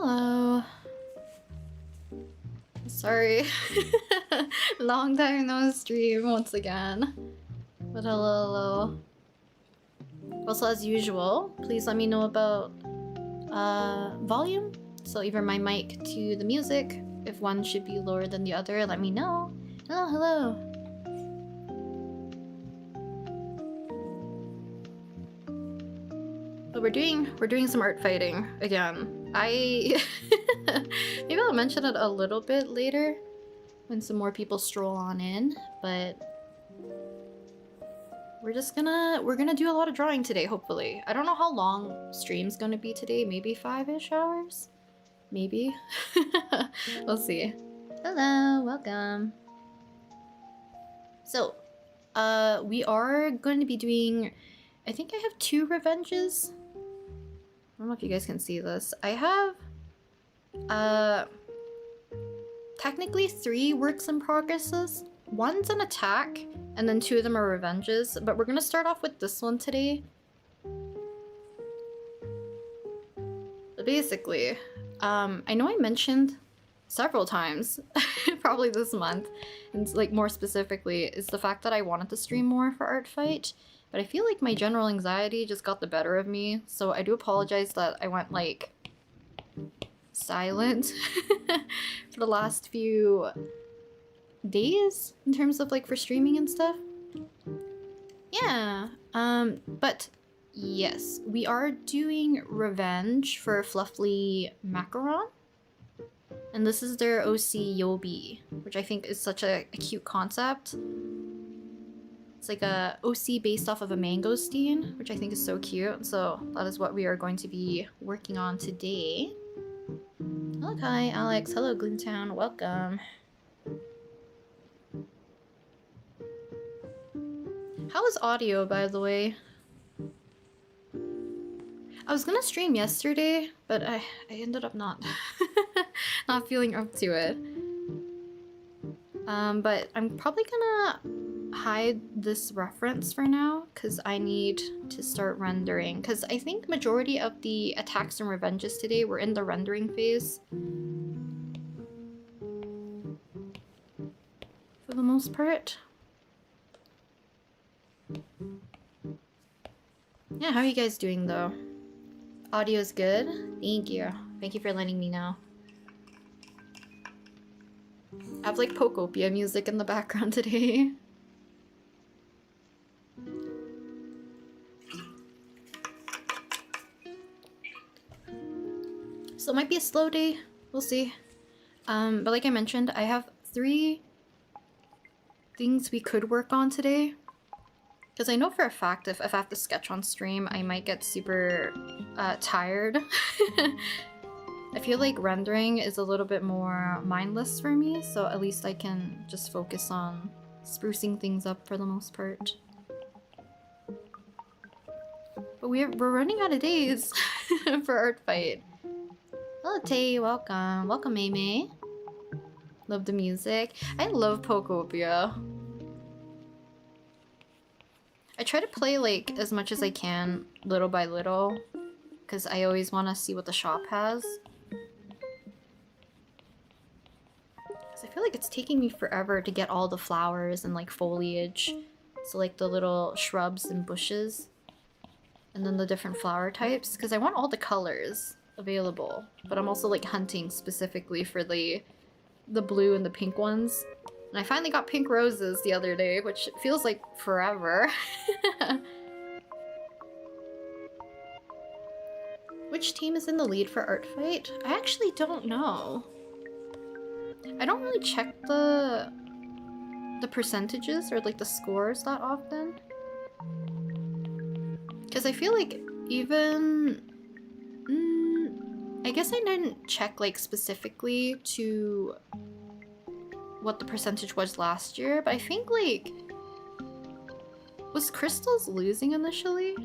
Hello. Sorry. Long time no stream once again. But hello. Also, as usual, please let me know about volume. So either my mic to the music, if one should be lower than the other, let me know. Hello. But we're doing some art fighting again. Maybe I'll mention it a little bit later when some more people stroll on in, but we're gonna do a lot of drawing today, hopefully. I don't know how long stream's gonna be today, maybe 5-ish hours? Maybe? We'll see. Hello, welcome. So, we are going to be doing, I think I have 2 revenges. I don't know if you guys can see this. I have, technically 3 works in progresses. One's an attack, and then 2 of them are revenges, but we're gonna start off with this one today. But basically, I know I mentioned several times, probably this month, and like more specifically, is the fact that I wanted to stream more for Artfight, but I feel like my general anxiety just got the better of me, so I do apologize that I went like silent for the last few days in terms of like for streaming and stuff. Yeah, but yes, we are doing Revenge for Fluffly Macaron. And this is their OC Yobi, which I think is such a cute concept. It's like a OC based off of a mangosteen, which I think is so cute. So that is what we are going to be working on today. Hello, hi, Alex. Hello, Gloomtown. Welcome. How was audio, by the way? I was gonna stream yesterday, but I ended up not feeling up to it. But I'm probably gonna hide this reference for now because I need to start rendering, because I think majority of the attacks and revenges today were in the rendering phase for the most part. Yeah, how are you guys doing though? Audio's good? Thank you. Thank you for letting me know. I have like Pokopia music in the background today. So it might be a slow day. We'll see. But like I mentioned, I have 3 things we could work on today. Because I know for a fact if I have to sketch on stream, I might get super tired. I feel like rendering is a little bit more mindless for me, so at least I can just focus on sprucing things up for the most part. But we're running out of days for Artfight. Hello Tay, welcome. Welcome May. Love the music. I love Pokopia. I try to play like as much as I can, little by little, because I always want to see what the shop has. Because I feel like it's taking me forever to get all the flowers and like foliage. So like the little shrubs and bushes. And then the different flower types, because I want all the colors available. But I'm also like hunting specifically for the blue and the pink ones. And I finally got pink roses the other day, which feels like forever. Which team is in the lead for Artfight? I actually don't know. I don't really check the percentages or like the scores that often. Because I feel like even... I guess I didn't check like specifically to what the percentage was last year, but I think like... Was Crystals losing initially?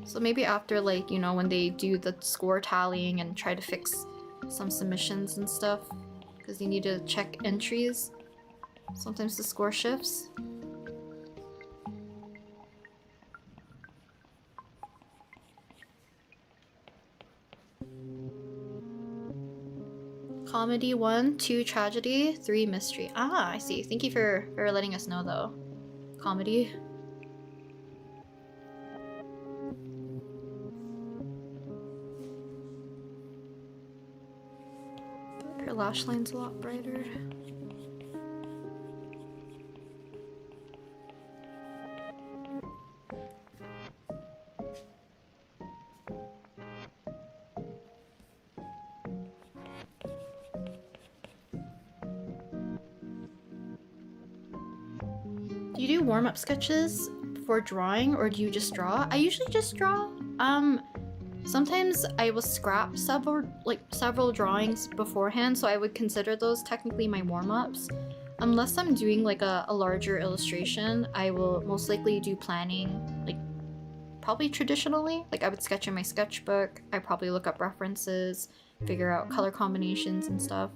So maybe after like, you know, when they do the score tallying and try to fix some submissions and stuff, because you need to check entries, sometimes the score shifts. Comedy 1, 2 tragedy, 3 mystery. Ah, I see. Thank you for letting us know though. Comedy. Her lash line's a lot brighter. Do you do warm-up sketches before drawing, or do you just draw? I usually just draw. Sometimes I will scrap several drawings beforehand, so I would consider those technically my warm-ups. Unless I'm doing like a larger illustration, I will most likely do planning, like probably traditionally. Like I would sketch in my sketchbook, I probably look up references, figure out color combinations and stuff.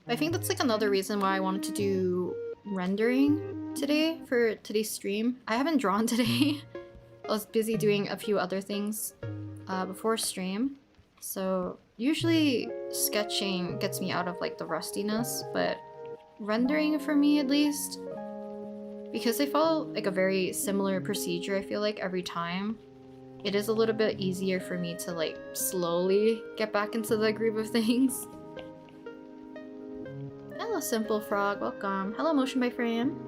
I think that's like another reason why I wanted to do rendering today for today's stream. I haven't drawn today. I was busy doing a few other things before stream. So usually sketching gets me out of like the rustiness, but rendering for me at least, because I follow like a very similar procedure, I feel like every time, it is a little bit easier for me to like slowly get back into the groove of things. Hello Simple Frog, welcome. Hello Motion by Frame.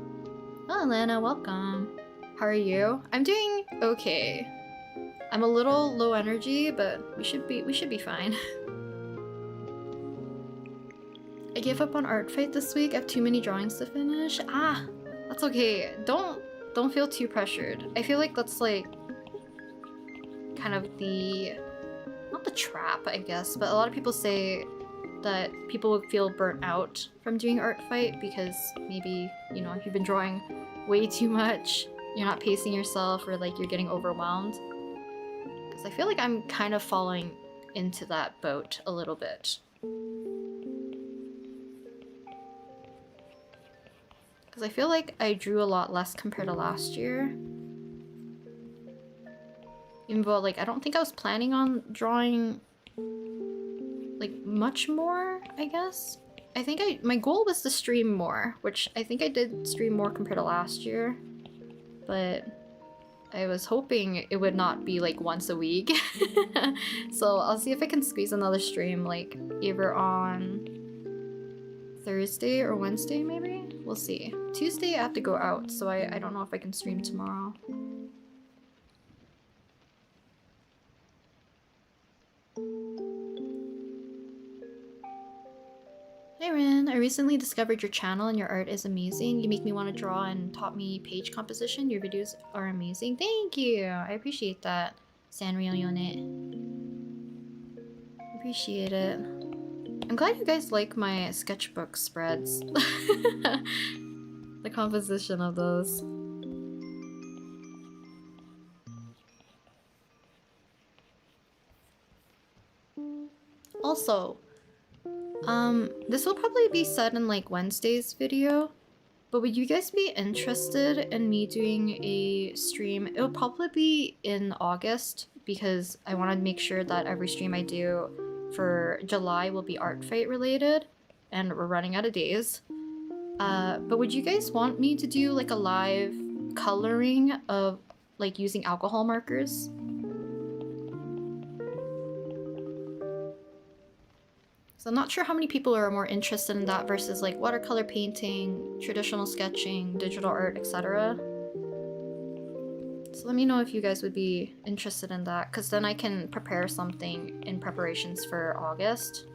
Hello Lana, welcome. How are you? I'm doing okay. I'm a little low energy, but we should be fine. I gave up on art fight this week. I have too many drawings to finish. Ah, that's okay. Don't feel too pressured. I feel like that's like kind of the, not the trap, I guess, but a lot of people say that people would feel burnt out from doing art fight because maybe, you know, if you've been drawing way too much, you're not pacing yourself, or like you're getting overwhelmed. Because I feel like I'm kind of falling into that boat a little bit. Because I feel like I drew a lot less compared to last year. Even though like I don't think I was planning on drawing like much more, I guess. I think my goal was to stream more, which I think I did stream more compared to last year. But I was hoping it would not be like once a week. So I'll see if I can squeeze another stream like either on Thursday or Wednesday maybe? We'll see. Tuesday I have to go out, so I don't know if I can stream tomorrow. Hey Rin, I recently discovered your channel and your art is amazing. You make me want to draw and taught me page composition. Your videos are amazing. Thank you! I appreciate that, Sanrio Unit. Appreciate it. I'm glad you guys like my sketchbook spreads. The composition of those. Also, this will probably be said in like Wednesday's video, but would you guys be interested in me doing a stream? It'll probably be in August because I want to make sure that every stream I do for July will be art fight related, and we're running out of days. But would you guys want me to do like a live coloring of like using alcohol markers? So I'm not sure how many people are more interested in that versus like watercolor painting, traditional sketching, digital art, etc. So let me know if you guys would be interested in that, because then I can prepare something in preparations for August.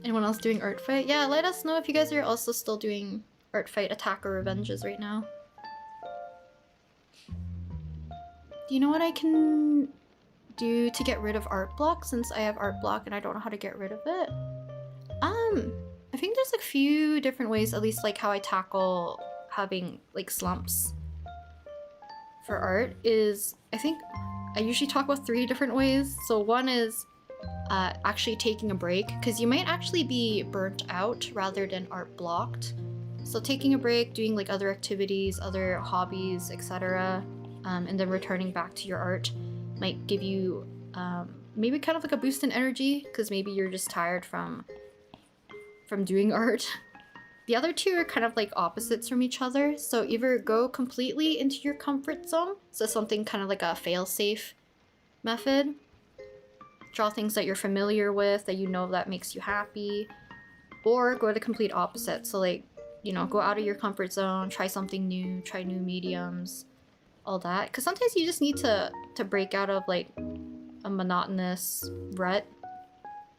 Anyone else doing art fight? Yeah, let us know if you guys are also still doing art fight, attack, or revenges right now. Do you know what I can do to get rid of art block, since I have art block and I don't know how to get rid of it? I think there's a few different ways, at least like how I tackle having like slumps for art is, I think I usually talk about 3 different ways. So one is actually taking a break, because you might actually be burnt out rather than art blocked. So taking a break, doing like other activities, other hobbies, etc., and then returning back to your art might give you maybe kind of like a boost in energy, because maybe you're just tired from doing art. The other two are kind of like opposites from each other, so either go completely into your comfort zone, so something kind of like a fail-safe method. Draw things that you're familiar with, that you know that makes you happy, or go the complete opposite. So like, you know, go out of your comfort zone, try something new, try new mediums, all that. Because sometimes you just need to break out of like a monotonous rut.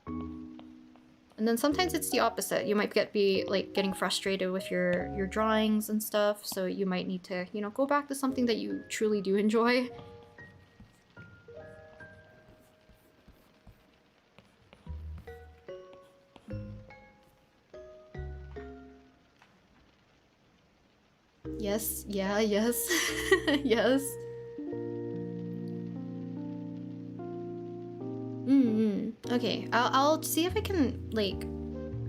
And then sometimes it's the opposite. You might be like getting frustrated with your drawings and stuff, so you might need to, you know, go back to something that you truly do enjoy. Yes, yeah, yes, yes. Okay, I'll see if I can like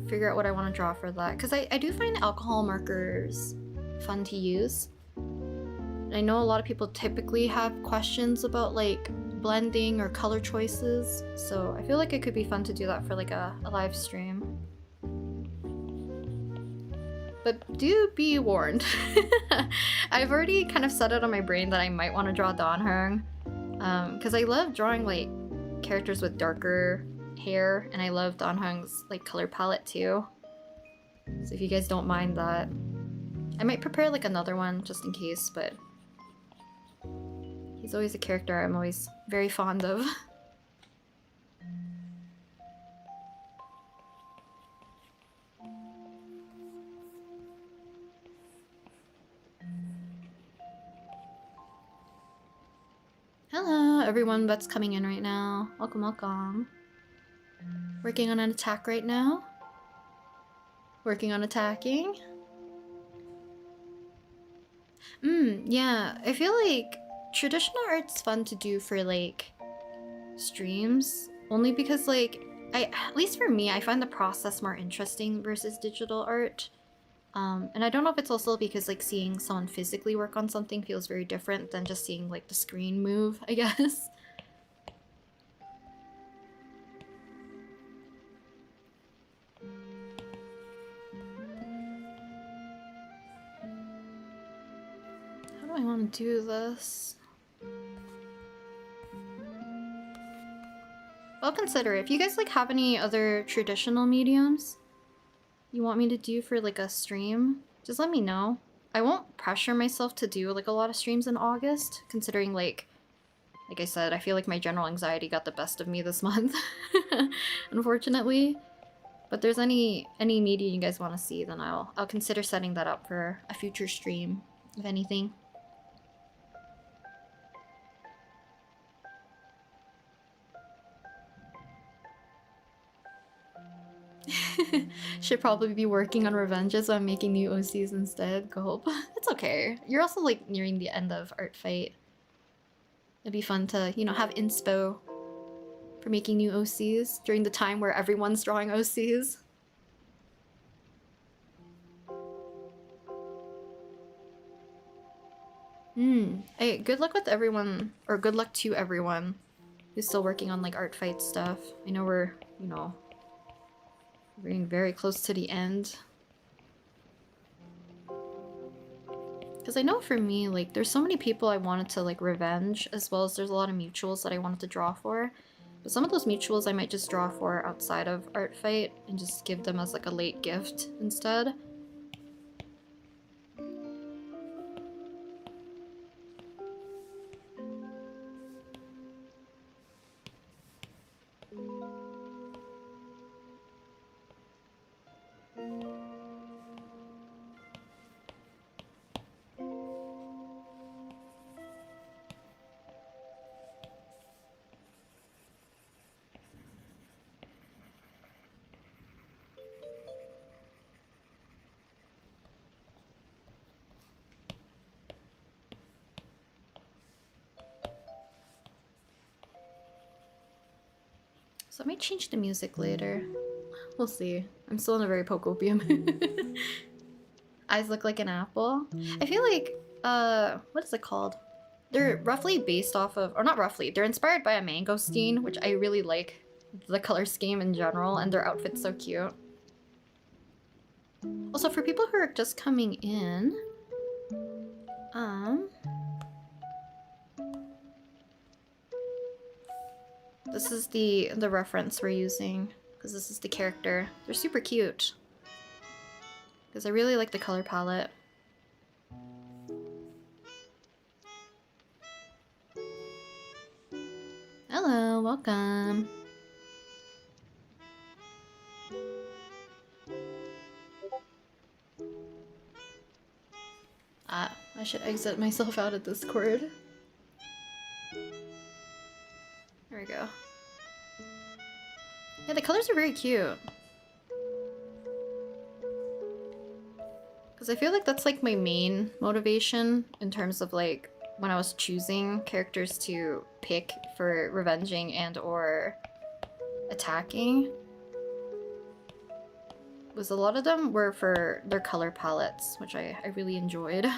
figure out what I want to draw for that, because I do find alcohol markers fun to use. And I know a lot of people typically have questions about like blending or color choices, so I feel like it could be fun to do that for like a live stream. But do be warned. I've already kind of set it on my brain that I might want to draw Donhung, because I love drawing like characters with darker hair, and I love Donhung's like color palette too. So if you guys don't mind that, I might prepare like another one just in case, but he's always a character I'm always very fond of. Hello, everyone that's coming in right now. Welcome, welcome. Working on an attack right now. Working on attacking. Yeah, I feel like traditional art's fun to do for like streams, only because like at least for me, I find the process more interesting versus digital art. And I don't know if it's also because like seeing someone physically work on something feels very different than just seeing like the screen move, I guess. How do I want to do this? I'll consider it. If you guys like have any other traditional mediums you want me to do for like a stream, just let me know. I won't pressure myself to do like a lot of streams in August, considering like I said, I feel like my general anxiety got the best of me this month, unfortunately. But if there's any media you guys want to see, then I'll consider setting that up for a future stream, if anything. Should probably be working on revenges, so I'm making new OCs instead. Gulp. It's okay. You're also like nearing the end of artfight. It'd be fun to, you know, have inspo for making new OCs during the time where everyone's drawing OCs. Hey, good luck with everyone, or good luck to everyone who's still working on like artfight stuff. I know we're, you know, we're getting very close to the end. Because I know for me, like, there's so many people I wanted to, like, revenge, as well as there's a lot of mutuals that I wanted to draw for. But some of those mutuals I might just draw for outside of Artfight and just give them as, like, a late gift instead. So I might change the music later. We'll see. I'm still in a very Pocopium. Eyes look like an apple. I feel like, what is it called? They're roughly based off of, or not roughly, they're inspired by a mangosteen, which I really like the color scheme in general, and their outfit's so cute. Also, for people who are just coming in, this is the reference we're using, because this is the character. They're super cute. Because I really like the color palette. Hello, welcome. I should exit myself out of Discord. There we go. Yeah, the colors are very cute. Because I feel like that's like my main motivation in terms of like when I was choosing characters to pick for revenging and or attacking. Was a lot of them were for their color palettes, which I really enjoyed.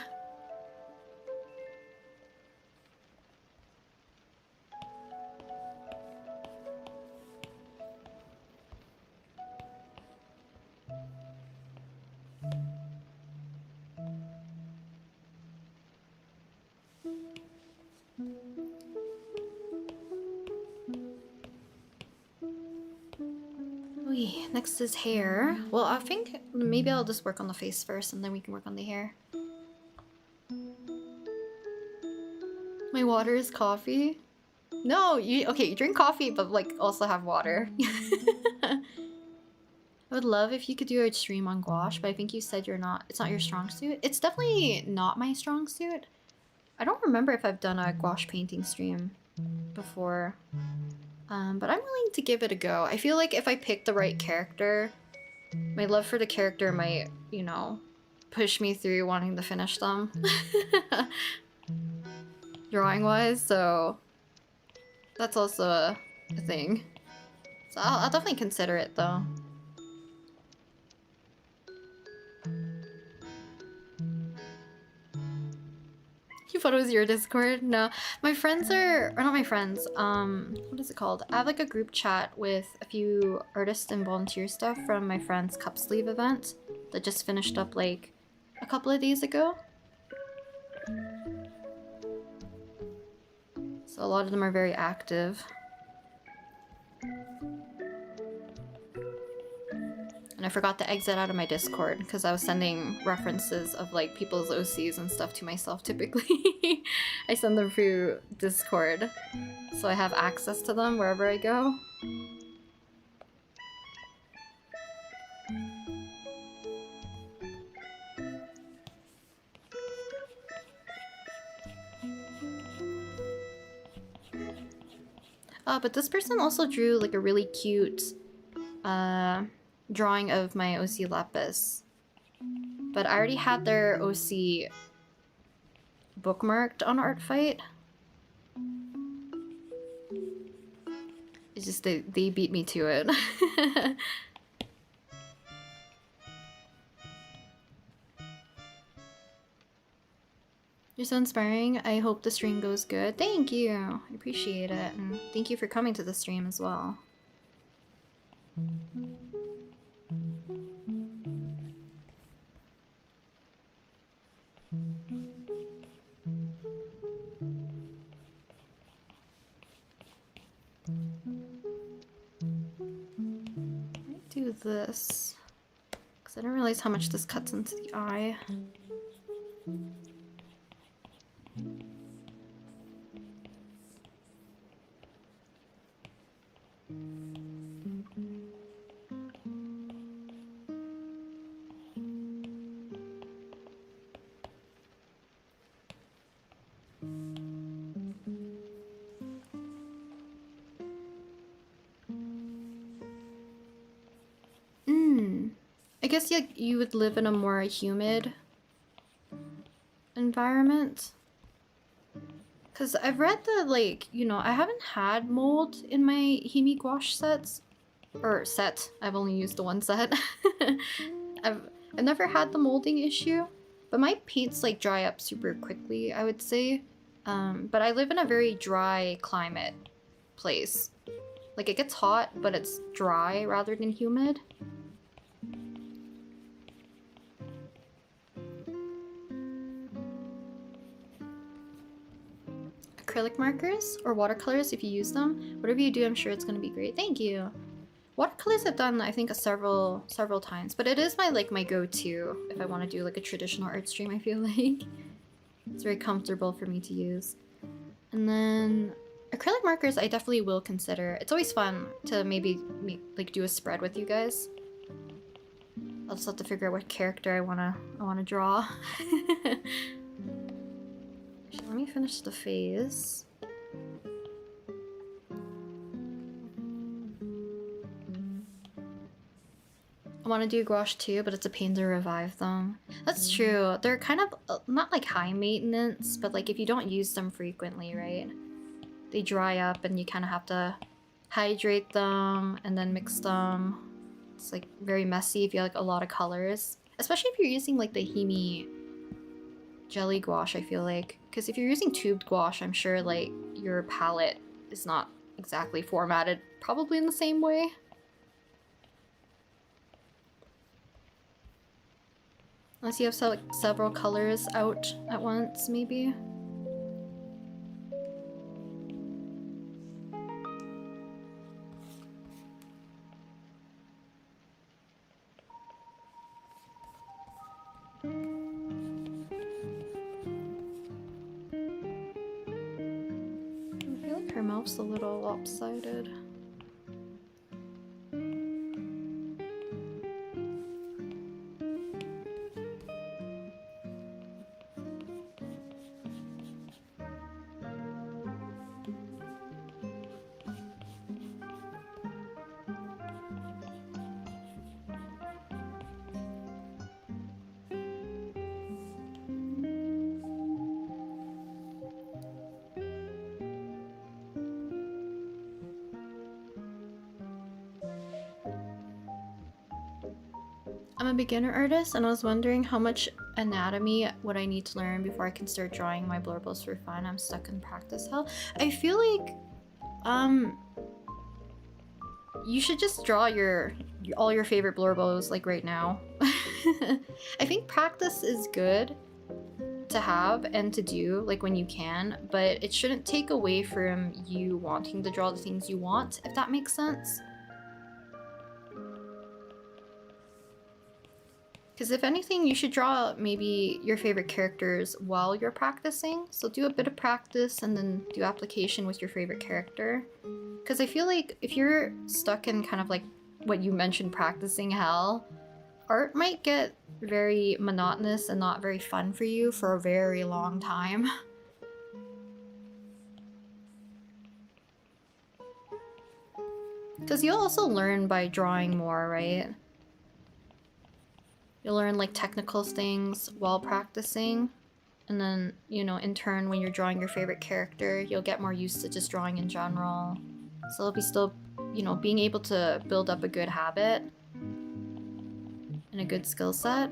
Next is hair. Well, I think maybe I'll just work on the face first and then we can work on the hair. My water is coffee? No, you drink coffee but like also have water. I would love if you could do a stream on gouache, but I think you said it's not your strong suit. It's definitely not my strong suit. I don't remember if I've done a gouache painting stream before. But I'm willing to give it a go. I feel like if I pick the right character, my love for the character might, you know, push me through wanting to finish them. Drawing-wise, so that's also a thing. So I'll definitely consider it, though. You thought it was your Discord? No. My friends or not my friends, what is it called? I have like a group chat with a few artists and volunteer stuff from my friend's cup sleeve event that just finished up like a couple of days ago. So a lot of them are very active. And I forgot to exit out of my Discord because I was sending references of like people's OCs and stuff to myself typically. I send them through Discord, so I have access to them wherever I go. But this person also drew like a really cute drawing of my OC Lapis. But I already had their OC bookmarked on Artfight. It's just they beat me to it. You're so inspiring. I hope the stream goes good. Thank you. I appreciate it. And thank you for coming to the stream as well. Do this because I don't realize how much this cuts into the eye. I guess you would live in a more humid environment. Because I've read that, like, you know, I haven't had mold in my Himi gouache sets. Or set. I've only used the one set. I've never had the molding issue, but my paints like dry up super quickly, I would say. But I live in a very dry climate place. Like it gets hot, but it's dry rather than humid. Acrylic markers or watercolors if you use them. Whatever you do, I'm sure it's gonna be great. Thank you. Watercolors I've done, I think, several times, but it is my go-to if I want to do like a traditional art stream. I feel like it's very comfortable for me to use. And then acrylic markers, I definitely will consider. It's always fun to maybe like do a spread with you guys. I'll just have to figure out what character I wanna draw. Actually, let me finish the phase. I want to do gouache too, but it's a pain to revive them. That's true. They're kind of not like high maintenance, but like if you don't use them frequently, right? They dry up and you kind of have to hydrate them and then mix them. It's like very messy if you have like a lot of colors, especially if you're using like the Himi jelly gouache, I feel like. Because if you're using tubed gouache, I'm sure like your palette is not exactly formatted probably in the same way. Unless you have several colors out at once, maybe. I feel like her mouth's a little lopsided. I'm a beginner artist and I was wondering how much anatomy would I need to learn before I can start drawing my blurbles for fun. I'm stuck in practice hell. I feel like you should just draw all your favorite blurbles like right now. I think practice is good to have and to do like when you can, but it shouldn't take away from you wanting to draw the things you want, if that makes sense. Because if anything, you should draw maybe your favorite characters while you're practicing. So do a bit of practice and then do application with your favorite character. Because I feel like if you're stuck in kind of like what you mentioned, practicing hell, art might get very monotonous and not very fun for you for a very long time. Because you'll also learn by drawing more, right? You'll learn like technical things while practicing, and then, you know, in turn when you're drawing your favorite character, you'll get more used to just drawing in general. So it'll be still, you know, being able to build up a good habit and a good skill set.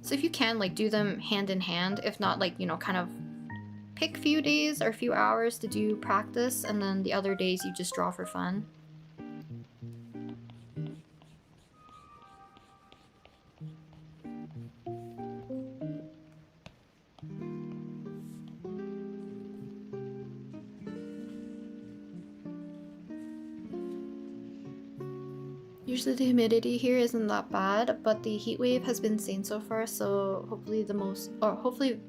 So if you can, like, do them hand in hand, if not, like, you know, kind of pick a few days or a few hours to do practice, and then the other days you just draw for fun. Usually the humidity here isn't that bad, but the heat wave has been insane so far, so hopefully hopefully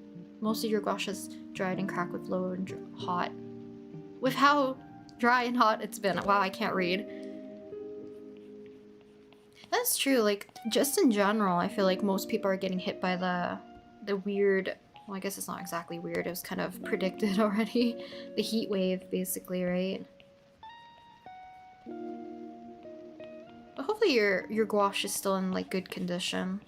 most of your gouache is dried and cracked with low and hot. With how dry and hot it's been. Wow, I can't read. That's true, like, just in general, I feel like most people are getting hit by the weird, well, I guess it's not exactly weird, it was kind of predicted already. The heat wave, basically, right? But hopefully your gouache is still in, like, good condition.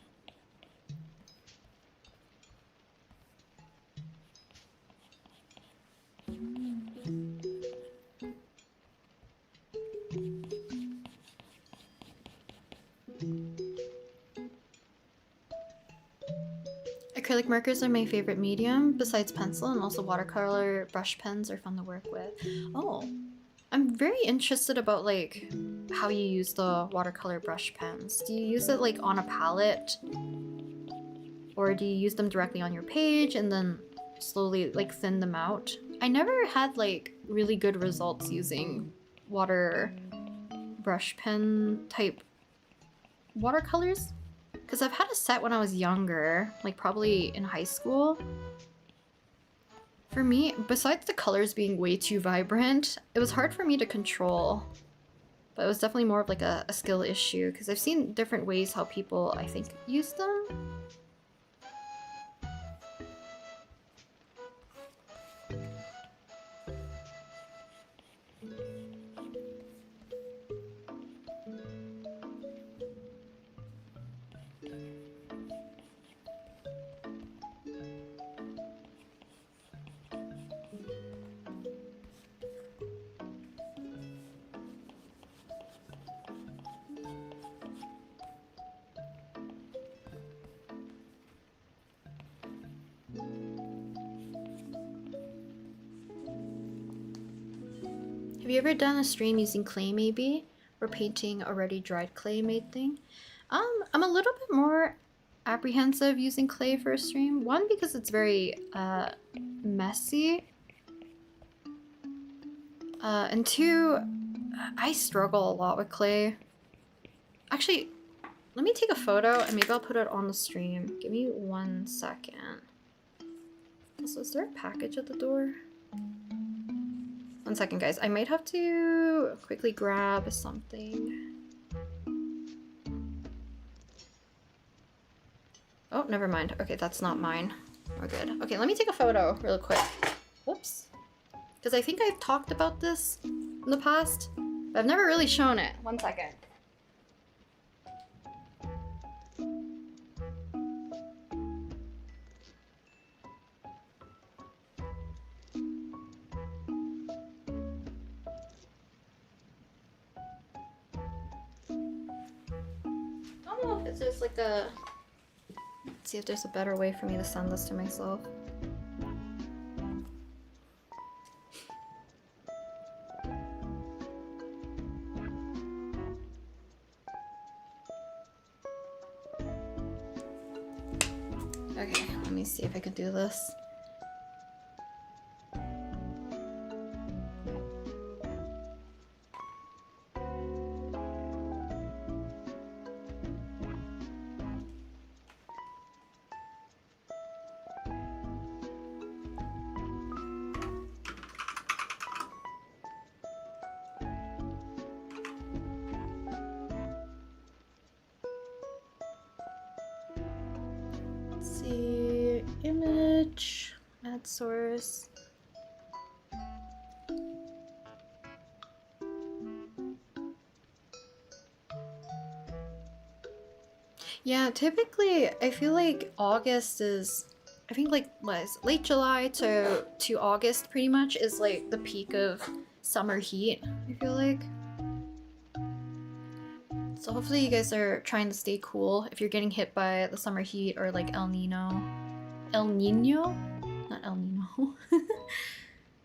acrylic markers are my favorite medium, besides pencil, and also watercolor brush pens are fun to work with. Oh, I'm very interested about like how you use the watercolor brush pens. Do you use it like on a palette? Or do you use them directly on your page and then slowly like thin them out? I never had like really good results using water brush pen type watercolors. Because I've had a set when I was younger, like probably in high school. For me, besides the colors being way too vibrant, it was hard for me to control. But it was definitely more of like a skill issue, because I've seen different ways how people, I think, use them. Have you ever done a stream using clay maybe? Or painting already dried clay made thing? I'm a little bit more apprehensive using clay for a stream. One, because it's very messy. And two, I struggle a lot with clay. Actually, let me take a photo and maybe I'll put it on the stream. Give me 1 second. Also, is there a package at the door? 1 second, guys. I might have to quickly grab something. Oh, never mind. Okay, that's not mine. We're good. Okay, let me take a photo real quick. Whoops. Because I think I've talked about this in the past, but I've never really shown it. 1 second. I don't know if it's just like a... Let's see if there's a better way for me to send this to myself. Okay, let me see if I can do this. See, image, add source. Yeah, typically I feel like August is, I think like what is it, late July to August pretty much is like the peak of summer heat, I feel like. So hopefully you guys are trying to stay cool if you're getting hit by the summer heat or like El Nino. El Nino? Not El Nino.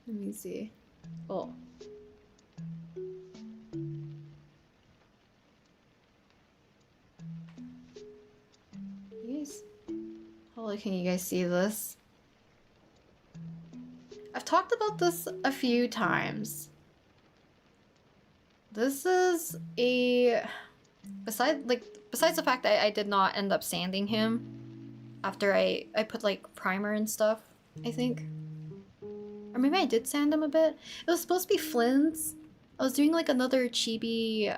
Let me see. Oh. Yes. How can you guys see this? I've talked about this a few times. This is a... Besides the fact that I did not end up sanding him after I put like primer and stuff, I think. Or maybe I did sand him a bit. It was supposed to be Flynn's. I was doing like another chibi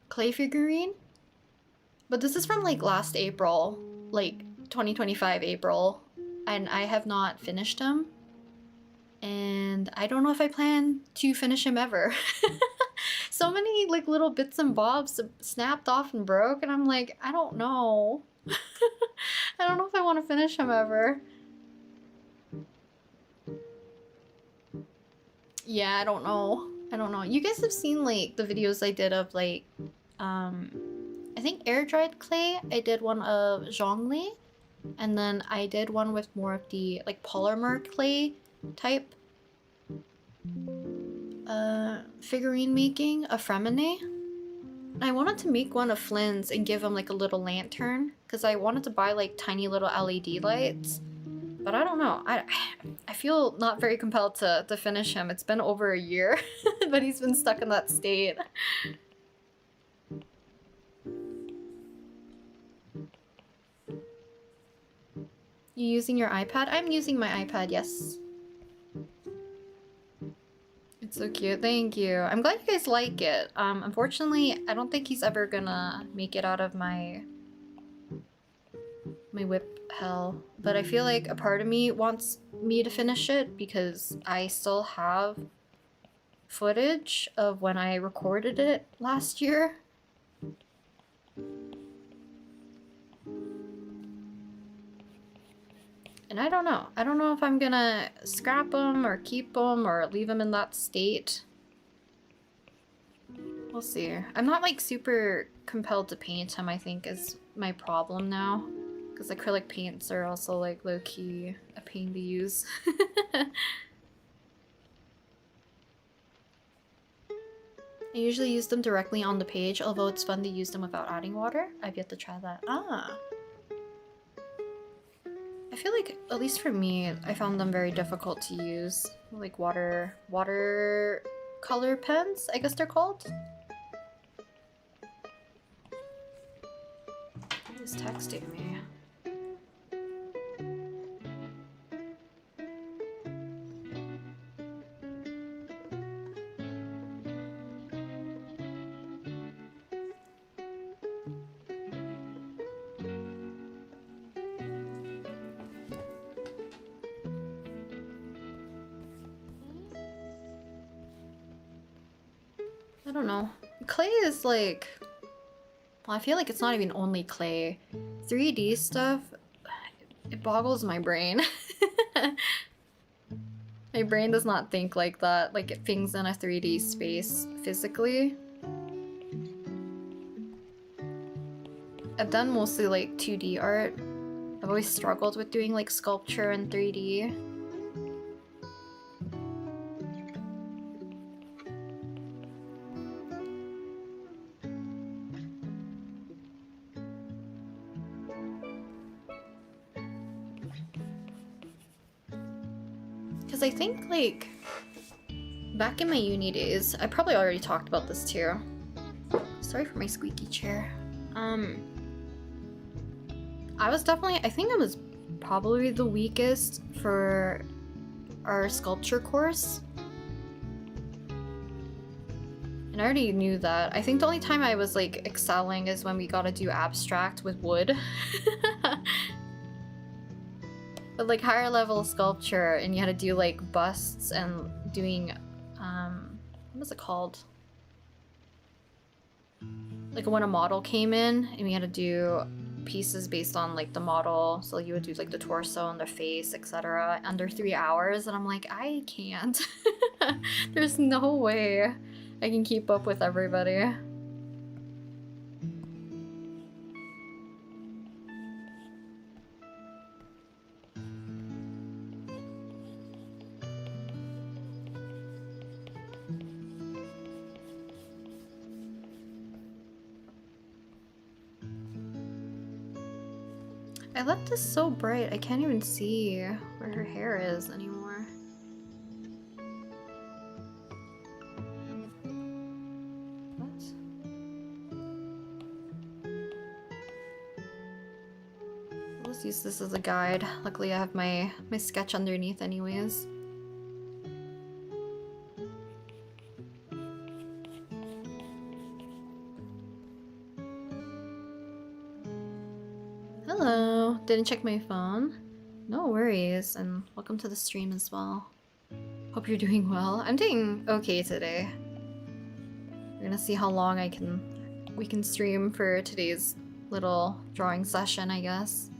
clay figurine. But this is from like last April, like 2025 April, and I have not finished him. And I don't know if I plan to finish him ever. So many like little bits and bobs snapped off and broke, and I'm like, I don't know. I don't know if I want to finish him ever. Yeah, I don't know. I don't know. You guys have seen like the videos I did of like, I think air dried clay. I did one of Zhongli, And then I did one with more of the like polymer clay type figurine making, a Fremine. I wanted to make one of Flynn's and give him like a little lantern because I wanted to buy like tiny little LED lights. But I don't know. I feel not very compelled to finish him. It's been over a year, but he's been stuck in that state. You using your iPad? I'm using my iPad, yes. It's so cute, thank you. I'm glad you guys like it. Unfortunately, I don't think he's ever gonna make it out of my whip hell. But I feel like a part of me wants me to finish it because I still have footage of when I recorded it last year. And I don't know. I don't know if I'm gonna scrap them or keep them or leave them in that state. We'll see. I'm not like super compelled to paint him, I think, is my problem now. Because acrylic paints are also like low-key a pain to use. I usually use them directly on the page, although it's fun to use them without adding water. I've yet to try that. Ah! I feel like, at least for me, I found them very difficult to use. Like water color pens, I guess they're called? He's texting me. I don't know. Clay is like... Well, I feel like it's not even only clay. 3D stuff, it boggles my brain. My brain does not think like that, like it things in a 3D space physically. I've done mostly like 2D art. I've always struggled with doing like sculpture in 3D. Because I think, like, back in my uni days, I probably already talked about this too. Sorry for my squeaky chair. I was definitely, I think I was probably the weakest for our sculpture course. And I already knew that. I think the only time I was, like, excelling is when we got to do abstract with wood. But like higher level sculpture and you had to do like busts and doing what was it called? Like when a model came in and we had to do pieces based on like the model. So you would do like the torso and the face, etc. under 3 hours and I'm like, I can't. There's no way I can keep up with everybody. I left this so bright, I can't even see where her hair is anymore. What? I'll just use this as a guide. Luckily I have my sketch underneath anyways. Hello, didn't check my phone. No worries, and welcome to the stream as well. Hope you're doing well. I'm doing okay today. We're gonna see how long we can stream for today's little drawing session, I guess.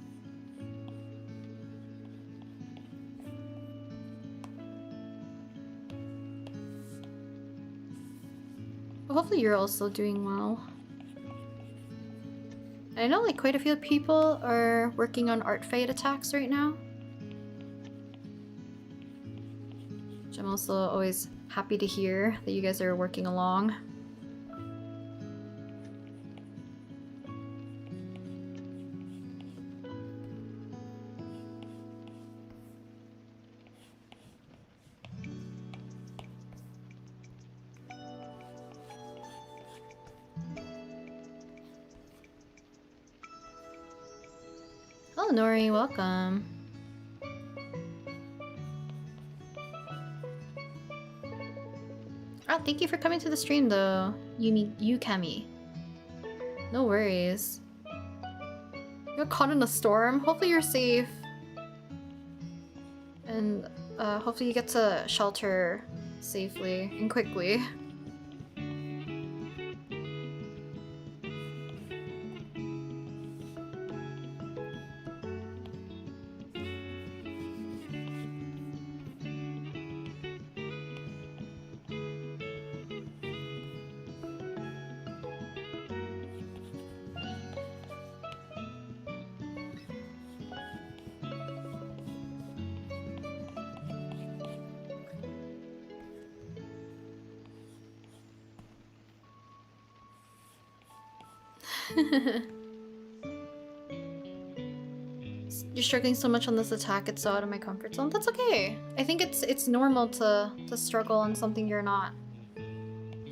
Well, hopefully you're also doing well. I know like quite a few people are working on artfight attacks right now. Which I'm also always happy to hear that you guys are working along. Oh, Nori, welcome. Ah, thank you for coming to the stream though, Kami. No worries. You got caught in a storm? Hopefully you're safe. And hopefully you get to shelter safely and quickly. You're struggling so much on this attack, it's so out of my comfort zone. That's okay. I think it's normal to struggle on something you're not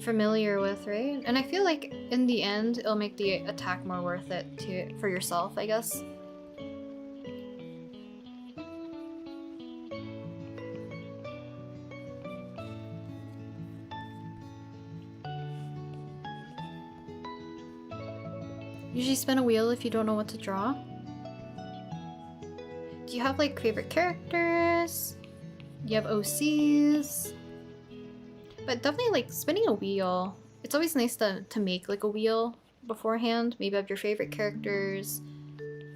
familiar with, right? And I feel like in the end, it'll make the attack more worth it for yourself, I guess. Usually spin a wheel if you don't know what to draw. Do you have like favorite characters? Do you have OCs? But definitely like spinning a wheel. It's always nice to make like a wheel beforehand. Maybe have your favorite characters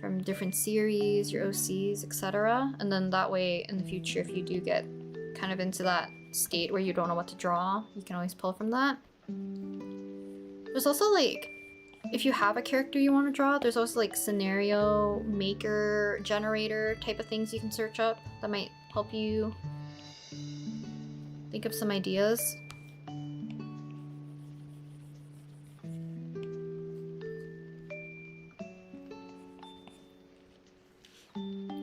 from different series, your OCs, etc. And then that way in the future, if you do get kind of into that state where you don't know what to draw, you can always pull from that. There's also like, if you have a character you want to draw, there's also like scenario maker generator type of things you can search up that might help you think of some ideas.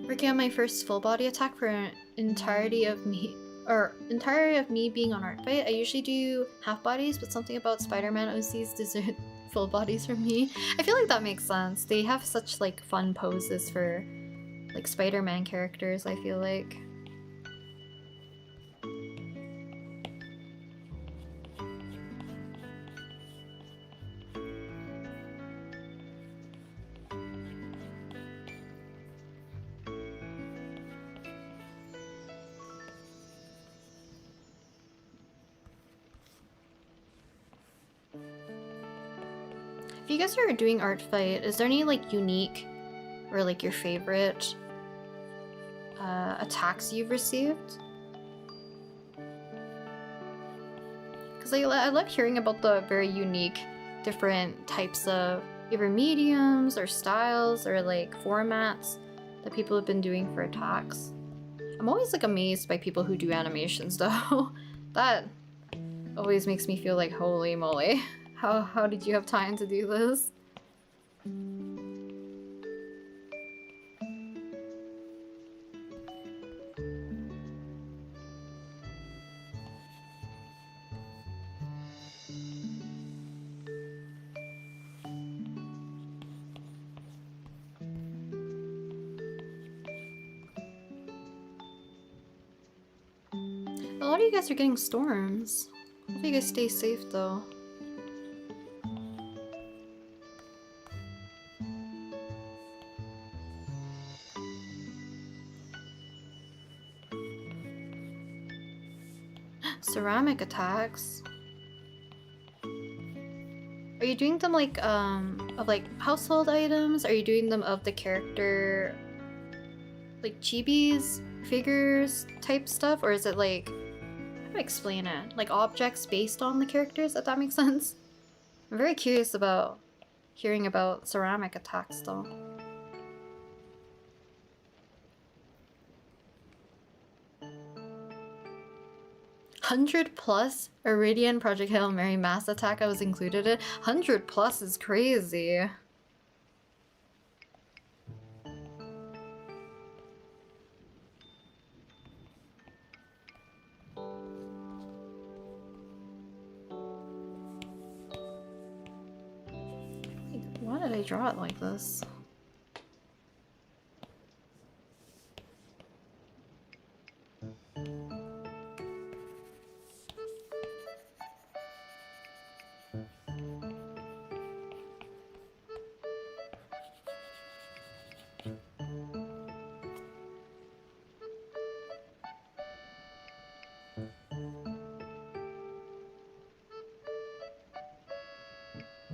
Working on my first full body attack for entirety of me being on artfight. I usually do half bodies, but something about Spider-Man OCs deserve full bodies for me. I feel like that makes sense. They have such like fun poses for like Spider-Man characters, I feel like. If you guys are doing artfight, is there any like unique or like your favorite attacks you've received? Because I love hearing about the very unique different types of either mediums or styles or like formats that people have been doing for attacks. I'm always like amazed by people who do animations though. That always makes me feel like holy moly. How did you have time to do this? A lot of you guys are getting storms. Hope you guys stay safe though. Ceramic attacks. Are you doing them like of like household items? Are you doing them of the character like chibis, figures type stuff? Or is it like, how do I explain it? Like objects based on the characters, if that makes sense? I'm very curious about hearing about ceramic attacks though. 100+ Iridian Project Hail Mary mass attack I was included in. 100+ is crazy. Why did I draw it like this?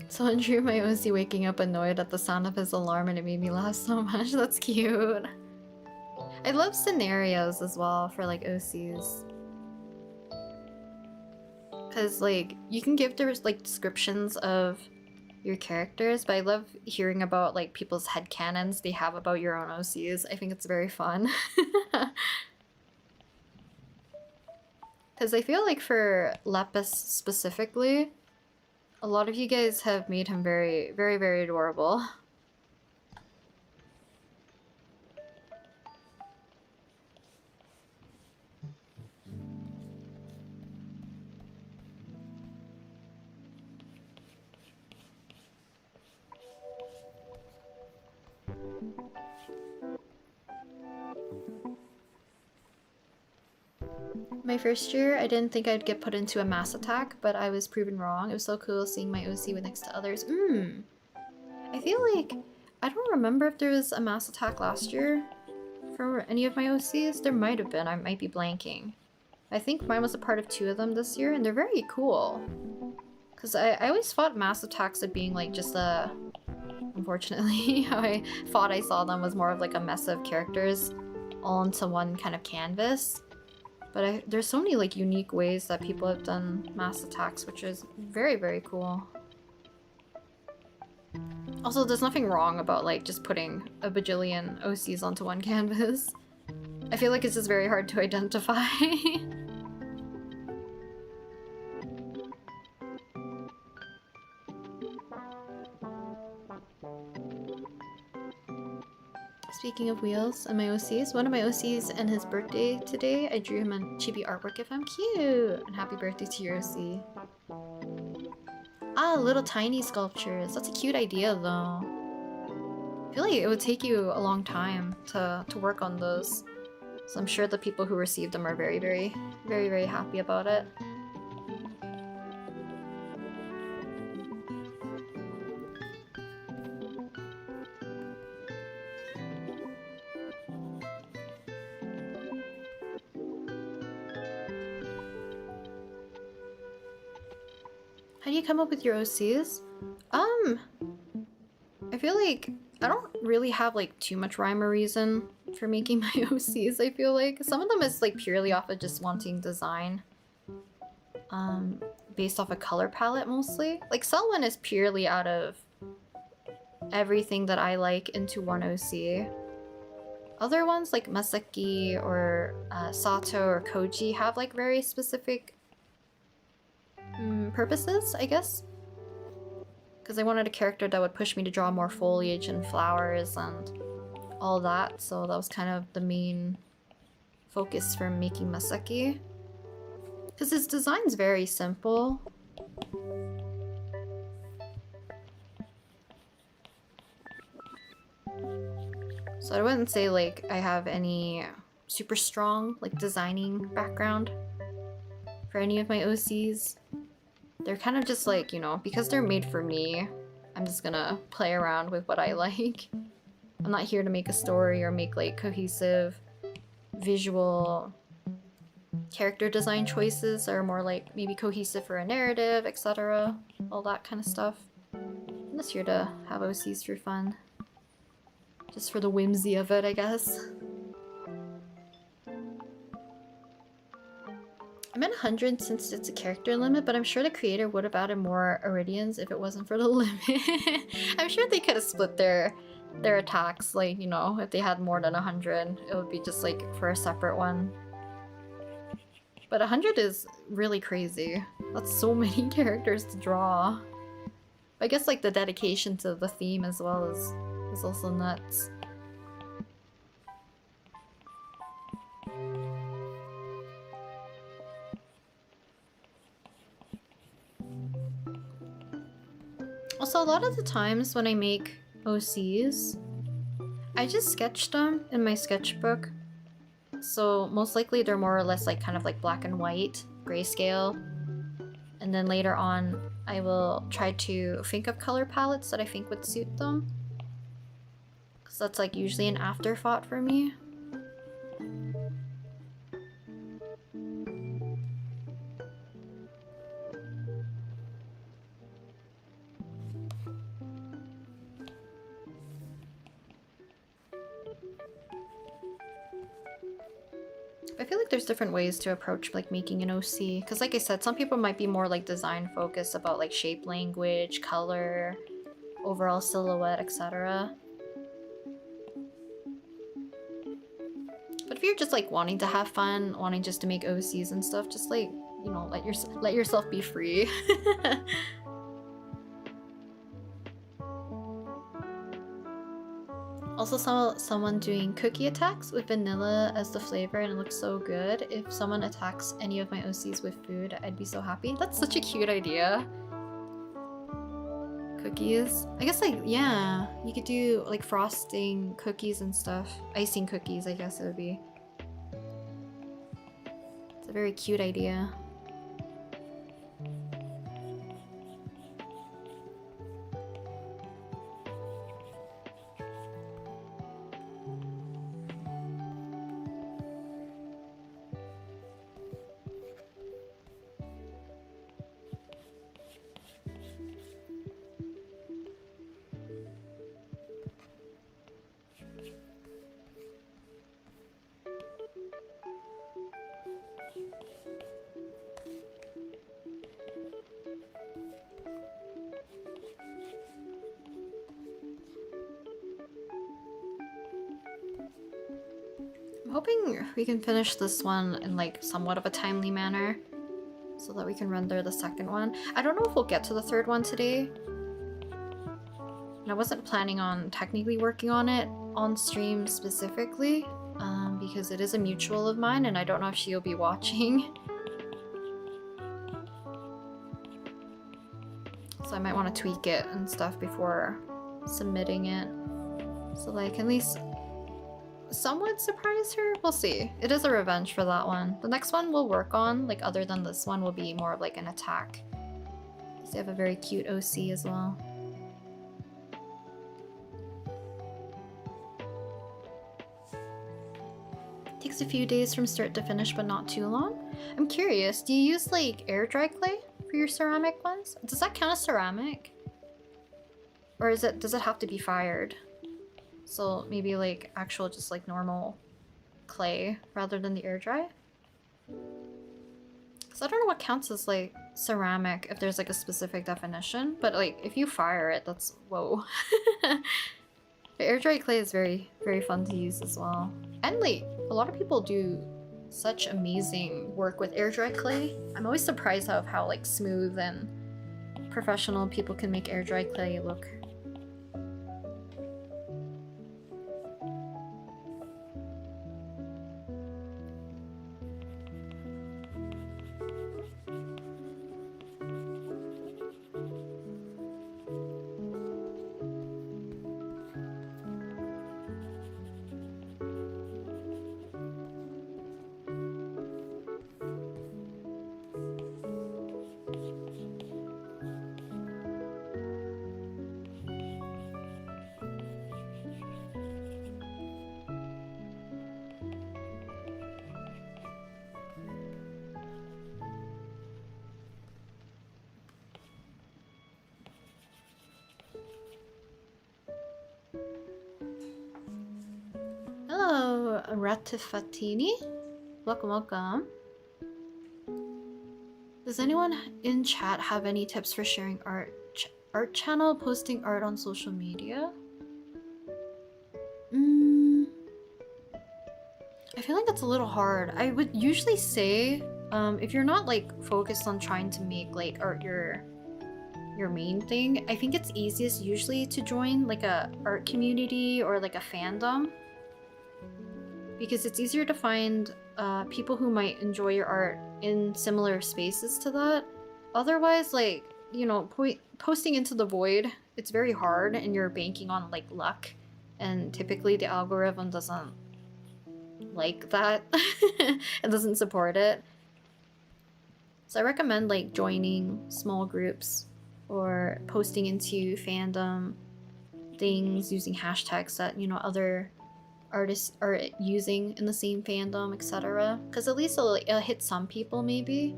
Someone drew my OC waking up annoyed at the sound of his alarm and it made me laugh so much. That's cute. I love scenarios as well for like OCs. Cause like you can give like descriptions of your characters, but I love hearing about like people's headcanons they have about your own OCs. I think it's very fun. Cause I feel like for Lepus specifically, a lot of you guys have made him very, very, very adorable. My first year, I didn't think I'd get put into a mass attack, but I was proven wrong. It was so cool seeing my OC with next to others. I feel like I don't remember if there was a mass attack last year for any of my OCs. There might have been. I might be blanking. I think mine was a part of 2 of them this year, and they're very cool. Because I always thought mass attacks of being like just a... Unfortunately, how I thought I saw them was more of like a mess of characters all into one kind of canvas. But there's so many like unique ways that people have done mass attacks, which is very, very cool. Also, there's nothing wrong about like just putting a bajillion OCs onto one canvas. I feel like it's just very hard to identify. Speaking of wheels and my OCs, one of my OCs and his birthday today, I drew him a chibi artwork of him. Cute! And happy birthday to your OC. Ah, little tiny sculptures. That's a cute idea though. I feel like it would take you a long time to work on those. So I'm sure the people who received them are very, very, very, very happy about it. How do you come up with your OCs? I feel like I don't really have like too much rhyme or reason for making my OCs, I feel like. Some of them is like purely off of just wanting design. Based off a color palette mostly. Like Selwyn is purely out of everything that I like into one OC. Other ones like Masaki or Sato or Koji have like very specific purposes, I guess. Because I wanted a character that would push me to draw more foliage and flowers and all that, so that was kind of the main focus for making Masaki. Because his design's very simple. So I wouldn't say like I have any super strong like designing background for any of my OCs. They're kind of just like, you know, because they're made for me, I'm just gonna play around with what I like. I'm not here to make a story or make like cohesive visual character design choices that are more like maybe cohesive for a narrative, etc. All that kind of stuff. I'm just here to have OCs for fun. Just for the whimsy of it, I guess. I'm at 100 since it's a character limit, but I'm sure the creator would have added more Iridians if it wasn't for the limit. I'm sure they could have split their attacks, like, you know, if they had more than 100, it would be just like for a separate one. But 100 is really crazy. That's so many characters to draw. I guess like the dedication to the theme as well is also nuts. Also, a lot of the times when I make OCs, I just sketch them in my sketchbook. So most likely they're more or less like kind of like black and white, grayscale. And then later on, I will try to think of color palettes that I think would suit them. Because that's like usually an afterthought for me. I feel like there's different ways to approach like making an OC, because like I said, some people might be more like design focused about like shape language, color, overall silhouette, etc. But if you're just like wanting to have fun, wanting just to make OCs and stuff, just like, you know, let yourself be free. Also saw someone doing cookie attacks with vanilla as the flavor and it looks so good. If someone attacks any of my OCs with food, I'd be so happy. That's such a cute idea. Cookies. I guess like, yeah, you could do like frosting cookies and stuff. Icing cookies, I guess it would be. It's a very cute idea. Hoping we can finish this one in like somewhat of a timely manner so that we can render the second one. I don't know if we'll get to the third one today. And I wasn't planning on technically working on it on stream specifically because it is a mutual of mine and I don't know if she'll be watching. So I might want to tweak it and stuff before submitting it. So like at least somewhat surprise her? We'll see. It is a revenge for that one. The next one we'll work on, like other than this one, will be more of like an attack. So they have a very cute OC as well. Takes a few days from start to finish, but not too long. I'm curious, do you use like air dry clay for your ceramic ones? Does that count as ceramic? Or does it have to be fired? So maybe like actual just like normal clay rather than the air dry? Because I don't know what counts as like ceramic if there's like a specific definition, but like if you fire it, that's whoa. The air dry clay is very, very fun to use as well. And like a lot of people do such amazing work with air dry clay. I'm always surprised of how like smooth and professional people can make air dry clay look. Hello, Ratifatini. Welcome, welcome. Does anyone in chat have any tips for sharing art channel, posting art on social media? I feel like that's a little hard. I would usually say, if you're not like focused on trying to make like art your main thing, I think it's easiest usually to join like a art community or like a fandom, because it's easier to find people who might enjoy your art in similar spaces to that. Otherwise, like, you know, posting into the void, it's very hard and you're banking on like luck, and typically the algorithm doesn't like that. It doesn't support it. So I recommend like joining small groups or posting into fandom things using hashtags that, you know, other artists are using in the same fandom, etc. Because at least it'll hit some people, maybe.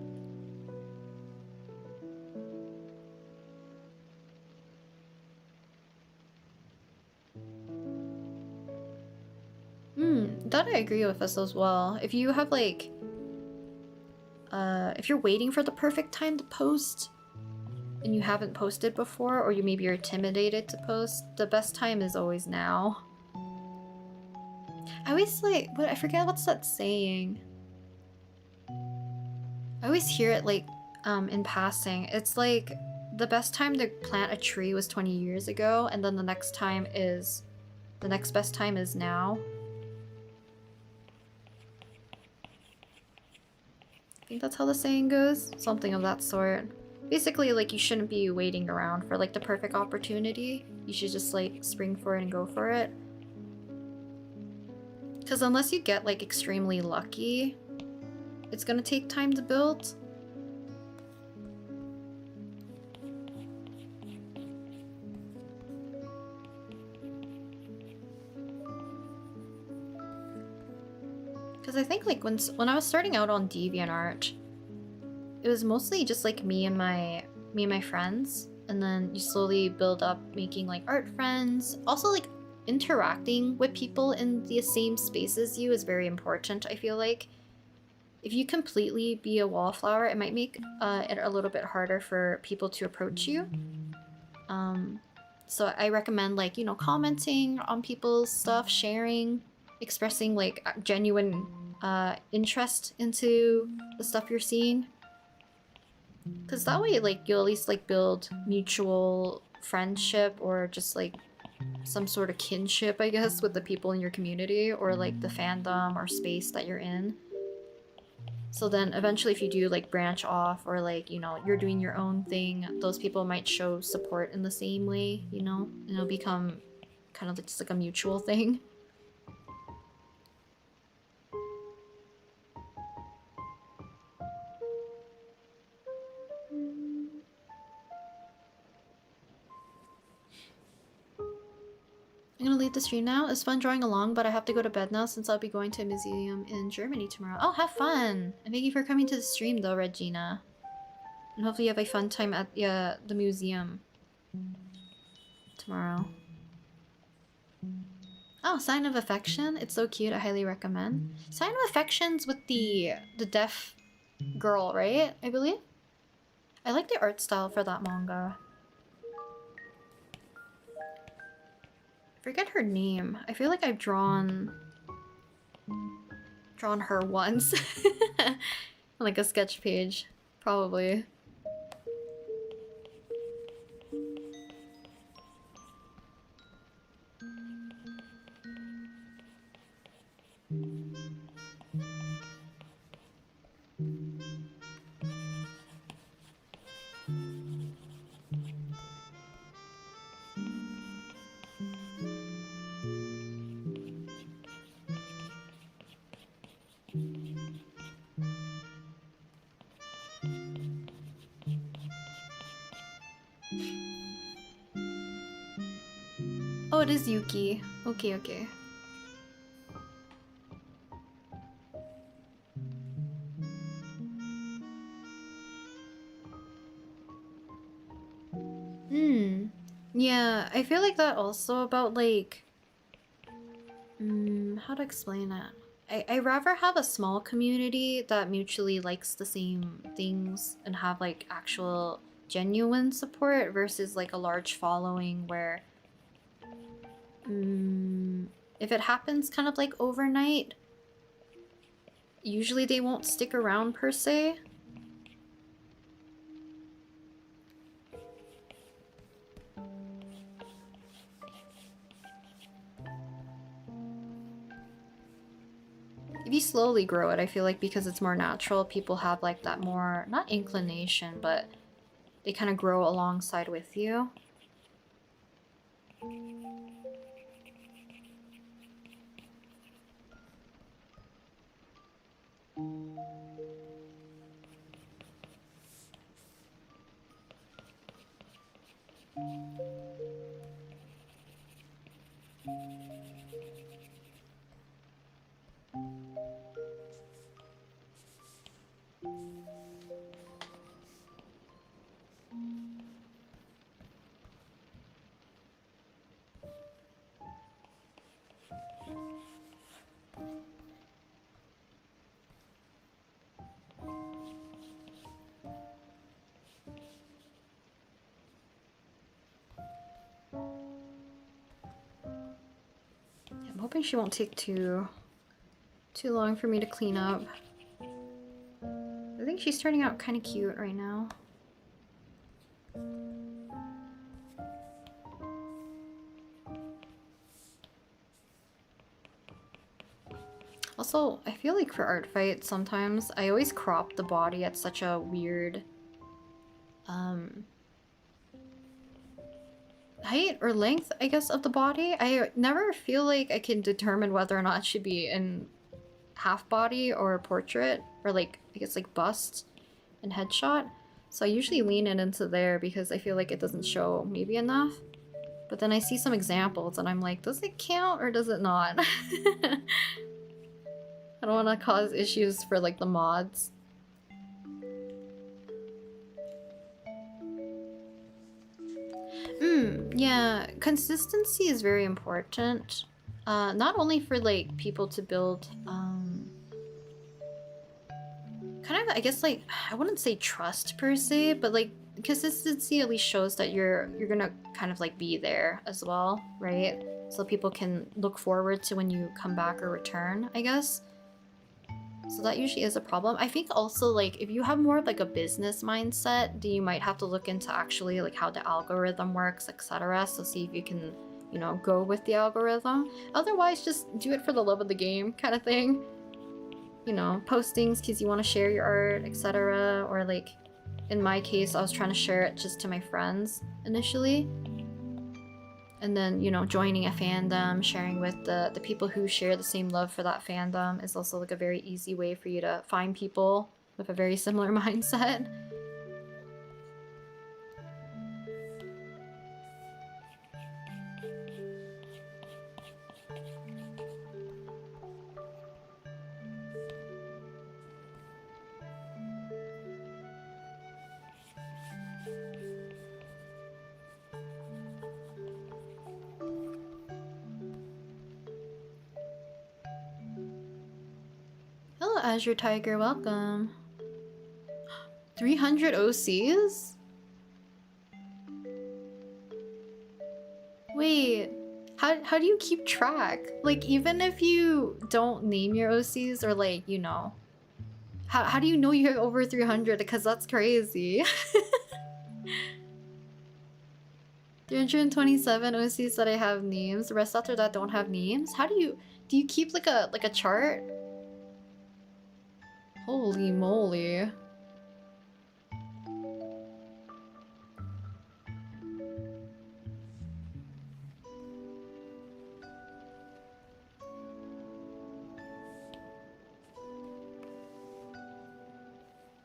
That I agree with us as well. If you have like, if you're waiting for the perfect time to post and you haven't posted before, or you're intimidated to post, the best time is always now. I always like, but I forget what's that saying. I always hear it like, in passing. It's like, the best time to plant a tree was 20 years ago, and then the next best time is now. I think that's how the saying goes. Something of that sort. Basically, like, you shouldn't be waiting around for like the perfect opportunity. You should just like spring for it and go for it. Because unless you get like extremely lucky, it's gonna take time to build. Because I think like when I was starting out on DeviantArt, it was mostly just like me and my friends, and then you slowly build up making like art friends. Also, like, interacting with people in the same space as you is very important, I feel like. If you completely be a wallflower, it might make it a little bit harder for people to approach you. So I recommend, like, you know, commenting on people's stuff, sharing, expressing like genuine interest into the stuff you're seeing. Because that way, like, you'll at least like build mutual friendship, or just like some sort of kinship, I guess, with the people in your community, or like the fandom or space that you're in. So then eventually, if you do like branch off, or like, you know, you're doing your own thing, those people might show support in the same way, you know, and it'll become kind of just like a mutual thing. I'm gonna leave the stream now. It's fun drawing along, but I have to go to bed now since I'll be going to a museum in Germany tomorrow. Oh, have fun! And thank you for coming to the stream though, Regina. And hopefully you have a fun time at the museum tomorrow. Oh, Sign of Affection. It's so cute. I highly recommend. Sign of Affection's with the deaf girl, right? I believe? I like the art style for that manga. Forget her name. I feel like I've drawn her once. On like a sketch page. Probably. Oh, it is Yuki. Okay, okay. Yeah, I feel like that also about like... how to explain it? I rather have a small community that mutually likes the same things and have like actual genuine support versus like a large following where if it happens kind of like overnight, usually they won't stick around per se. If you slowly grow it, I feel like because it's more natural, people have like that more, not inclination, but they kind of grow alongside with you. I'm hoping she won't take too long for me to clean up. I think she's turning out kind of cute right now. Also, I feel like for art fights sometimes I always crop the body at such a weird height or length, I guess, of the body. I never feel like I can determine whether or not it should be in half body or portrait or like I guess like bust and headshot. So I usually lean it into there because I feel like it doesn't show maybe enough. But then I see some examples and I'm like, does it count or does it not? I don't want to cause issues for like the mods. Yeah, consistency is very important. Not only for like people to build kind of, I guess, like, I wouldn't say trust per se, but like consistency at least shows that you're gonna kind of like be there as well, right? So people can look forward to when you come back or return, I guess. So that usually is a problem. I think also like if you have more of like a business mindset, then you might have to look into actually like how the algorithm works, etc. So see if you can, you know, go with the algorithm. Otherwise, just do it for the love of the game kind of thing. You know, postings because you want to share your art, etc. Or like, in my case, I was trying to share it just to my friends initially. And then, you know, joining a fandom, sharing with the people who share the same love for that fandom is also like a very easy way for you to find people with a very similar mindset. Hello, Azure Tiger, welcome. 300 OCs? Wait, how do you keep track? Like, even if you don't name your OCs or like, you know, how do you know you have over 300? Because that's crazy. 327 OCs that I have names. The rest after that don't have names. How do you keep like a chart? Holy moly.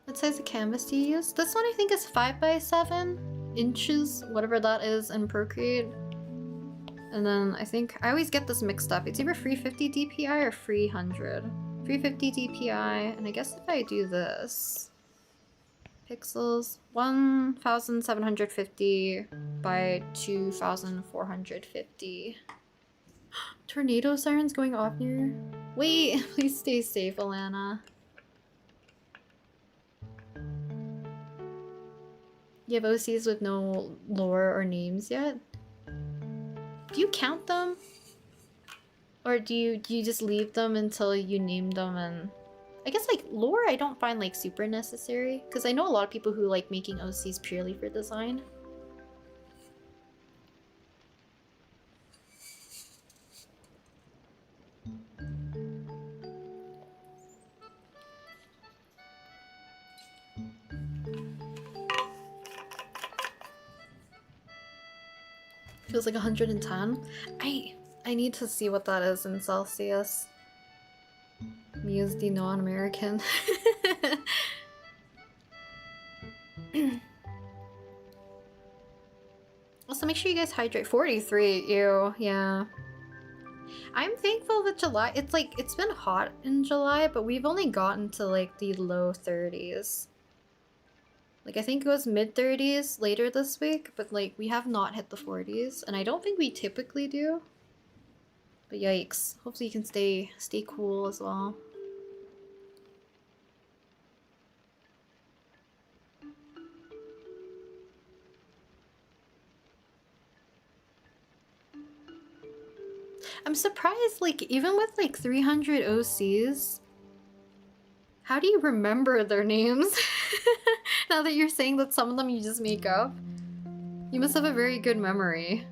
What size of canvas do you use? This one I think is 5 by 7 inches, whatever that is in Procreate. And then I think I always get this mixed up. It's either 350 DPI or 300. 350 DPI, and I guess if I do this, pixels 1750 by 2450. Tornado sirens going off near. Wait, please stay safe, Alana. You have OCs with no lore or names yet? Do you count them? Or do you just leave them until you name them? And I guess like lore I don't find like super necessary, because I know a lot of people who like making OCs purely for design. Feels like 110. I need to see what that is in Celsius. Me as the non-American. Also, make sure you guys hydrate. 43, ew, yeah. I'm thankful that July, it's like, it's been hot in July, but we've only gotten to like the low 30s. Like, I think it was mid-30s later this week, but like, we have not hit the 40s, and I don't think we typically do. But yikes. Hopefully you can stay cool as well. I'm surprised, like, even with like 300 OCs, how do you remember their names? Now that you're saying that some of them you just make up. You must have a very good memory.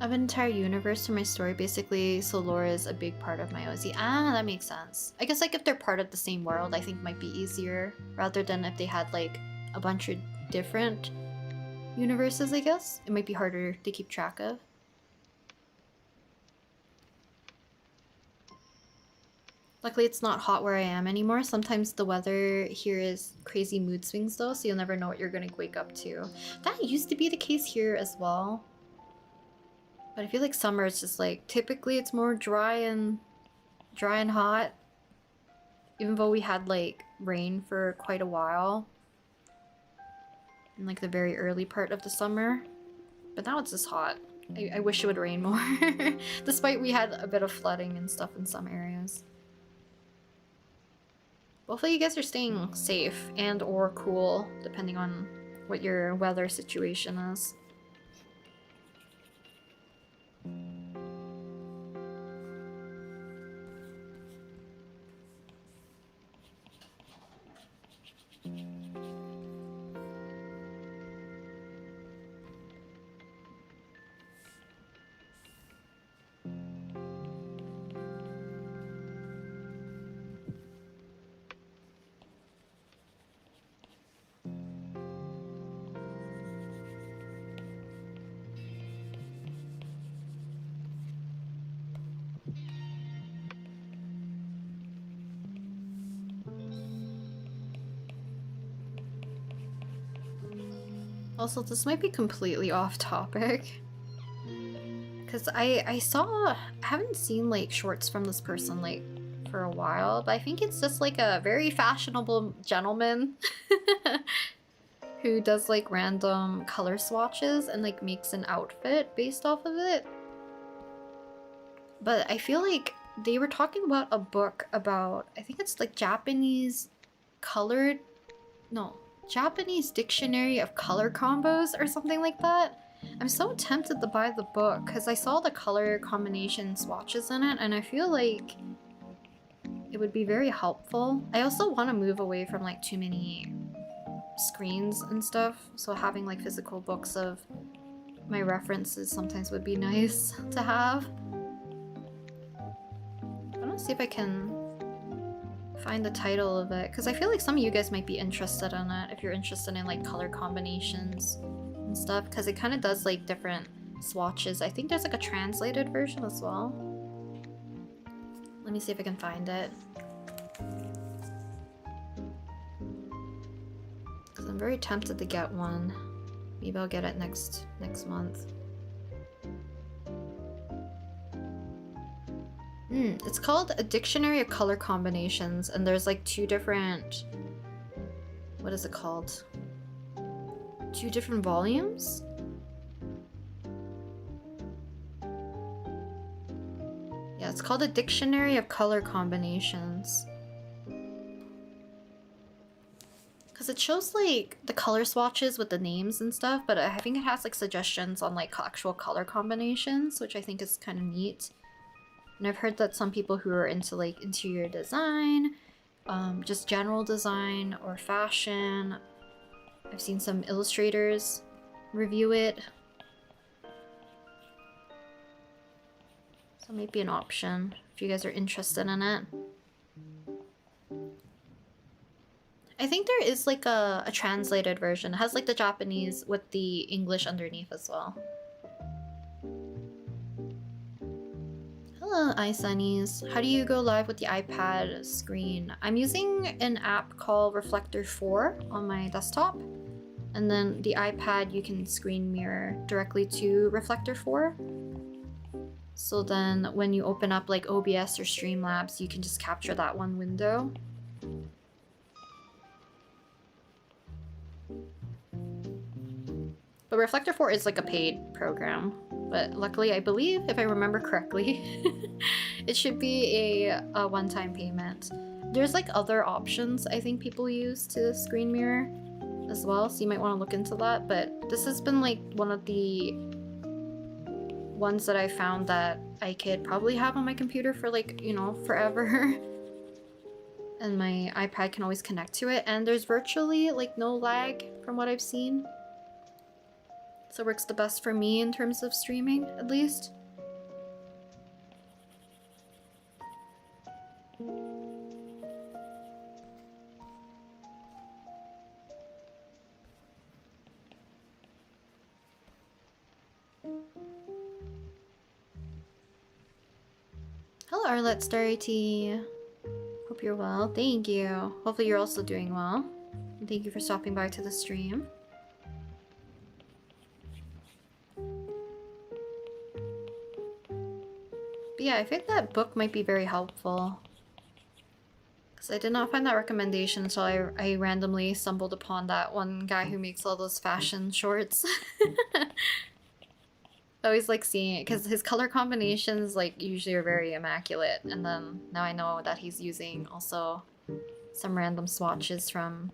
I have an entire universe for my story, basically, so lore is a big part of my OZ. Ah, that makes sense. I guess like if they're part of the same world, I think might be easier, rather than if they had like a bunch of different universes, I guess. It might be harder to keep track of. Luckily it's not hot where I am anymore. Sometimes the weather here is crazy mood swings though, so you'll never know what you're gonna wake up to. That used to be the case here as well. But I feel like summer is just like, typically it's more dry and hot. Even though we had like rain for quite a while. In like the very early part of the summer. But now it's just hot. I wish it would rain more. Despite we had a bit of flooding and stuff in some areas. Hopefully you guys are staying safe and or cool, depending on what your weather situation is. Also, this might be completely off topic. Because I haven't seen like shorts from this person like for a while, but I think it's just like a very fashionable gentleman who does like random color swatches and like makes an outfit based off of it. But I feel like they were talking about a book about, I think it's like Japanese dictionary of color combos or something like that. I'm so tempted to buy the book because I saw the color combination swatches in it and I feel like it would be very helpful. I also want to move away from like too many screens and stuff, so having like physical books of my references sometimes would be nice to have. see if I can find the title of it, because I feel like some of you guys might be interested in it if you're interested in like color combinations and stuff, because it kind of does like different swatches. I think there's like a translated version as well. Let me see if I can find it, because I'm very tempted to get one. Maybe I'll get it next month. It's called A Dictionary of Color Combinations, and there's like two different... What is it called? Two different volumes? Yeah, it's called A Dictionary of Color Combinations. Because it shows like the color swatches with the names and stuff, but I think it has like suggestions on like actual color combinations, which I think is kind of neat. And I've heard that some people who are into like interior design, just general design or fashion, I've seen some illustrators review it. So it might be an option if you guys are interested in it. I think there is like a translated version. It has like the Japanese with the English underneath as well. Hello, iSunnies. How do you go live with the iPad screen? I'm using an app called Reflector 4 on my desktop. And then the iPad, you can screen mirror directly to Reflector 4. So then when you open up like OBS or Streamlabs, you can just capture that one window. But Reflector 4 is like a paid program. But luckily, I believe, if I remember correctly, it should be a one-time payment. There's like other options I think people use to screen mirror as well, so you might want to look into that. But this has been like one of the ones that I found that I could probably have on my computer for like, you know, forever. And my iPad can always connect to it, and there's virtually like no lag from what I've seen. So it works the best for me in terms of streaming, at least. Hello, Arlette Starry Tea. Hope you're well. Thank you. Hopefully you're also doing well. And thank you for stopping by to the stream. But yeah, I think that book might be very helpful. Because I did not find that recommendation until I randomly stumbled upon that one guy who makes all those fashion shorts. I always like seeing it because his color combinations like usually are very immaculate, and then now I know that he's using also some random swatches from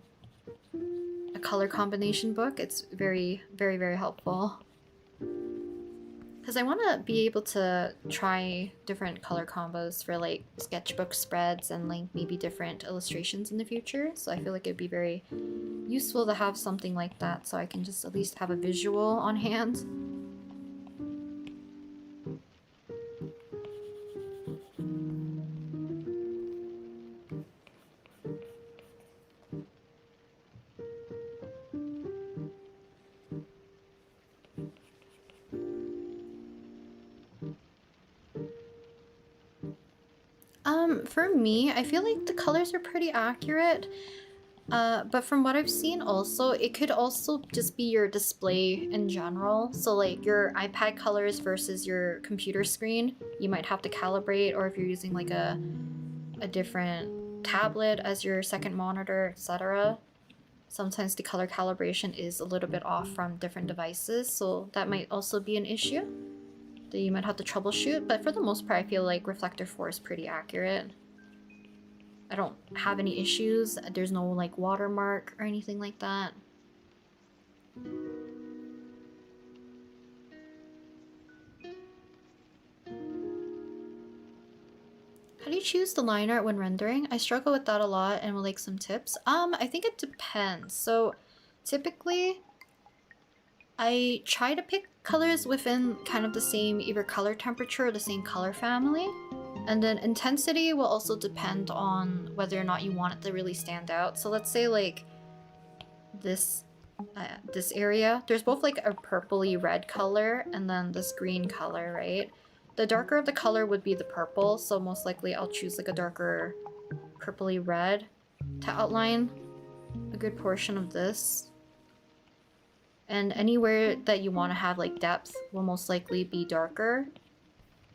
a color combination book. It's very, very, very helpful. Because I want to be able to try different color combos for like sketchbook spreads and like maybe different illustrations in the future. So I feel like it'd be very useful to have something like that so I can just at least have a visual on hand. For me, I feel like the colors are pretty accurate, but from what I've seen also, it could also just be your display in general. So like your iPad colors versus your computer screen, you might have to calibrate, or if you're using like a different tablet as your second monitor, etc. Sometimes the color calibration is a little bit off from different devices, so that might also be an issue that you might have to troubleshoot, but for the most part I feel like Reflector 4 is pretty accurate. I don't have any issues. There's no like watermark or anything like that. How do you choose the line art when rendering? I struggle with that a lot and would like some tips. I think it depends. So typically I try to pick colors within kind of the same either color temperature or the same color family. And then intensity will also depend on whether or not you want it to really stand out. So let's say like this area, there's both like a purpley red color and then this green color, right? The darker of the color would be the purple, so most likely I'll choose like a darker purpley red to outline a good portion of this. And anywhere that you want to have like depth will most likely be darker.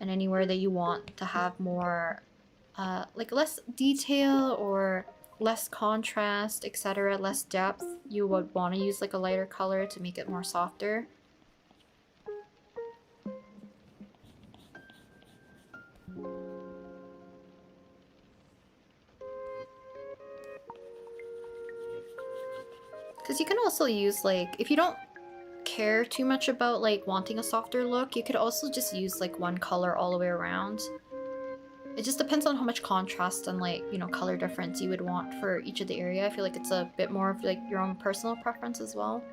And anywhere that you want to have more like less detail or less contrast, etc., less depth, you would want to use like a lighter color to make it more softer. Because you can also use like, if you don't care too much about like wanting a softer look, you could also just use like one color all the way around. It just depends on how much contrast and like, you know, color difference you would want for each of the area. I feel like it's a bit more of like your own personal preference as well.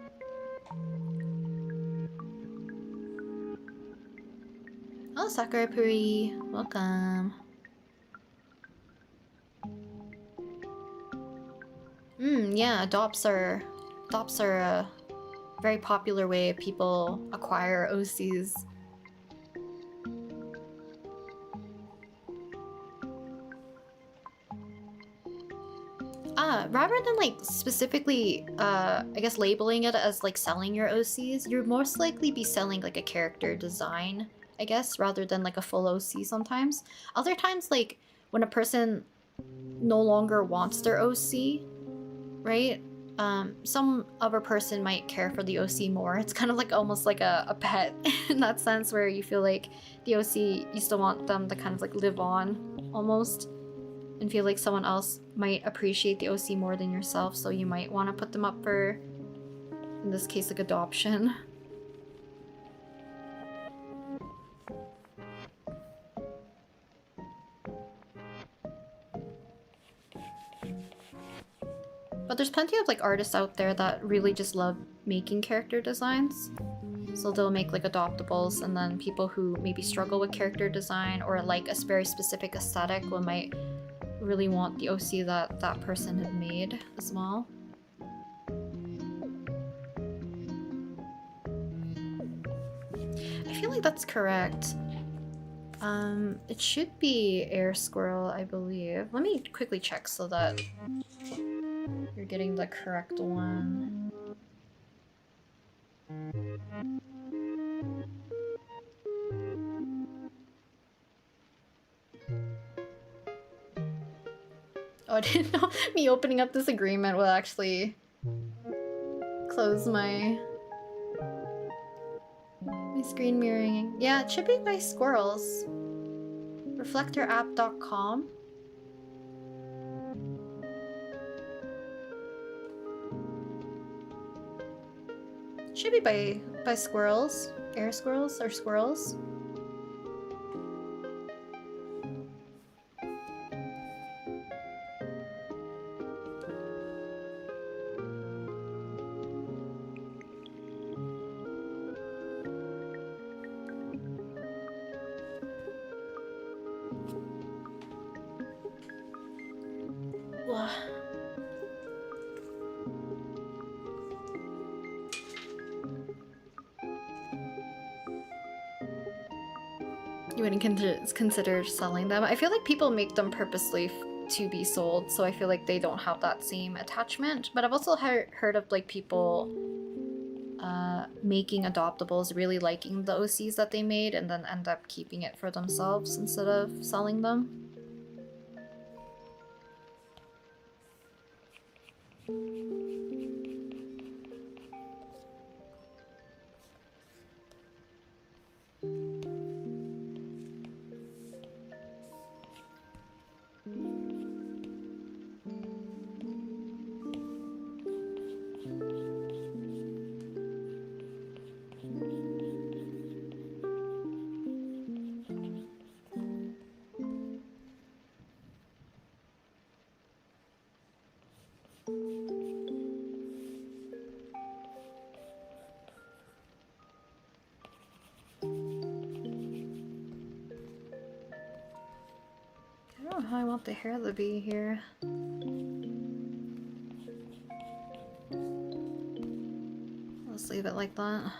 Oh, Sakura Puri, welcome. Yeah, adopts are a very popular way people acquire OCs. Rather than like specifically, I guess labeling it as like selling your OCs, you'd most likely be selling like a character design, I guess, rather than like a full OC sometimes. Other times, like when a person no longer wants their OC, right? Some other person might care for the OC more. It's kind of like almost like a pet in that sense, where you feel like the OC, you still want them to kind of like live on almost, and feel like someone else might appreciate the OC more than yourself, so you might want to put them up for, in this case, like adoption. But there's plenty of like artists out there that really just love making character designs. So they'll make like adoptables, and then people who maybe struggle with character design or like a very specific aesthetic might really want the OC that that person had made as well. I feel like that's correct. It should be Air Squirrel, I believe. Let me quickly check so that you're getting the correct one. Oh, I didn't know me opening up this agreement will actually close my screen mirroring. Yeah, it should be by Squirrels. Reflectorapp.com. Should be by Squirrels. Air Squirrels or Squirrels. You wouldn't consider selling them. I feel like people make them purposely to be sold, so I feel like they don't have that same attachment. But I've also heard of like people making adoptables, really liking the OCs that they made, and then end up keeping it for themselves instead of selling them. how I want the hair to be here. Let's leave it like that.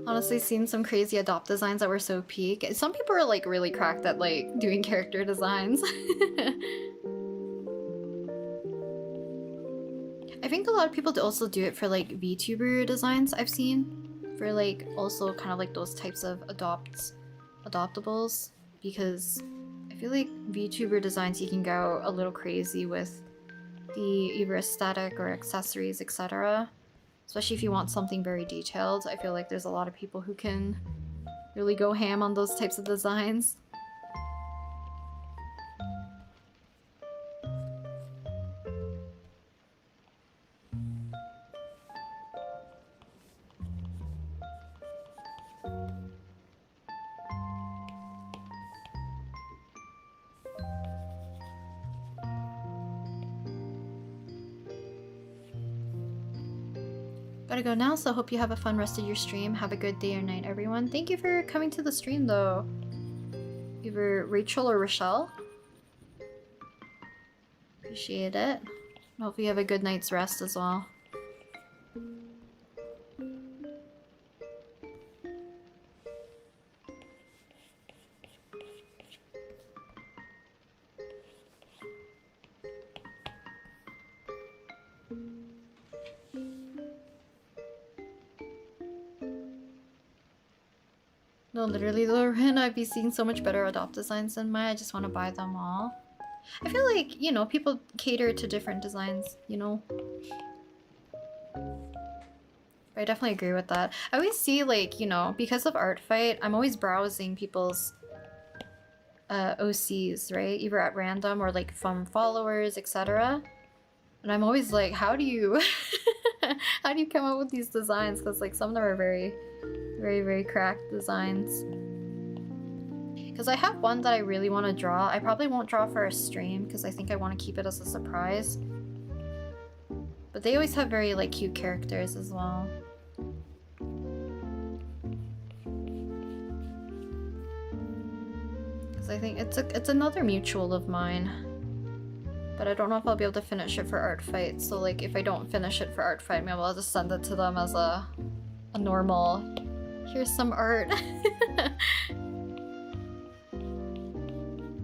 Honestly, seen some crazy adopt designs that were so peak. Some people are like really cracked at like doing character designs. I think a lot of people also do it for like VTuber designs I've seen. For like also kind of like those types of adoptables. Because I feel like VTuber designs you can go a little crazy with the either aesthetic or accessories, etc. Especially if you want something very detailed. I feel like there's a lot of people who can really go ham on those types of designs. Gotta go now, so hope you have a fun rest of your stream. Have a good day or night, everyone. Thank you for coming to the stream, though. Either Rachel or Rochelle. Appreciate it. Hope you have a good night's rest as well. No, literally, Lauren, I'd be seeing so much better adopt designs than mine. I just want to buy them all. I feel like, you know, people cater to different designs, you know? I definitely agree with that. I always see, like, you know, because of artfight, I'm always browsing people's OCs, right? Either at random or, like, from followers, etc. And I'm always like, how do you... how do you come up with these designs? Because, like, some of them are very, very cracked designs. Because I have one that I really want to draw. I probably won't draw for a stream because I think I want to keep it as a surprise. But they always have very like cute characters as well. Because I think it's another mutual of mine. But I don't know if I'll be able to finish it for artfight. So like if I don't finish it for artfight, maybe I'll just send it to them as a normal, here's some art.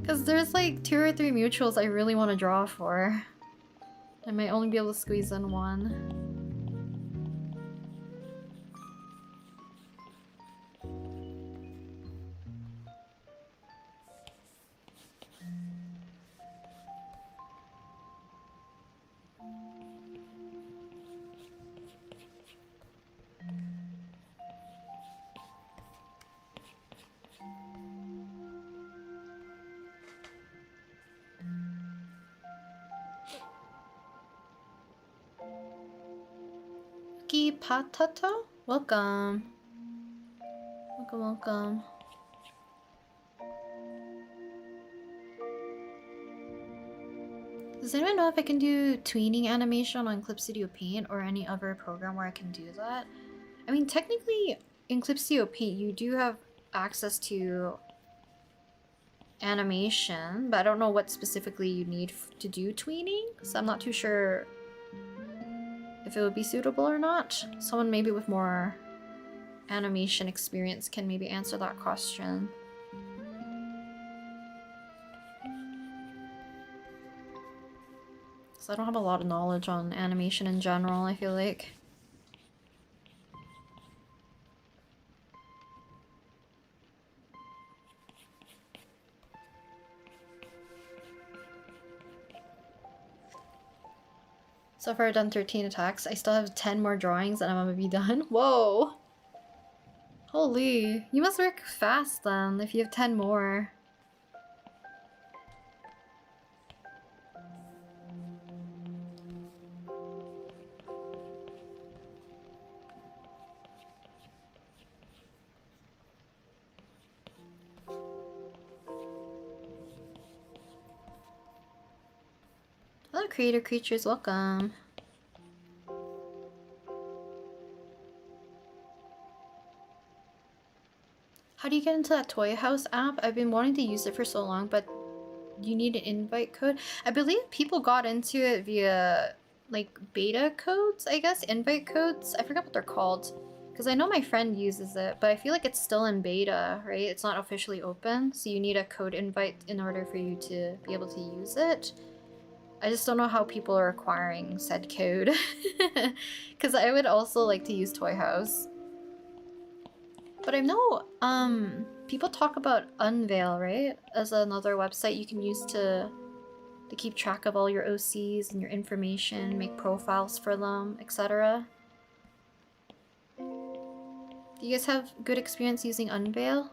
Because there's like 2 or 3 mutuals I really want to draw for. I might only be able to squeeze in one. Patato? Welcome. Welcome. Does anyone know if I can do tweening animation on Clip Studio Paint or any other program where I can do that? I mean, technically, in Clip Studio Paint, you do have access to animation, but I don't know what specifically you need to do tweening, so I'm not too sure if it would be suitable or not. Someone maybe with more animation experience can maybe answer that question. So I don't have a lot of knowledge on animation in general, I feel like. So far I've done 13 attacks. I still have 10 more drawings and I'm gonna be done. Whoa! Holy, you must work fast then if you have 10 more. Hello creator creatures, welcome. How do you get into that Toy House app? I've been wanting to use it for so long, but you need an invite code. I believe people got into it via like beta codes, I guess, invite codes. I forgot what they're called. Because I know my friend uses it, but I feel like it's still in beta, right? It's not officially open, so you need a code invite in order for you to be able to use it. I just don't know how people are acquiring said code. Because I would also like to use Toy House. But I know, people talk about Unveil, right? As another website you can use to keep track of all your OCs and your information, make profiles for them, etc. Do you guys have good experience using Unveil?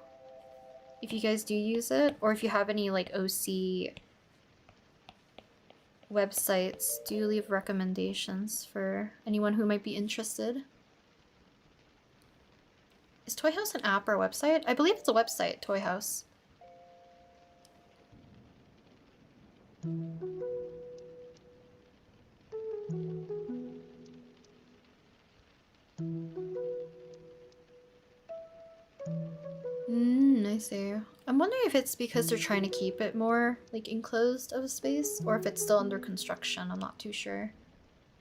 If you guys do use it, or if you have any like OC websites, do leave recommendations for anyone who might be interested. Is Toy House an app or a website? I believe it's a website, Toy House. I see. I'm wondering if it's because they're trying to keep it more like enclosed of a space, or if it's still under construction. I'm not too sure.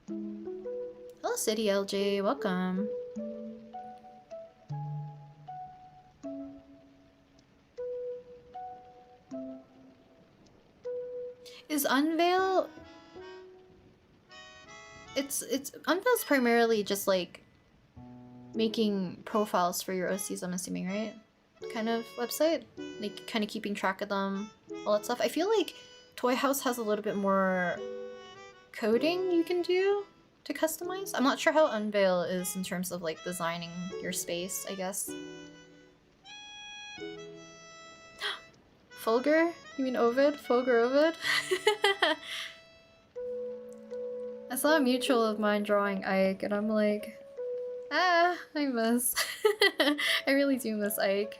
Hello City LJ, welcome. Is Unveil... It's Unveil's primarily just like making profiles for your OCs, I'm assuming, right? Kind of website? Like kind of keeping track of them, all that stuff. I feel like Toy House has a little bit more coding you can do to customize. I'm not sure how Unveil is in terms of like designing your space, I guess. Fulgur? You mean Ovid? Fulgur Ovid? I saw a mutual of mine drawing Ike and I'm like, ah, I miss. I really do miss Ike.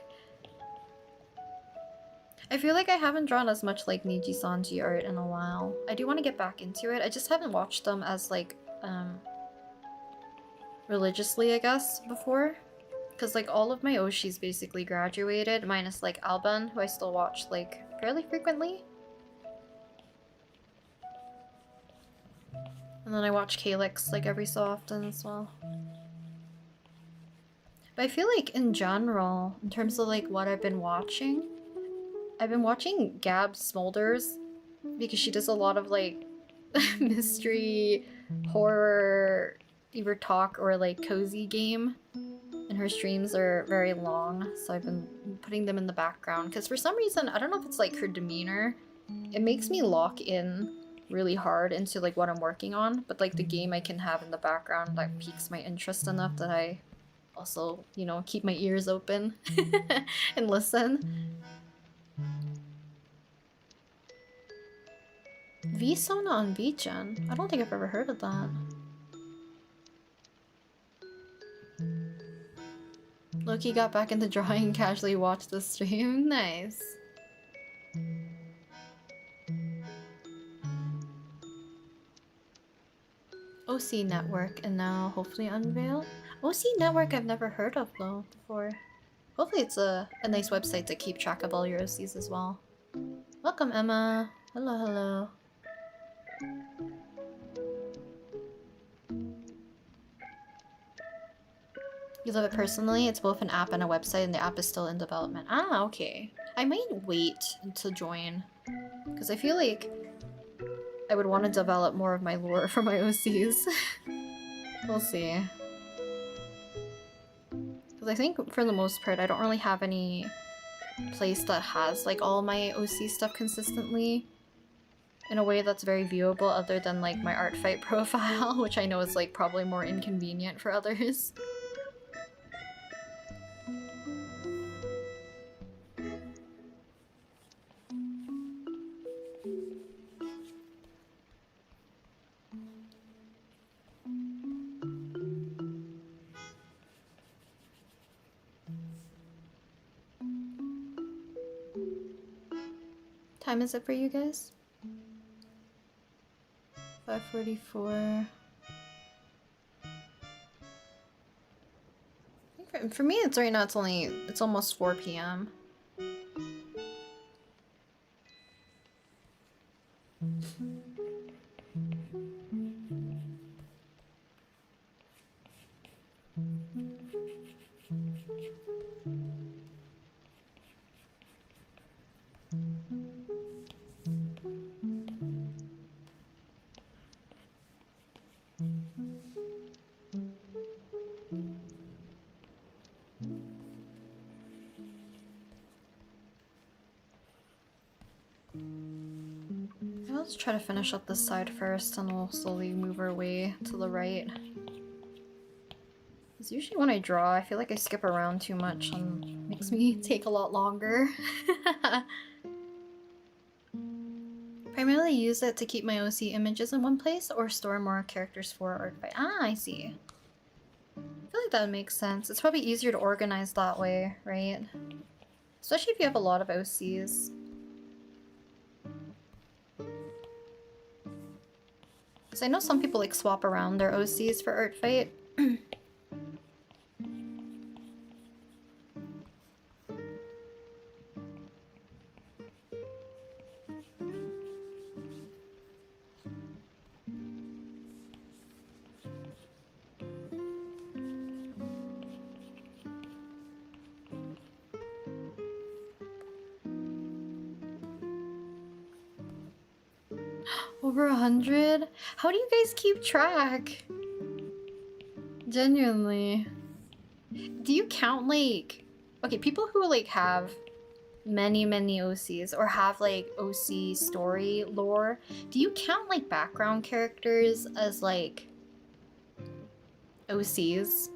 I feel like I haven't drawn as much like Niji Sanji art in a while. I do want to get back into it. I just haven't watched them as like, religiously, I guess, before. Because like all of my Oshis basically graduated, minus like Alban, who I still watch like fairly frequently. And then I watch Calyx like every so often as well. But I feel like in general, in terms of like what I've been watching Gab Smolders because she does a lot of like mystery, horror, either talk or like cozy game. And her streams are very long, so I've been putting them in the background because for some reason, I don't know if it's like her demeanor, it makes me lock in really hard into like what I'm working on, but like the game I can have in the background that piques my interest enough that I also, you know, keep my ears open and listen. V-Sona on V-Gen? I don't think I've ever heard of that. Loki got back into drawing and casually watched the stream. Nice. OC Network and now hopefully Unveil. OC Network I've never heard of though before. Hopefully it's a nice website to keep track of all your OCs as well. Welcome Emma. Hello, hello. You love it personally? It's both an app and a website and the app is still in development. Ah, okay. I might wait to join. Because I feel like I would want to develop more of my lore for my OCs. We'll see. Because I think for the most part I don't really have any place that has like all my OC stuff consistently. in a way that's very viewable other than like my artfight profile, which I know is like probably more inconvenient for others. Time is it for you guys? 5:44. For me, it's right now. It's almost 4 p.m. Let's try to finish up this side first, and we'll slowly move our way to the right. Because usually when I draw, I feel like I skip around too much and makes me take a lot longer. Primarily use it to keep my OC images in one place or store more characters for artfight. Ah, I see. I feel like that makes sense. It's probably easier to organize that way, right? Especially if you have a lot of OCs. Because I know some people like swap around their OCs for artfight. Over 100? How do you guys keep track? Genuinely. Do you count like... Okay, people who like have many OCs or have like OC story lore, do you count like background characters as like OCs?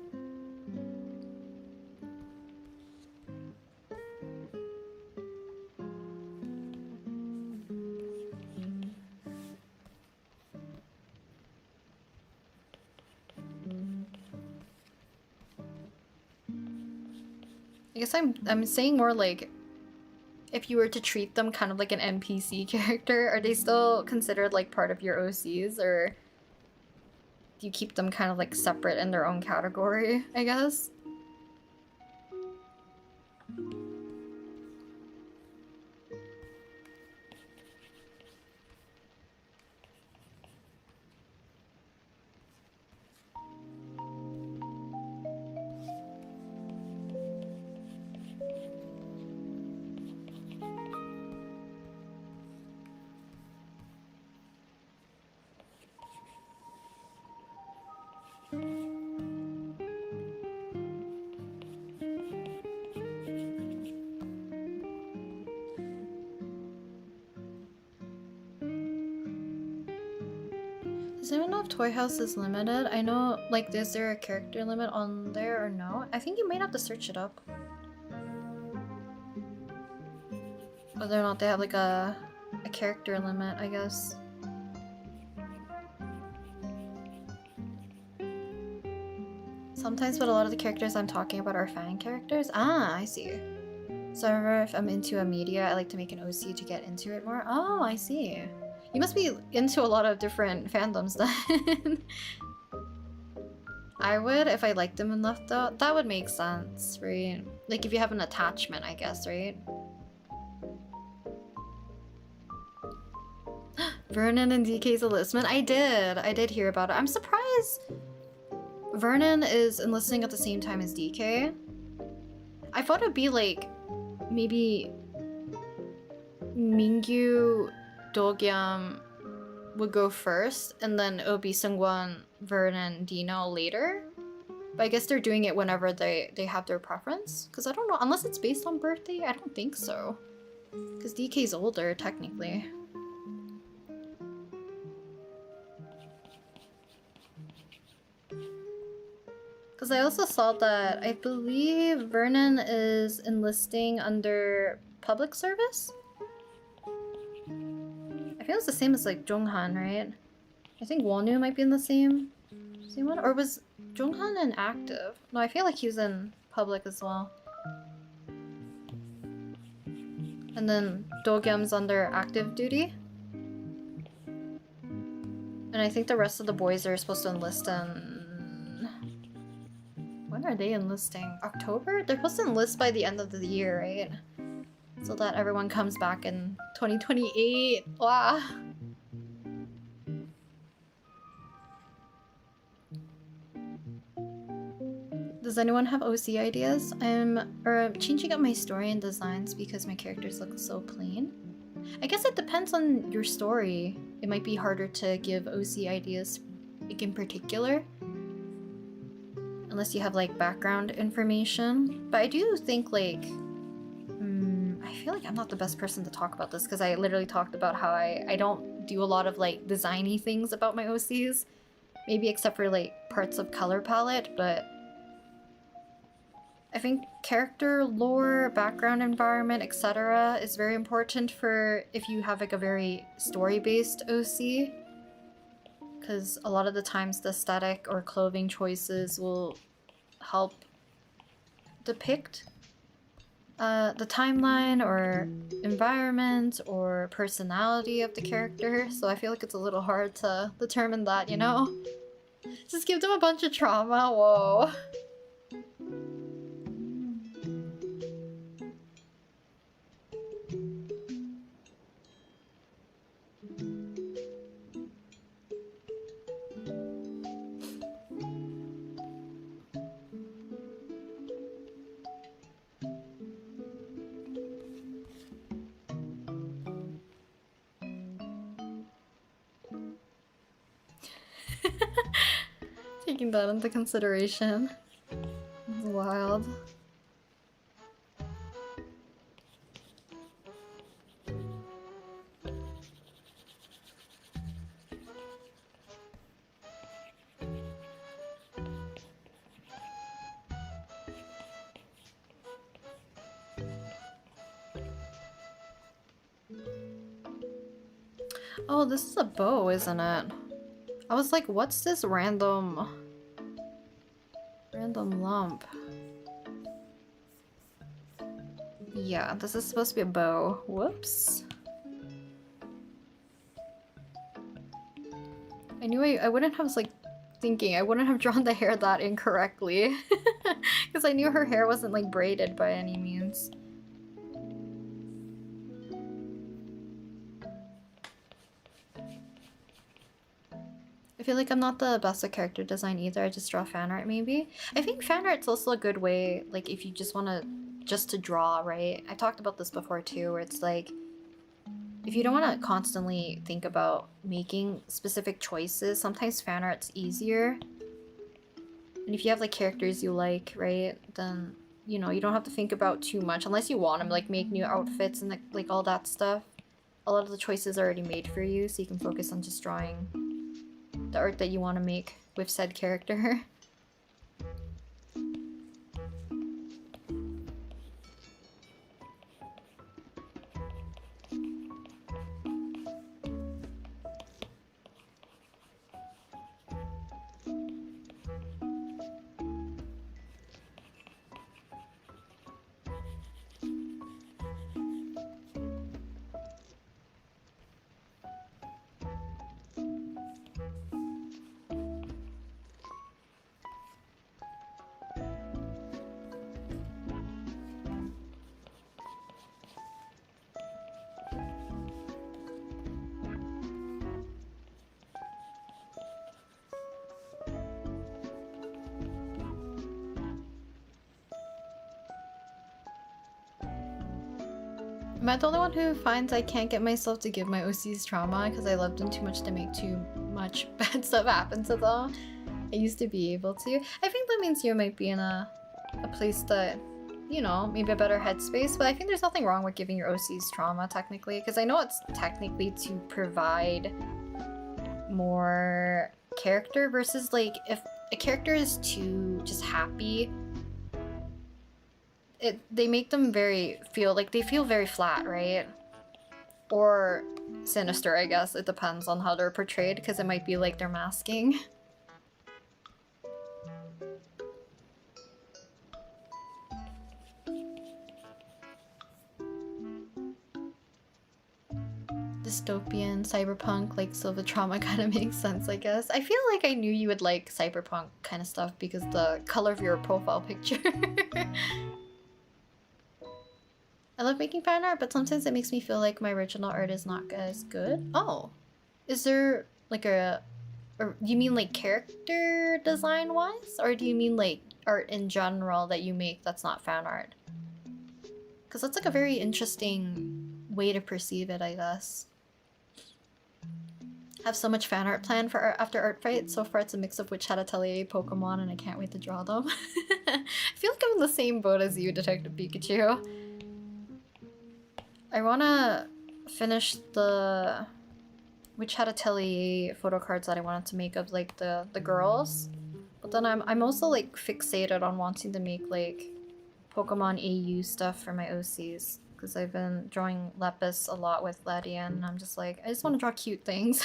I guess I'm saying more like if you were to treat them kind of like an NPC character, are they still considered like part of your OCs, or do you keep them kind of like separate in their own category, I guess? Does anyone know if Toy House is limited? I know, like, is there a character limit on there or no? I think you might have to search it up. Whether or not they have, like, a character limit, I guess. Sometimes, but a lot of the characters I'm talking about are fan characters. Ah, I see. So if I'm into a media, I like to make an OC to get into it more. Oh, I see. You must be into a lot of different fandoms then. I would if I liked them enough though. That would make sense, right? Like if you have an attachment, I guess, right? Vernon and DK's enlistment? I did hear about it. I'm surprised Vernon is enlisting at the same time as DK. I thought it'd be like maybe Mingyu, Dogyam would go first, and then it would be Seungwon, Vernon, Dino later. But I guess they're doing it whenever they have their preference. Because I don't know, unless it's based on birthday, I don't think so. Because DK's older, technically. Because I also saw that I believe Vernon is enlisting under public service? I feel it's the same as like Jonghan, right? I think Wonu might be in the same one? Or was Jonghan in active? No, I feel like he was in public as well. And then Do-gyum's under active duty. And I think the rest of the boys are supposed to enlist in... When are they enlisting? October? They're supposed to enlist by the end of the year, right? So that everyone comes back in 2028. Wow. Does anyone have OC ideas? I'm changing up my story and designs because my characters look so plain. I guess it depends on your story. It might be harder to give OC ideas like in particular. Unless you have like background information. But I do think like... I feel like I'm not the best person to talk about this because I literally talked about how I don't do a lot of like designy things about my OCs. Maybe except for like parts of color palette, but... I think character, lore, background environment, etc. is very important for if you have like a very story-based OC. Because a lot of the times the aesthetic or clothing choices will help depict the timeline or environment or personality of the character. So I feel like it's a little hard to determine that, you know? Just give them a bunch of trauma, whoa. Taking that into consideration. It's wild. Oh, this is a bow, isn't it? I was like, what's this random lump? Yeah, this is supposed to be a bow. Whoops. I knew I wouldn't have like thinking I wouldn't have drawn the hair that incorrectly. Because I knew her hair wasn't like braided by any means. I feel like I'm not the best at character design either. I just draw fan art maybe. I think fan art's also a good way, like if you just want to draw, right? I talked about this before too, where it's like if you don't want to constantly think about making specific choices, sometimes fan art's easier. And if you have like characters you like, right, then you know you don't have to think about too much unless you want them, like make new outfits and like all that stuff. A lot of the choices are already made for you, so you can focus on just drawing the art that you want to make with said character. Am I the only one who finds I can't get myself to give my OCs trauma because I love them too much to make too much bad stuff happen to them? I used to be able to. I think that means you might be in a place that, you know, maybe a better headspace, but I think there's nothing wrong with giving your OCs trauma technically, because I know it's technically to provide more character versus like if a character is too just happy, they make them they feel very flat, right? Or sinister, I guess. It depends on how they're portrayed, because it might be like they're masking. Dystopian, cyberpunk, like Silva Trauma kind of makes sense, I guess. I feel like I knew you would like cyberpunk kind of stuff because the color of your profile picture. I love making fan art, but sometimes it makes me feel like my original art is not as good. Oh, is there like or do you mean like character design wise, or do you mean like art in general that you make that's not fan art? Because that's like a very interesting way to perceive it, I guess. I have so much fan art planned for after Artfight. So far it's a mix of Witch Hat Atelier, Pokemon, and I can't wait to draw them. I feel like I'm in the same boat as you, Detective Pikachu. I wanna finish the Witch Hat Atelier photo cards that I wanted to make of like the girls. But then I'm also like fixated on wanting to make like Pokemon AU stuff for my OCs. Because I've been drawing Lepus a lot with Ledian, and I'm just like, I just want to draw cute things.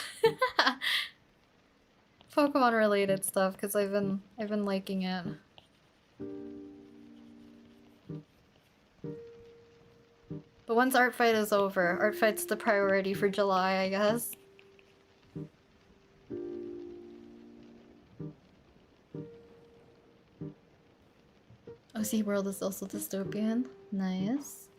Pokemon related stuff, because I've been liking it. But once Artfight is over, Artfight's the priority for July, I guess. OC World is also dystopian. Nice.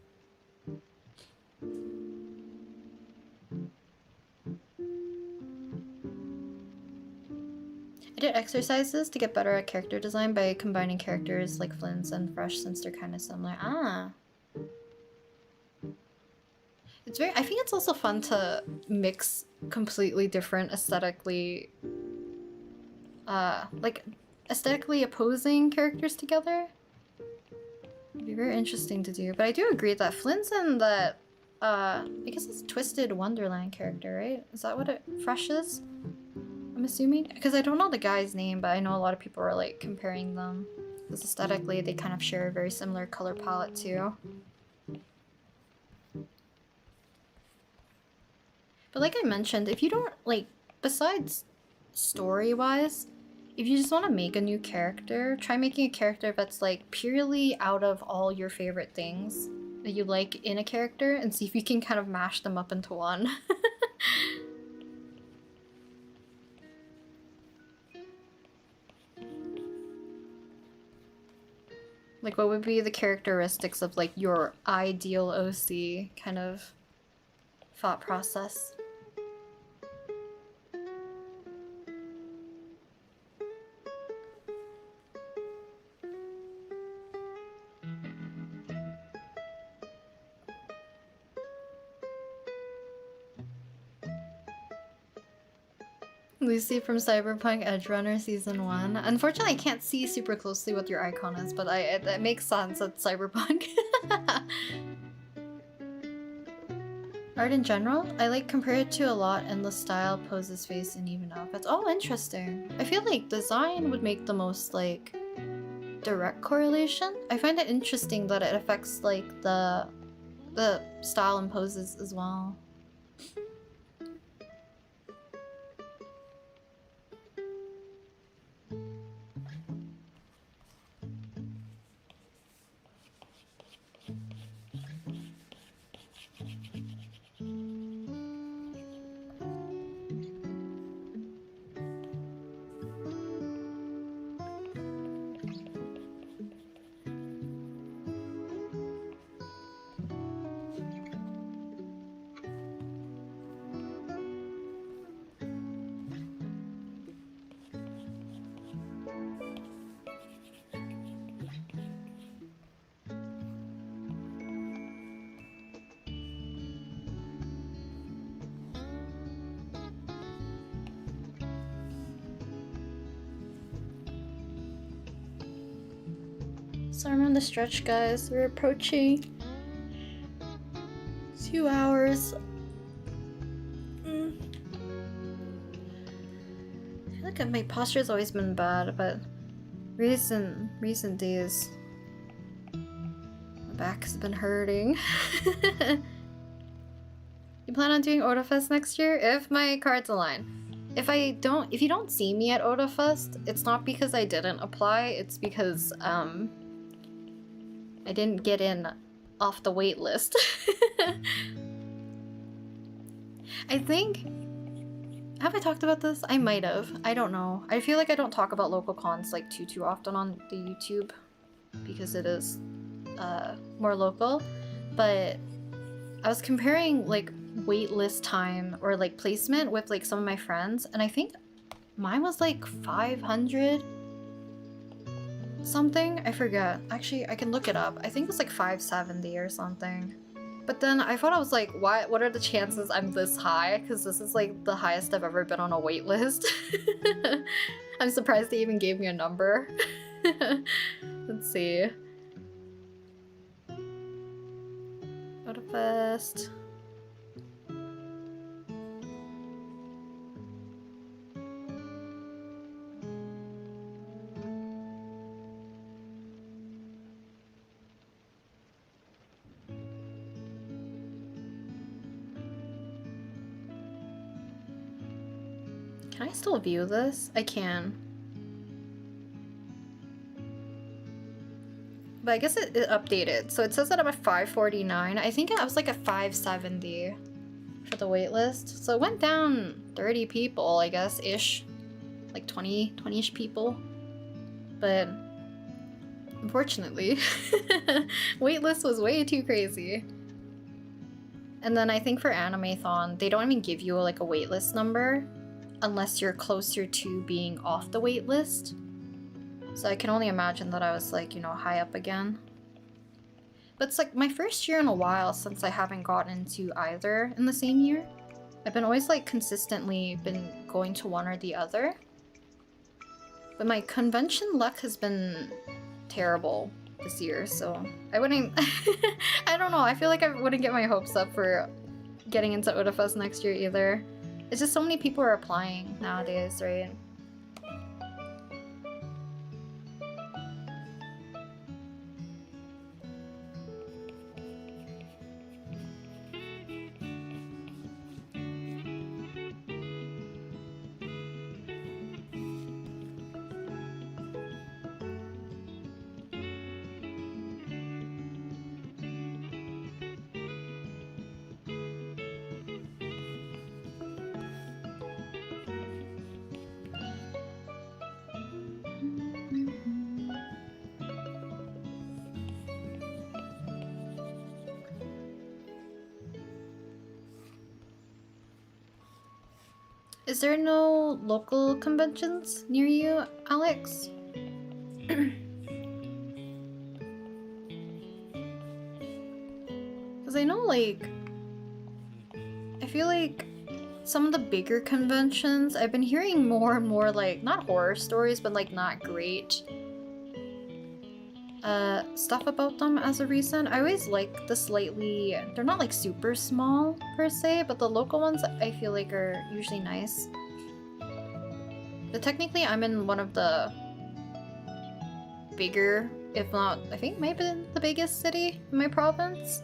I did exercises to get better at character design by combining characters like Flynn's and Fresh since they're kind of similar. Ah. It's I think it's also fun to mix completely different aesthetically opposing characters together. It'd be very interesting to do. But I do agree that Flynn's and that I guess it's Twisted Wonderland character, right? Is that what Fresh is? I'm assuming? Because I don't know the guy's name, but I know a lot of people are like comparing them. Because aesthetically they kind of share a very similar color palette too. But like I mentioned, if you don't like, besides story-wise, if you just want to make a new character, try making a character that's like purely out of all your favorite things that you like in a character and see if you can kind of mash them up into one. Like what would be the characteristics of like your ideal OC kind of thought process? Lucy from Cyberpunk Edgerunner Season 1. Unfortunately, I can't see super closely what your icon is, but it makes sense. It's Cyberpunk. Art in general? I like compare it to a lot in the style, poses, face, and even outfits. Oh, interesting. I feel like design would make the most, like, direct correlation. I find it interesting that it affects, like, the style and poses as well. So I'm on the stretch, guys. We're approaching 2 hours. feel like my posture's always been bad, but recent days, my back has been hurting. You plan on doing Otafest next year? If my cards align. If you don't see me at Otafest, it's not because I didn't apply, it's because I didn't get in off the wait list. I think, have I talked about this? I might have. I don't know. I feel like I don't talk about local cons like too often on the YouTube because it is more local, but I was comparing like waitlist time or like placement with like some of my friends, and I think mine was like 500 something. I forget. Actually, I can look it up. I think it was like 570 or something. But then I thought, I was like, what are the chances I'm this high? Because this is like the highest I've ever been on a wait list. I'm surprised they even gave me a number. Let's see. Otafest. Can I still view this? I can. But I guess it updated. So it says that I'm at 549. I think I was like at 570 for the waitlist. So it went down 30 people, I guess, ish. Like 20-ish people. But unfortunately, waitlist was way too crazy. And then I think for Animathon, they don't even give you like a waitlist number unless you're closer to being off the wait list. So I can only imagine that I was like, you know, high up again. But it's like my first year in a while since I haven't gotten into either in the same year. I've been always like consistently been going to one or the other. But my convention luck has been terrible this year, so I wouldn't... I don't know, I feel like I wouldn't get my hopes up for getting into Otafest next year either. It's just so many people are applying nowadays, right? Is there no local conventions near you, Alex? Because I know, like, I feel like some of the bigger conventions, I've been hearing more and more, like, not horror stories, but like not great stuff about them as of recent. I always like the slightly, they're not like super small per se, but the local ones I feel like are usually nice. But technically I'm in one of the bigger, if not, I think maybe the biggest city in my province.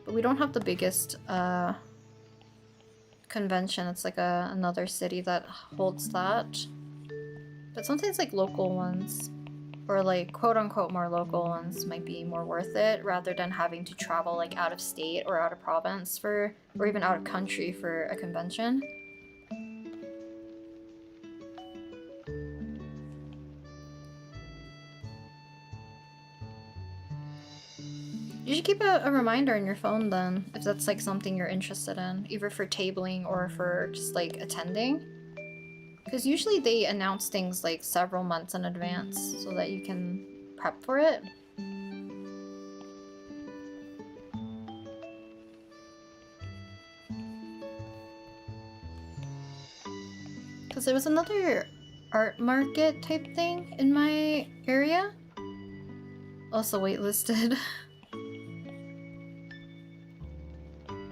But we don't have the biggest convention. It's like another city that holds that. But sometimes like local ones, or like quote-unquote more local ones, might be more worth it rather than having to travel like out of state or out of province for, or even out of country for a convention. You should keep a reminder on your phone then, if that's like something you're interested in, either for tabling or for just like attending. Because usually they announce things like several months in advance so that you can prep for it. Because there was another art market type thing in my area. Also waitlisted.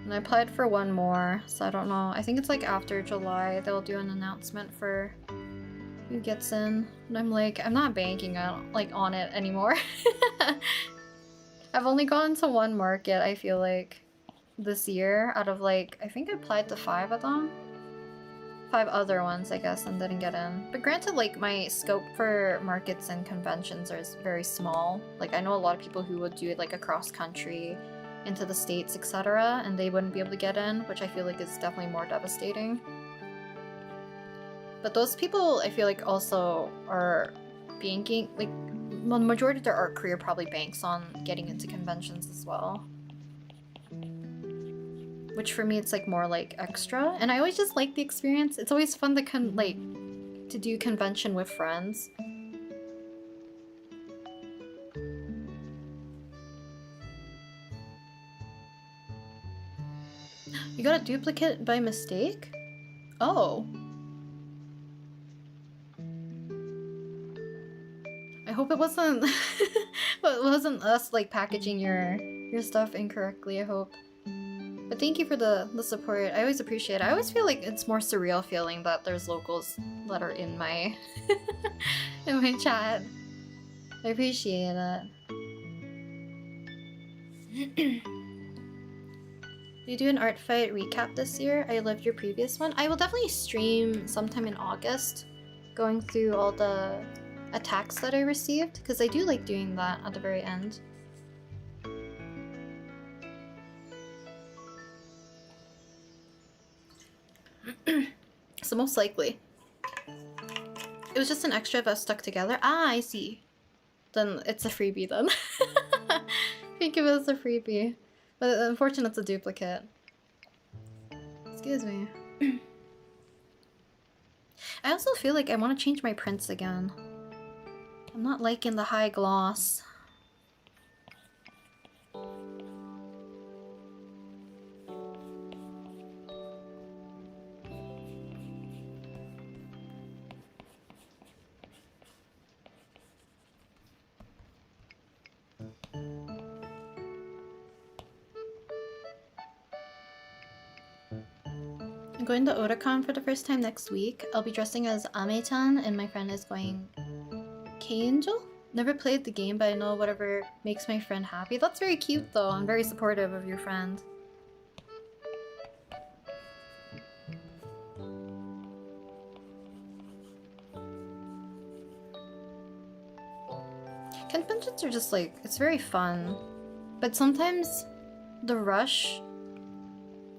And I applied for one more, so I don't know. I think it's like after July they'll do an announcement for who gets in. And I'm like, I'm not banking on it anymore. I've only gone to one market, I feel like, this year out of like, I think I applied to 5 of them. 5 other ones, I guess, and didn't get in. But granted, like, my scope for markets and conventions is very small. Like, I know a lot of people who would do it like across country, into the States, etc., and they wouldn't be able to get in, which I feel like is definitely more devastating. But those people, I feel like, also are banking, like, well, the majority of their art career probably banks on getting into conventions as well. Which for me, it's like more like extra, and I always just like the experience. It's always fun to do convention with friends. You got a duplicate by mistake? Oh. I hope it wasn't it wasn't us like packaging your stuff incorrectly, I hope. But thank you for the support. I always appreciate it. I always feel like it's more surreal feeling that there's locals that are in my in my chat. I appreciate it. You do an art fight recap this year? I loved your previous one. I will definitely stream sometime in August, going through all the attacks that I received, because I do like doing that at the very end. So most likely. It was just an extra of us stuck together. Ah, I see. Then it's a freebie then. Think of it as a freebie. But unfortunately it's a duplicate. Excuse me. I also feel like I want to change my prints again. I'm not liking the high gloss. I'm going to Otakon for the first time next week. I'll be dressing as Ame-chan and my friend is going K-Angel? Never played the game, but I know whatever makes my friend happy. That's very cute though. I'm very supportive of your friend. Conventions are just like, it's very fun. But sometimes the rush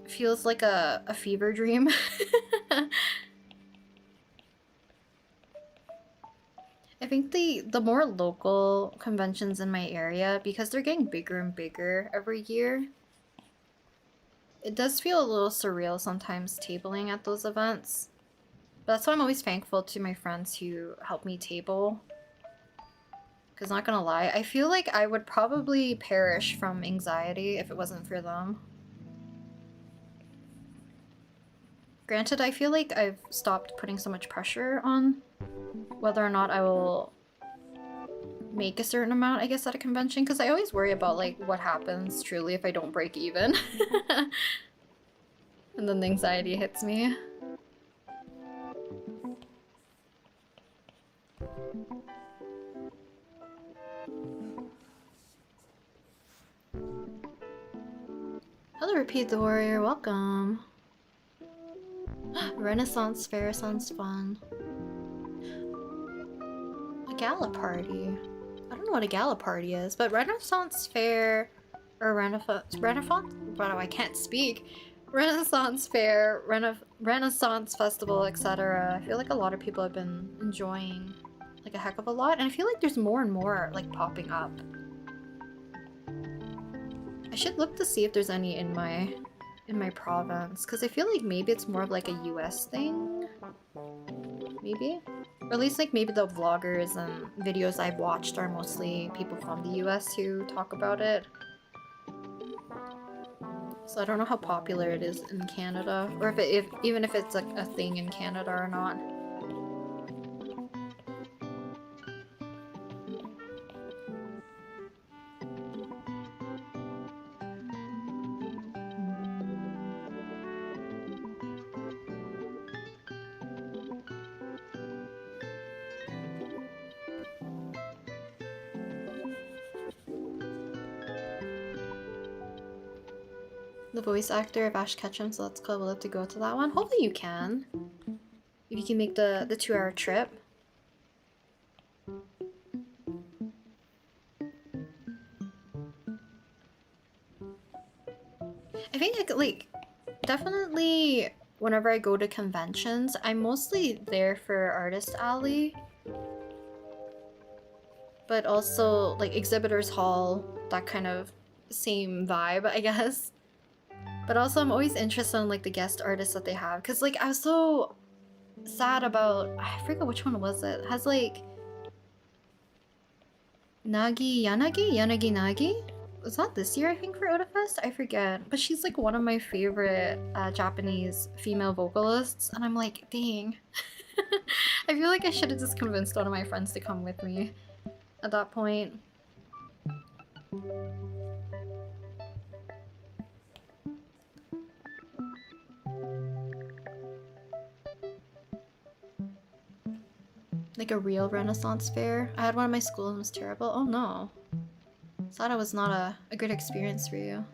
feels like a fever dream. I think the more local conventions in my area, because they're getting bigger and bigger every year, it does feel a little surreal sometimes tabling at those events. But that's why I'm always thankful to my friends who help me table. Because not gonna lie, I feel like I would probably perish from anxiety if it wasn't for them. Granted, I feel like I've stopped putting so much pressure on whether or not I will make a certain amount, I guess, at a convention, because I always worry about, like, what happens truly if I don't break even. And then the anxiety hits me. Hello, Repeat the Warrior, welcome. Renaissance Fair sounds fun. A gala party. I don't know what a gala party is, but Renaissance Fair or Renaissance, wow, I can't speak. Renaissance Fair, Renaissance Festival, etc. I feel like a lot of people have been enjoying like a heck of a lot, and I feel like there's more and more like popping up. I should look to see if there's any in my province, because I feel like maybe it's more of like a US thing. Maybe? Or at least like maybe the vloggers and videos I've watched are mostly people from the US who talk about it. So I don't know how popular it is in Canada, or if even if it's like a thing in Canada or not. the voice actor of Ash Ketchum, so that's cool. We'll have to go to that one. Hopefully you can. If you can make the 2-hour trip. I think like definitely whenever I go to conventions, I'm mostly there for Artist Alley. But also like Exhibitors Hall, that kind of same vibe, I guess. But also I'm always interested in like the guest artists that they have. Cause like I was so sad about, I forget which one was it. It has like Yanagi Nagi? Was that this year I think for Otafest? I forget. But she's like one of my favorite Japanese female vocalists. And I'm like, dang. I feel like I should have just convinced one of my friends to come with me at that point. Like a real Renaissance fair. I had one at my school and it was terrible. Oh no. Thought it was not a good experience for you.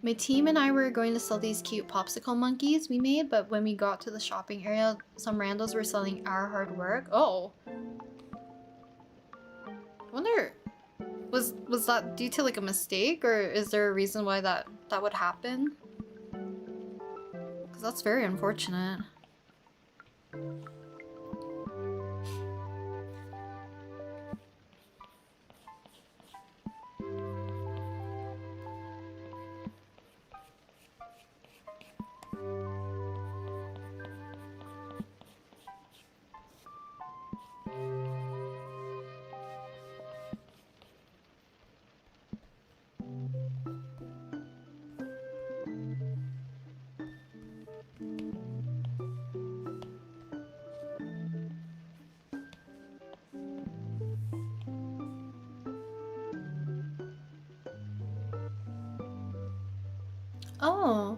My team and I were going to sell these cute popsicle monkeys we made, but when we got to the shopping area, some randos were selling our hard work. Oh. I wonder, was that due to like a mistake, or is there a reason why that would happen? Because that's very unfortunate. Oh,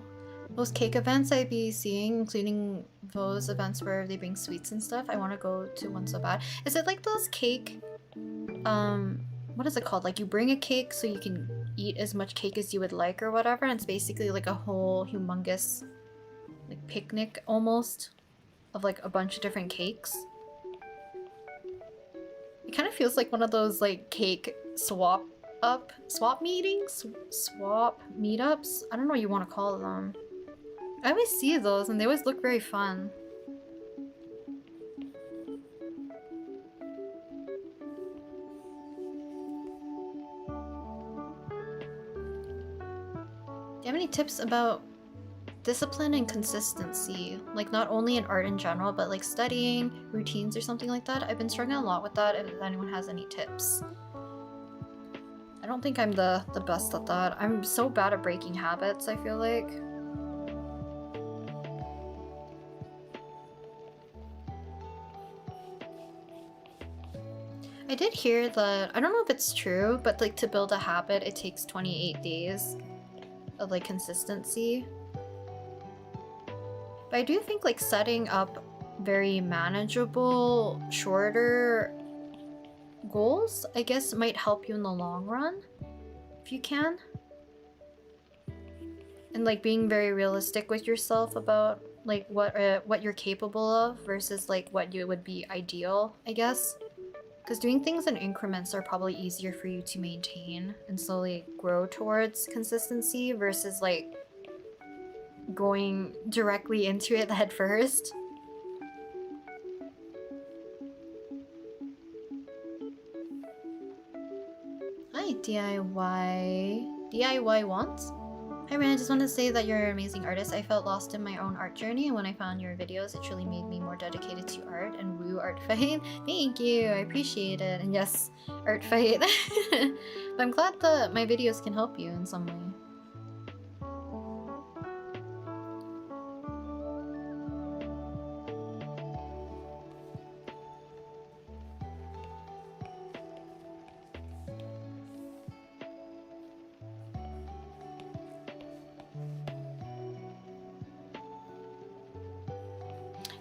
those cake events I'd be seeing, including those events where they bring sweets and stuff. I want to go to one so bad. Is it like those cake, what is it called? Like you bring a cake so you can eat as much cake as you would like or whatever, and it's basically like a whole humongous like picnic almost of like a bunch of different cakes. It kind of feels like one of those like cake swap meetings? Swap meetups? I don't know what you want to call them. I always see those and they always look very fun. Do you have any tips about discipline and consistency? Like not only in art in general, but like studying, routines or something like that? I've been struggling a lot with that if anyone has any tips. I don't think I'm the best at that. I'm so bad at breaking habits, I feel like. I did hear that, I don't know if it's true, but like to build a habit, it takes 28 days of like consistency. But I do think like setting up very manageable, shorter goals, I guess, might help you in the long run, if you can. And like being very realistic with yourself about like what you're capable of versus like what you would be ideal, I guess. Because doing things in increments are probably easier for you to maintain and slowly grow towards consistency versus like going directly into it head first. Hi, DIY wants? Hi Ryan, I just want to say that you're an amazing artist. I felt lost in my own art journey, and when I found your videos, it truly made me more dedicated to art and woo artfight. Thank you, I appreciate it. And yes, artfight. But I'm glad that my videos can help you in some way.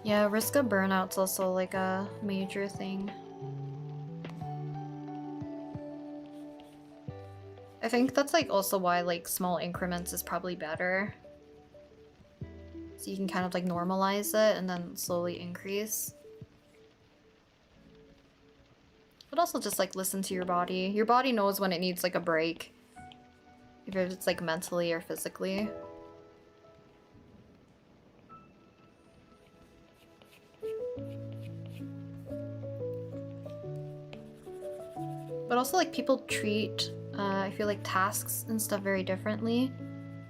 Yeah, risk of burnout's also like a major thing. I think that's like also why like small increments is probably better. So you can kind of like normalize it and then slowly increase. But also just like listen to your body. Your body knows when it needs like a break. If it's like mentally or physically. But also like people treat, I feel like tasks and stuff very differently.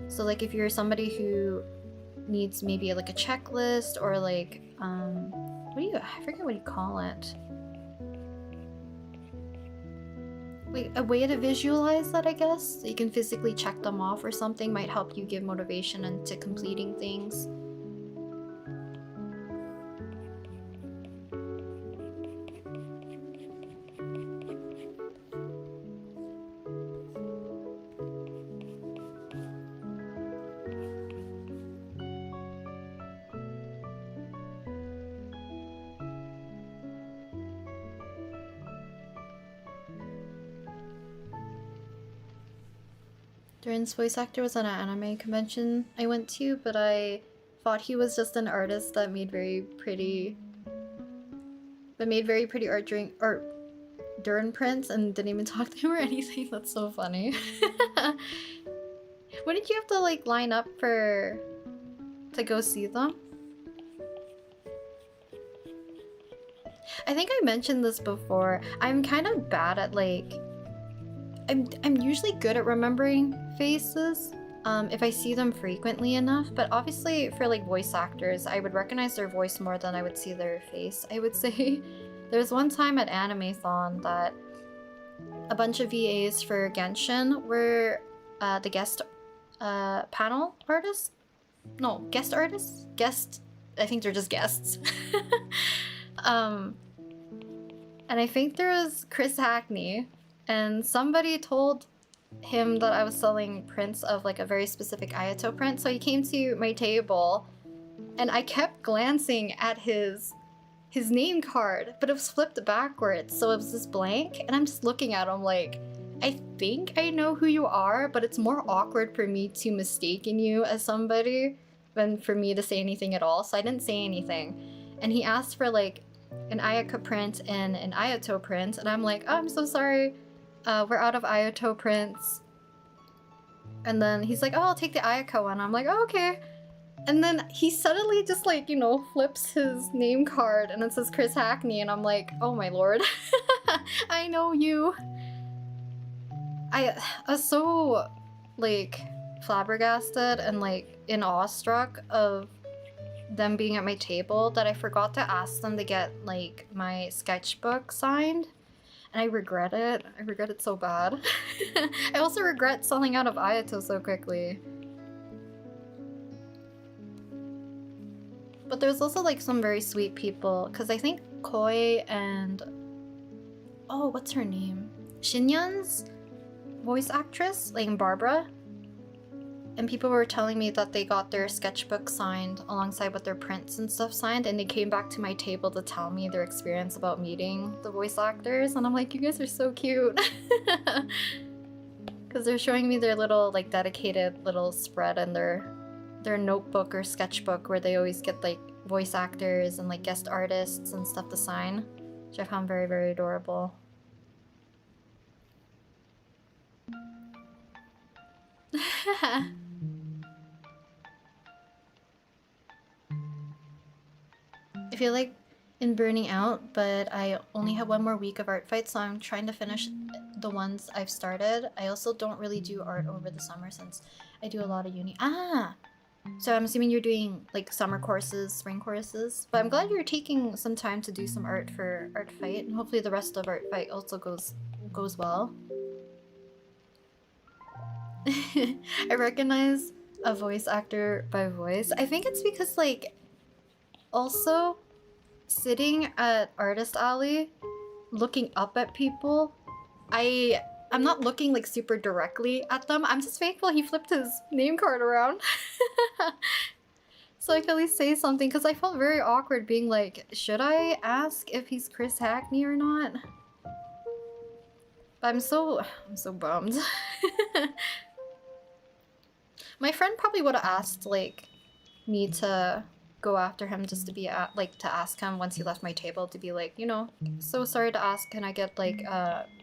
So like if you're somebody who needs maybe like a checklist or like, I forget what you call it. Like a way to visualize that, I guess. So you can physically check them off or something might help you give motivation into completing things. Durin's voice actor was at an anime convention I went to, but I thought he was just an artist that made very pretty art Durin prints and didn't even talk to him or anything. That's so funny. When did you have to like line up to go see them? I think I mentioned this before. I'm kind of bad at like I'm usually good at remembering faces if I see them frequently enough, but obviously for like voice actors, I would recognize their voice more than I would see their face, I would say. There's one time at Animathon that a bunch of VAs for Genshin were the guest panel artists? No, guest artists? I think they're just guests. And I think there was Chris Hackney, and somebody told him that I was selling prints of like a very specific Ayato print, so he came to my table and I kept glancing at his name card, but it was flipped backwards, so it was just blank, and I'm just looking at him like, I think I know who you are, but it's more awkward for me to mistaken you as somebody than for me to say anything at all, so I didn't say anything. And he asked for like an Ayaka print and an Ayato print, and I'm like, oh, I'm so sorry, we're out of Ayato prints. And then he's like, oh, I'll take the Ayaka one. I'm like, oh, okay. And then he suddenly just like, you know, flips his name card and it says Chris Hackney, and I'm like, oh my lord. I know you. I was so like flabbergasted and like in awestruck of them being at my table that I forgot to ask them to get like my sketchbook signed. And I regret it. I regret it so bad. I also regret selling out of Ayato so quickly. But there's also like some very sweet people, because I think Koi and... oh, what's her name? Shinyan's voice actress, like Barbara. And people were telling me that they got their sketchbook signed alongside with their prints and stuff signed, and they came back to my table to tell me their experience about meeting the voice actors, and I'm like, you guys are so cute. Because they're showing me their little like dedicated little spread in their notebook or sketchbook where they always get like voice actors and like guest artists and stuff to sign, which I found very, very adorable. I feel like in burning out, but I only have one more week of art fight, so I'm trying to finish the ones I've started. I also don't really do art over the summer since I do a lot of uni. So I'm assuming you're doing like summer courses, spring courses, but I'm glad you're taking some time to do some art for art fight, and hopefully the rest of art fight also goes well. I recognize a voice actor by voice. I think it's because like also sitting at Artist Alley looking up at people, I'm not looking like super directly at them. I'm just thankful he flipped his name card around. So I can at least say something, because I felt very awkward being like, should I ask if he's Chris Hackney or not? But I'm so bummed. My friend probably would have asked, like, me to go after him just to be like to ask him once he left my table to be like, you know, so sorry to ask, can I get like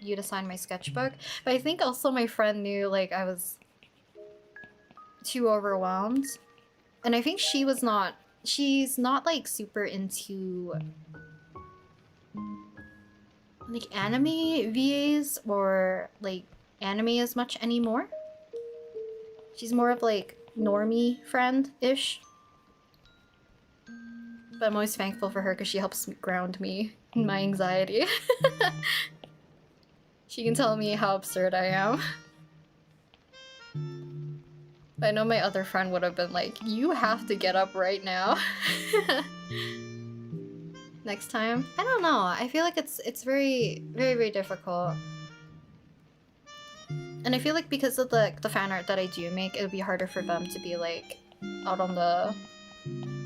you to sign my sketchbook? But I think also my friend knew like I was too overwhelmed, and I think she's not like super into like anime VAs or like anime as much anymore. She's more of like normie friend-ish. But I'm always thankful for her because she helps ground me in my anxiety. She can tell me how absurd I am. But I know my other friend would have been like, you have to get up right now. Next time? I don't know. I feel like it's very, very, very difficult. And I feel like because of the fan art that I do make, it would be harder for them to be like out on the,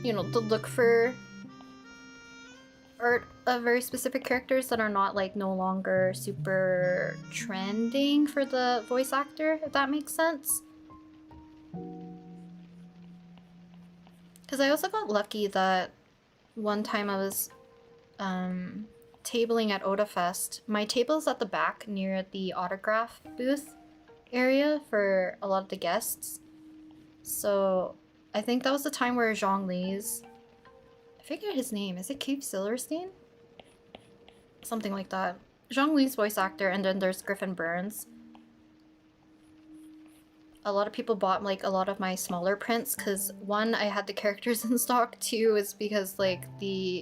you know, to look for art of very specific characters that are not like no longer super trending for the voice actor, if that makes sense. Because I also got lucky that one time I was tabling at OdaFest. My table's at the back near the autograph booth area for a lot of the guests. So I think that was the time where Zhongli's, I forget his name, is it Keith Silverstein? Something like that. Zhongli's voice actor, and then there's Griffin Burns. A lot of people bought like a lot of my smaller prints because one, I had the characters in stock. Two is because like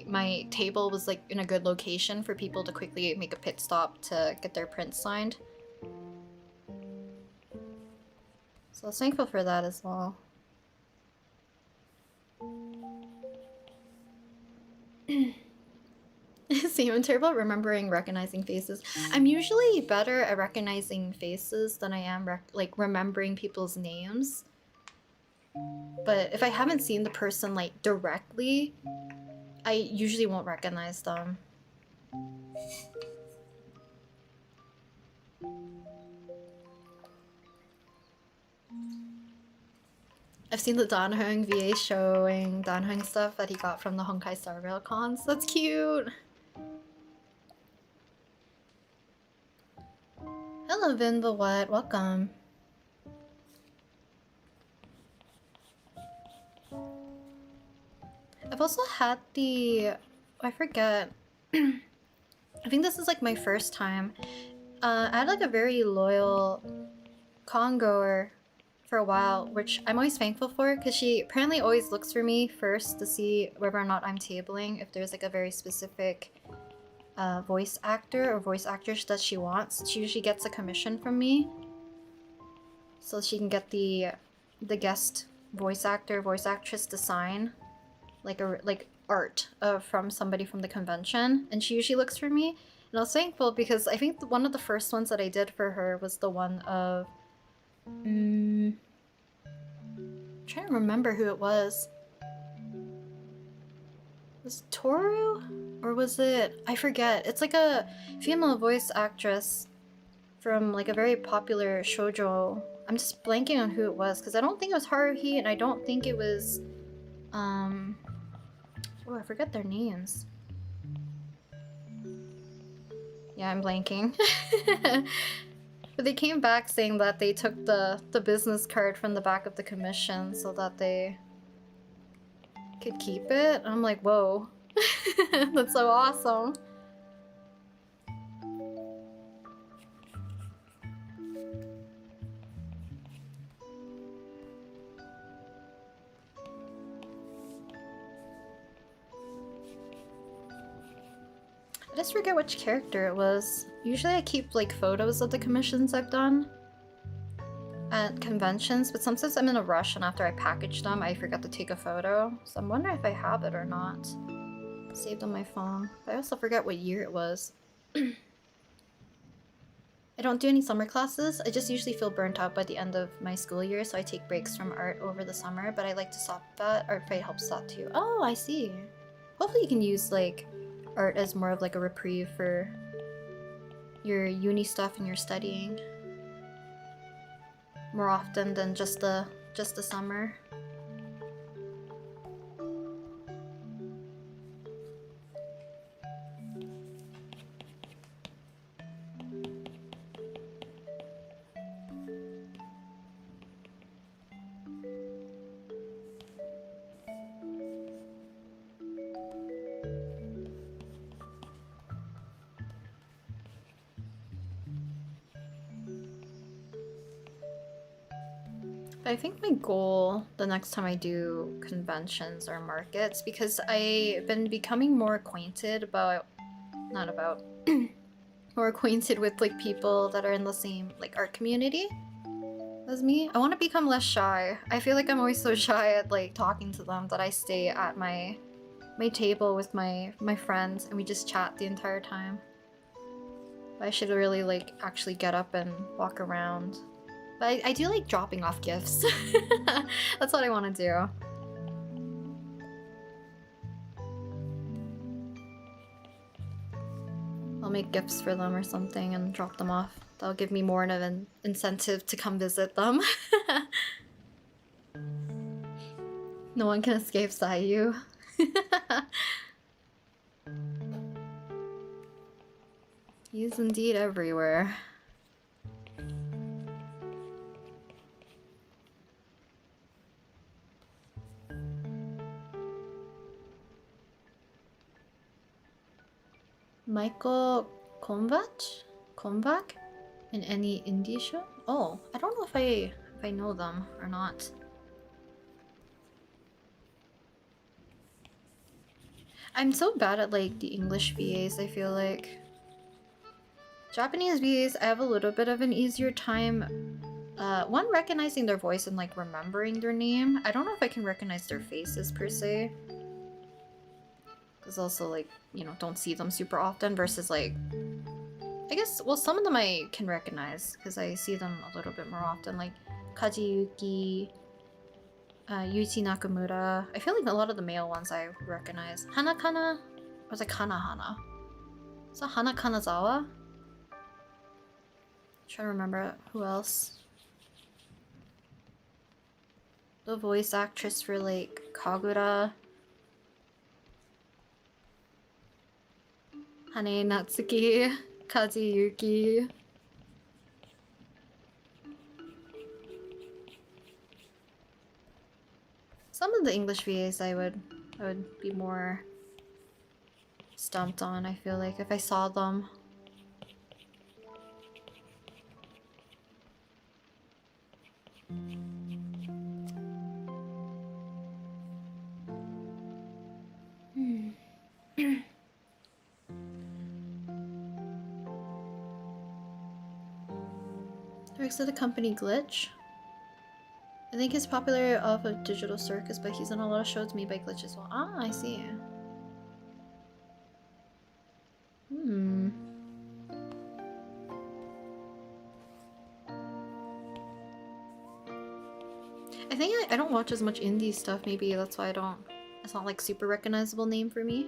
my table was like in a good location for people to quickly make a pit stop to get their prints signed. So I was thankful for that as well. See, I'm terrible at recognizing faces. I'm usually better at recognizing faces than I am like remembering people's names. But if I haven't seen the person like directly, I usually won't recognize them. I've seen the Danheng VA showing Danheng stuff that he got from the Honkai Star Rail cons. That's cute! Hello Vin the What, welcome. I've also had the... I forget. I think this is like my first time. I had like a very loyal con-goer for a while, which I'm always thankful for because she apparently always looks for me first to see whether or not I'm tabling, if there's like a very specific voice actor or voice actress that she wants. She usually gets a commission from me so she can get the guest voice actor, voice actress to sign like art from somebody from the convention, and she usually looks for me. And I was thankful because I think one of the first ones that I did for her was the one of I'm trying to remember who it was. Was it Toru? Or was it... I forget. It's like a female voice actress from like a very popular shoujo. I'm just blanking on who it was because I don't think it was Haruhi and I don't think it was... Oh, I forget their names. Yeah, I'm blanking. But they came back saying that they took the business card from the back of the commission so that they could keep it. I'm like, whoa. That's so awesome. I just forget which character it was. Usually I keep like photos of the commissions I've done at conventions, but sometimes I'm in a rush and after I package them I forget to take a photo. So I'm wondering if I have it or not. Saved on my phone. But I also forget what year it was. I don't do any summer classes. I just usually feel burnt out by the end of my school year, so I take breaks from art over the summer, but I like to stop that. Artfight helps that too. Oh, I see. Hopefully you can use like art as more of like a reprieve for your uni stuff and your studying. more often than just the summer. I think my goal the next time I do conventions or markets, because I've been becoming more acquainted about, not about, more acquainted with like people that are in the same like art community as me. I want to become less shy. I feel like I'm always so shy at like talking to them that I stay at my table with my friends and we just chat the entire time. But I should really like actually get up and walk around. But I do like dropping off gifts. That's what I want to do. I'll make gifts for them or something and drop them off. That'll give me more of an incentive to come visit them. No one can escape Sayu. He is indeed everywhere. Michael Konvak? In any indie show? Oh, I don't know if I know them or not. I'm so bad at like the English VAs, I feel like. Japanese VAs, I have a little bit of an easier time one, recognizing their voice and like remembering their name. I don't know if I can recognize their faces per se. Because also like, you know, don't see them super often versus like, I guess, well, some of them I can recognize because I see them a little bit more often, like Kaji Yuki, Yuichi Nakamura. I feel like a lot of the male ones I recognize. Hanakana? Or was it Kanahana? Is that Hana Kanazawa? Trying to remember who else. The voice actress for like Kagura. Hane Natsuki. Kaji Yuki. Some of the English VAs I would be more stumped on, I feel like, if I saw them. Works at the company Glitch. I think he's popular off of Digital Circus, but he's in a lot of shows made by Glitch as well. Ah, I see. I think I don't watch as much indie stuff, maybe that's why it's not like super recognizable name for me.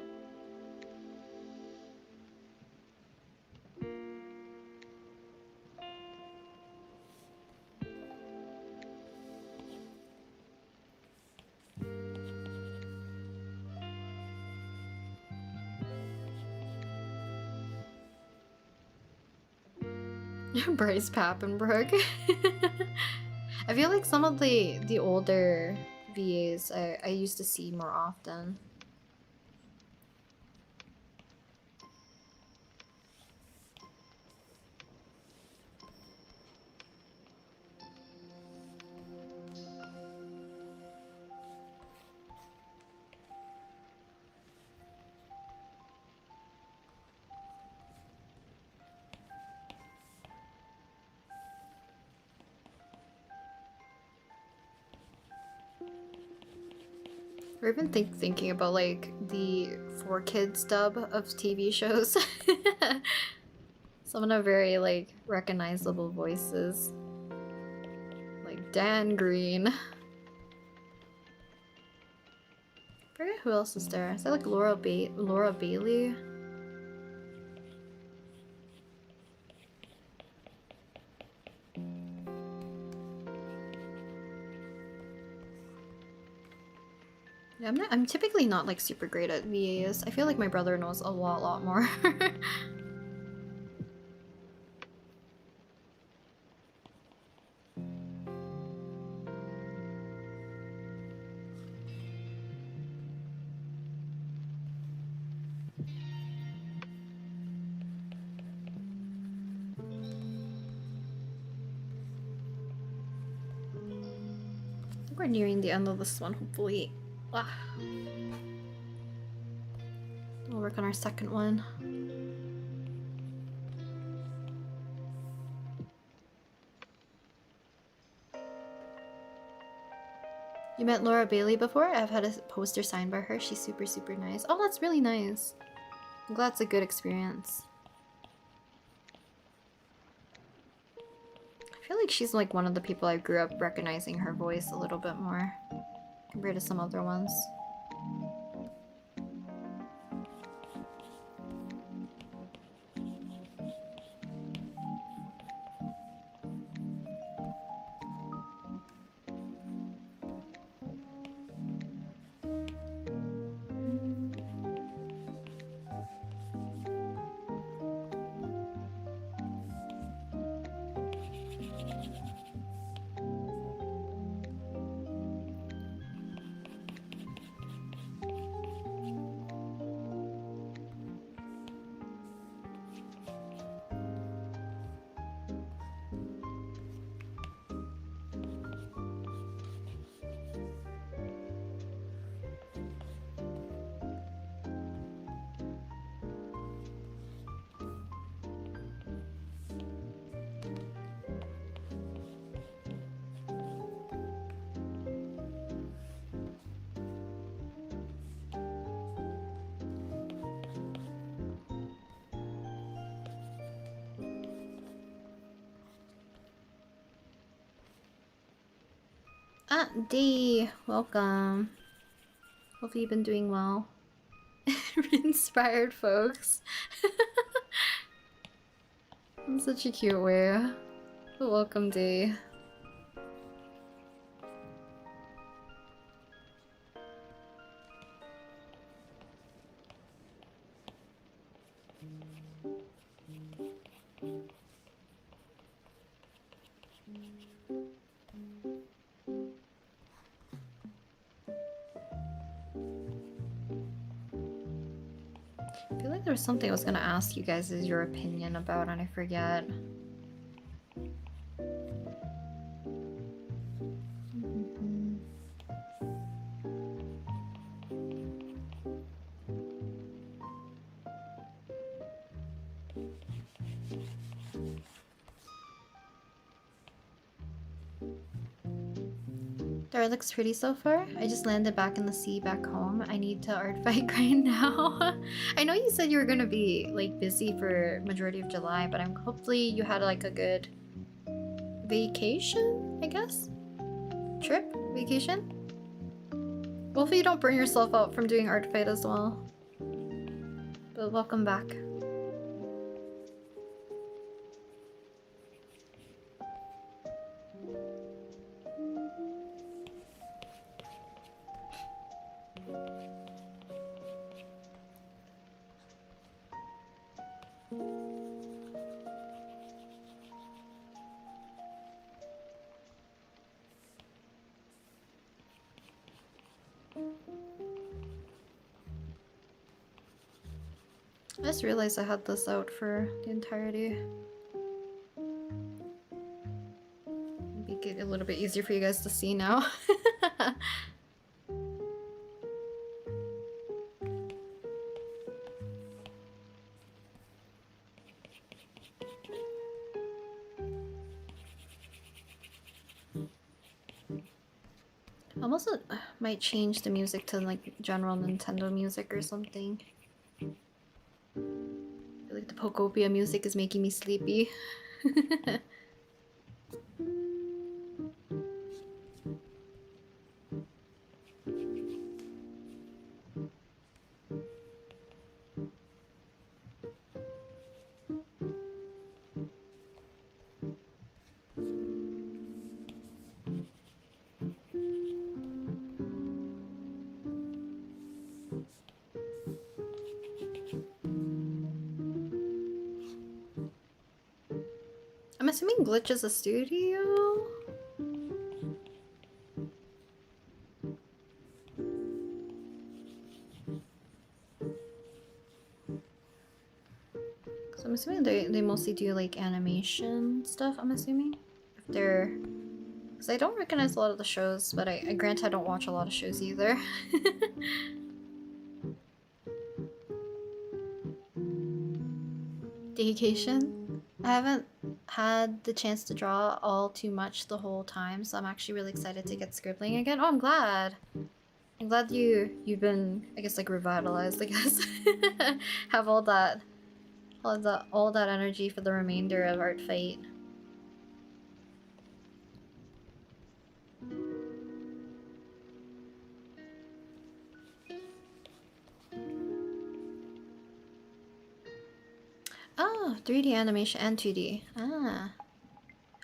Bryce Papenbrook. I feel like some of the older VAs I used to see more often. Or even thinking about like the 4Kids dub of TV shows. Some of them are very like recognizable voices. Like Dan Green. I forget who else is there. Is that like Laura Bailey? Yeah, I'm typically not like super great at VAs. I feel like my brother knows a lot more. I think we're nearing the end of this one, hopefully. Ah. We'll work on our second one. You met Laura Bailey before? I've had a poster signed by her. She's super nice. Oh, that's really nice. I'm glad it's a good experience. I feel like she's like one of the people I grew up recognizing her voice a little bit more compared to some other ones. Ah, D, welcome. Hopefully you've been doing well. Inspired folks. That's such a cute way. But welcome, D. I feel like there was something I was gonna ask you guys is your opinion about and I forget. Dara looks pretty so far. I just landed back in the sea back home. I need to art fight grind now. I know you said you were gonna be like busy for majority of July, but I'm hopefully you had like a good vacation, I guess? Trip? Vacation? Hopefully you don't burn yourself out from doing art fight as well. But welcome back. I just realized I had this out for the entirety. Make it a little bit easier for you guys to see now. I also might change the music to like general Nintendo music or something. I feel like the Pokopia music is making me sleepy. assuming Glitch is a studio? So I'm assuming they mostly do like animation stuff, I'm assuming. If they're... Because I don't recognize a lot of the shows, but I grant I don't watch a lot of shows either. Dedication? I haven't had the chance to draw all too much the whole time, so I'm actually really excited to get scribbling again. Oh, I'm glad! I'm glad you've been, I guess, like revitalized, I guess. Have all that energy for the remainder of Artfight. Oh, 3D animation and 2D. Ah.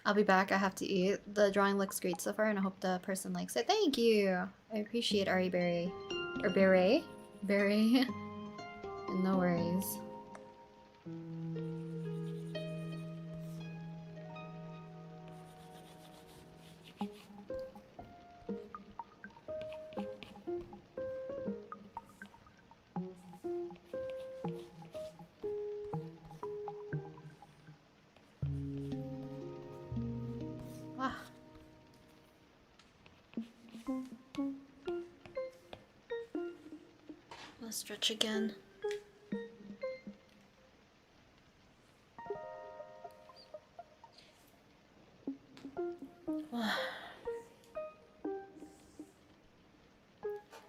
I'll be back, I have to eat. The drawing looks great so far and I hope the person likes it. Thank you! I appreciate Ari Berry. Or Beret? Berry. No worries. Ah. Let's stretch again.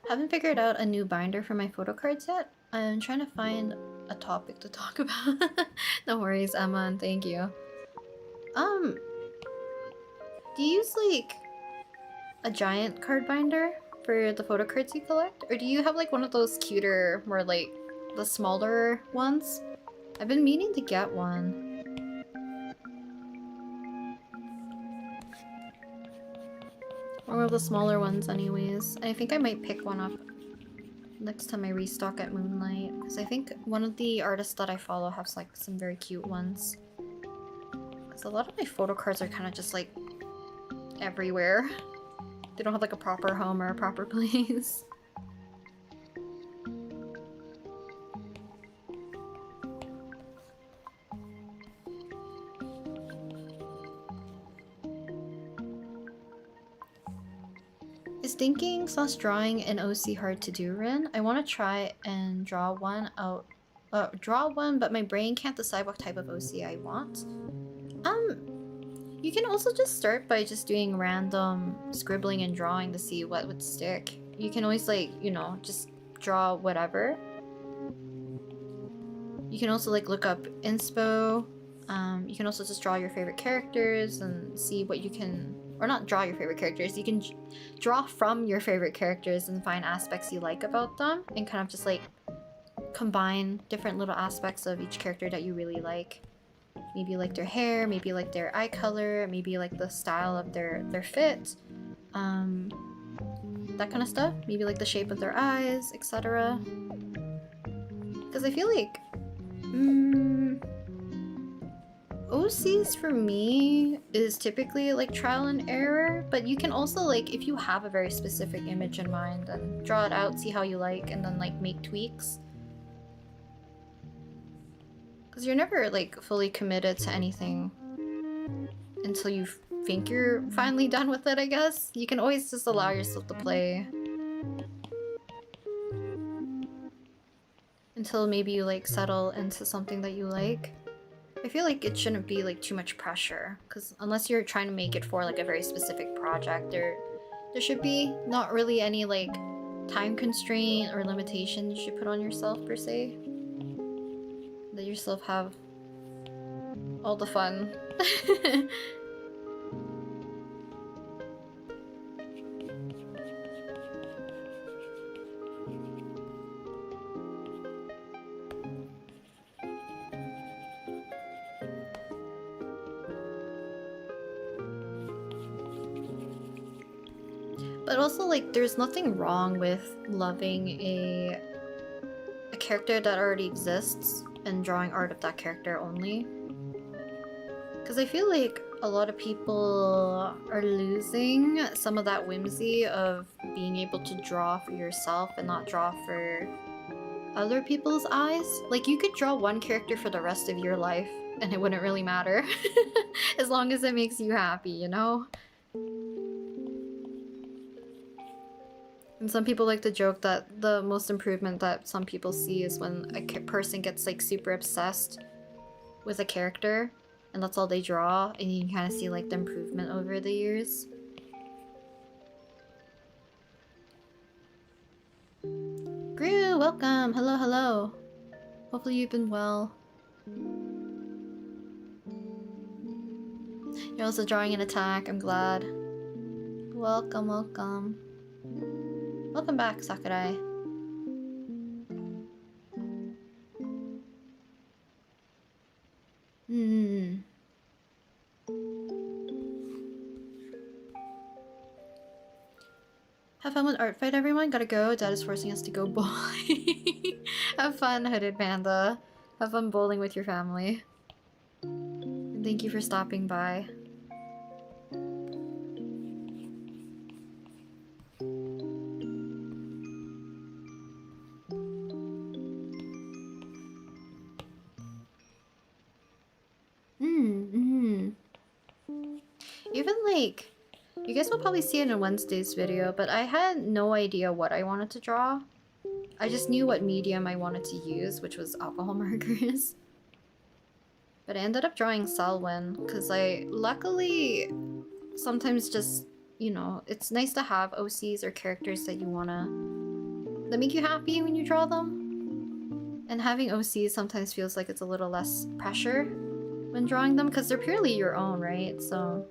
Haven't figured out a new binder for my photo cards yet. I'm trying to find a topic to talk about. No worries, Emma, and thank you. Do you use like a giant card binder for the photo cards you collect? Or do you have like one of those cuter, more like the smaller ones? I've been meaning to get one. One of the smaller ones anyways. I think I might pick one up next time I restock at Moonlight. Because I think one of the artists that I follow has like some very cute ones. Because a lot of my photo cards are kind of just like everywhere. They don't have like a proper home or a proper place. Is thinking / drawing an OC hard to do, Rin? I want to try and draw one out. Draw one, but my brain can't decide what type of OC I want. You can also just start by just doing random scribbling and drawing to see what would stick. You can always like, you know, just draw whatever. You can also like look up inspo. You can also just draw your favorite characters and see what you can, or not draw your favorite characters, you can draw from your favorite characters and find aspects you like about them and kind of just like combine different little aspects of each character that you really like. Maybe you like their hair, maybe you like their eye color, maybe you like the style of their fit, that kind of stuff. Maybe like the shape of their eyes, etc. Because I feel like OCs for me is typically like trial and error, but you can also like, if you have a very specific image in mind, then draw it out, see how you like, and then like make tweaks. Because you're never like fully committed to anything until you think you're finally done with it, I guess. You can always just allow yourself to play until maybe you like settle into something that you like. I feel like it shouldn't be like too much pressure, because unless you're trying to make it for like a very specific project, there should be not really any like time constraint or limitation you should put on yourself per se. Let yourself have all the fun. But also, like, there's nothing wrong with loving a character that already exists and drawing art of that character only. Because I feel like a lot of people are losing some of that whimsy of being able to draw for yourself and not draw for other people's eyes. Like, you could draw one character for the rest of your life and it wouldn't really matter. As long as it makes you happy, you know? And some people like to joke that the most improvement that some people see is when a person gets like super obsessed with a character and that's all they draw, and you can kind of see like the improvement over the years. Gru, welcome! Hello, hello! Hopefully you've been well. You're also drawing an attack, I'm glad. Welcome, welcome. Welcome back, Sakurai. Have fun with artfight, everyone. Gotta go. Dad is forcing us to go bowling. Have fun, Hooded Panda. Have fun bowling with your family. And thank you for stopping by. Even like, you guys will probably see it in Wednesday's video, but I had no idea what I wanted to draw. I just knew what medium I wanted to use, which was alcohol markers. But I ended up drawing Selwyn, because I luckily sometimes just, you know, it's nice to have OCs or characters that you wanna, that make you happy when you draw them. And having OCs sometimes feels like it's a little less pressure when drawing them, because they're purely your own, right? So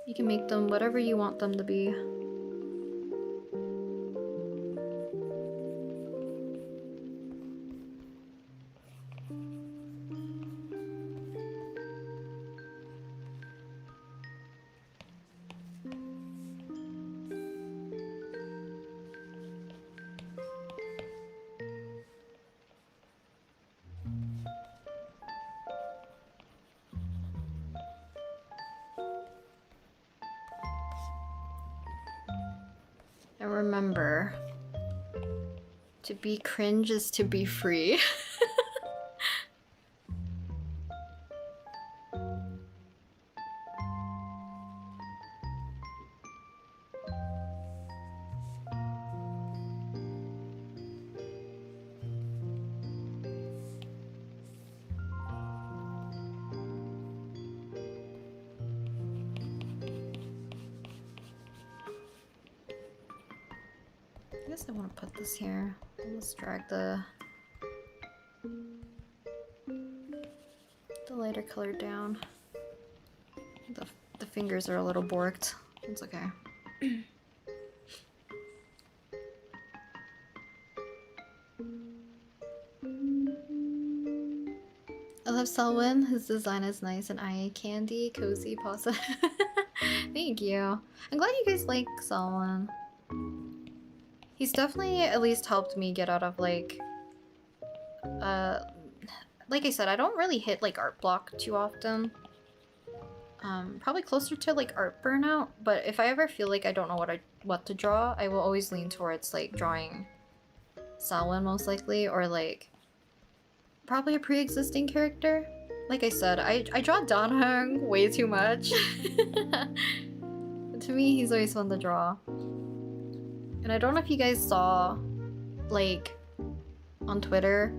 you can make them whatever you want them to be. And remember, to be cringe is to be free. I guess I want to put this here. Let's drag the lighter color down. The fingers are a little borked. It's okay. I love Selwyn. His design is nice and eye candy, cozy, positive. Thank you. I'm glad you guys like Selwyn. He's definitely at least helped me get out of like I said, I don't really hit like art block too often. Probably closer to like art burnout, but if I ever feel like I don't know what to draw, I will always lean towards like drawing Selwyn most likely, or like probably a pre-existing character. Like I said, I draw Danheng way too much. To me, he's always fun to draw. And I don't know if you guys saw, like, on Twitter,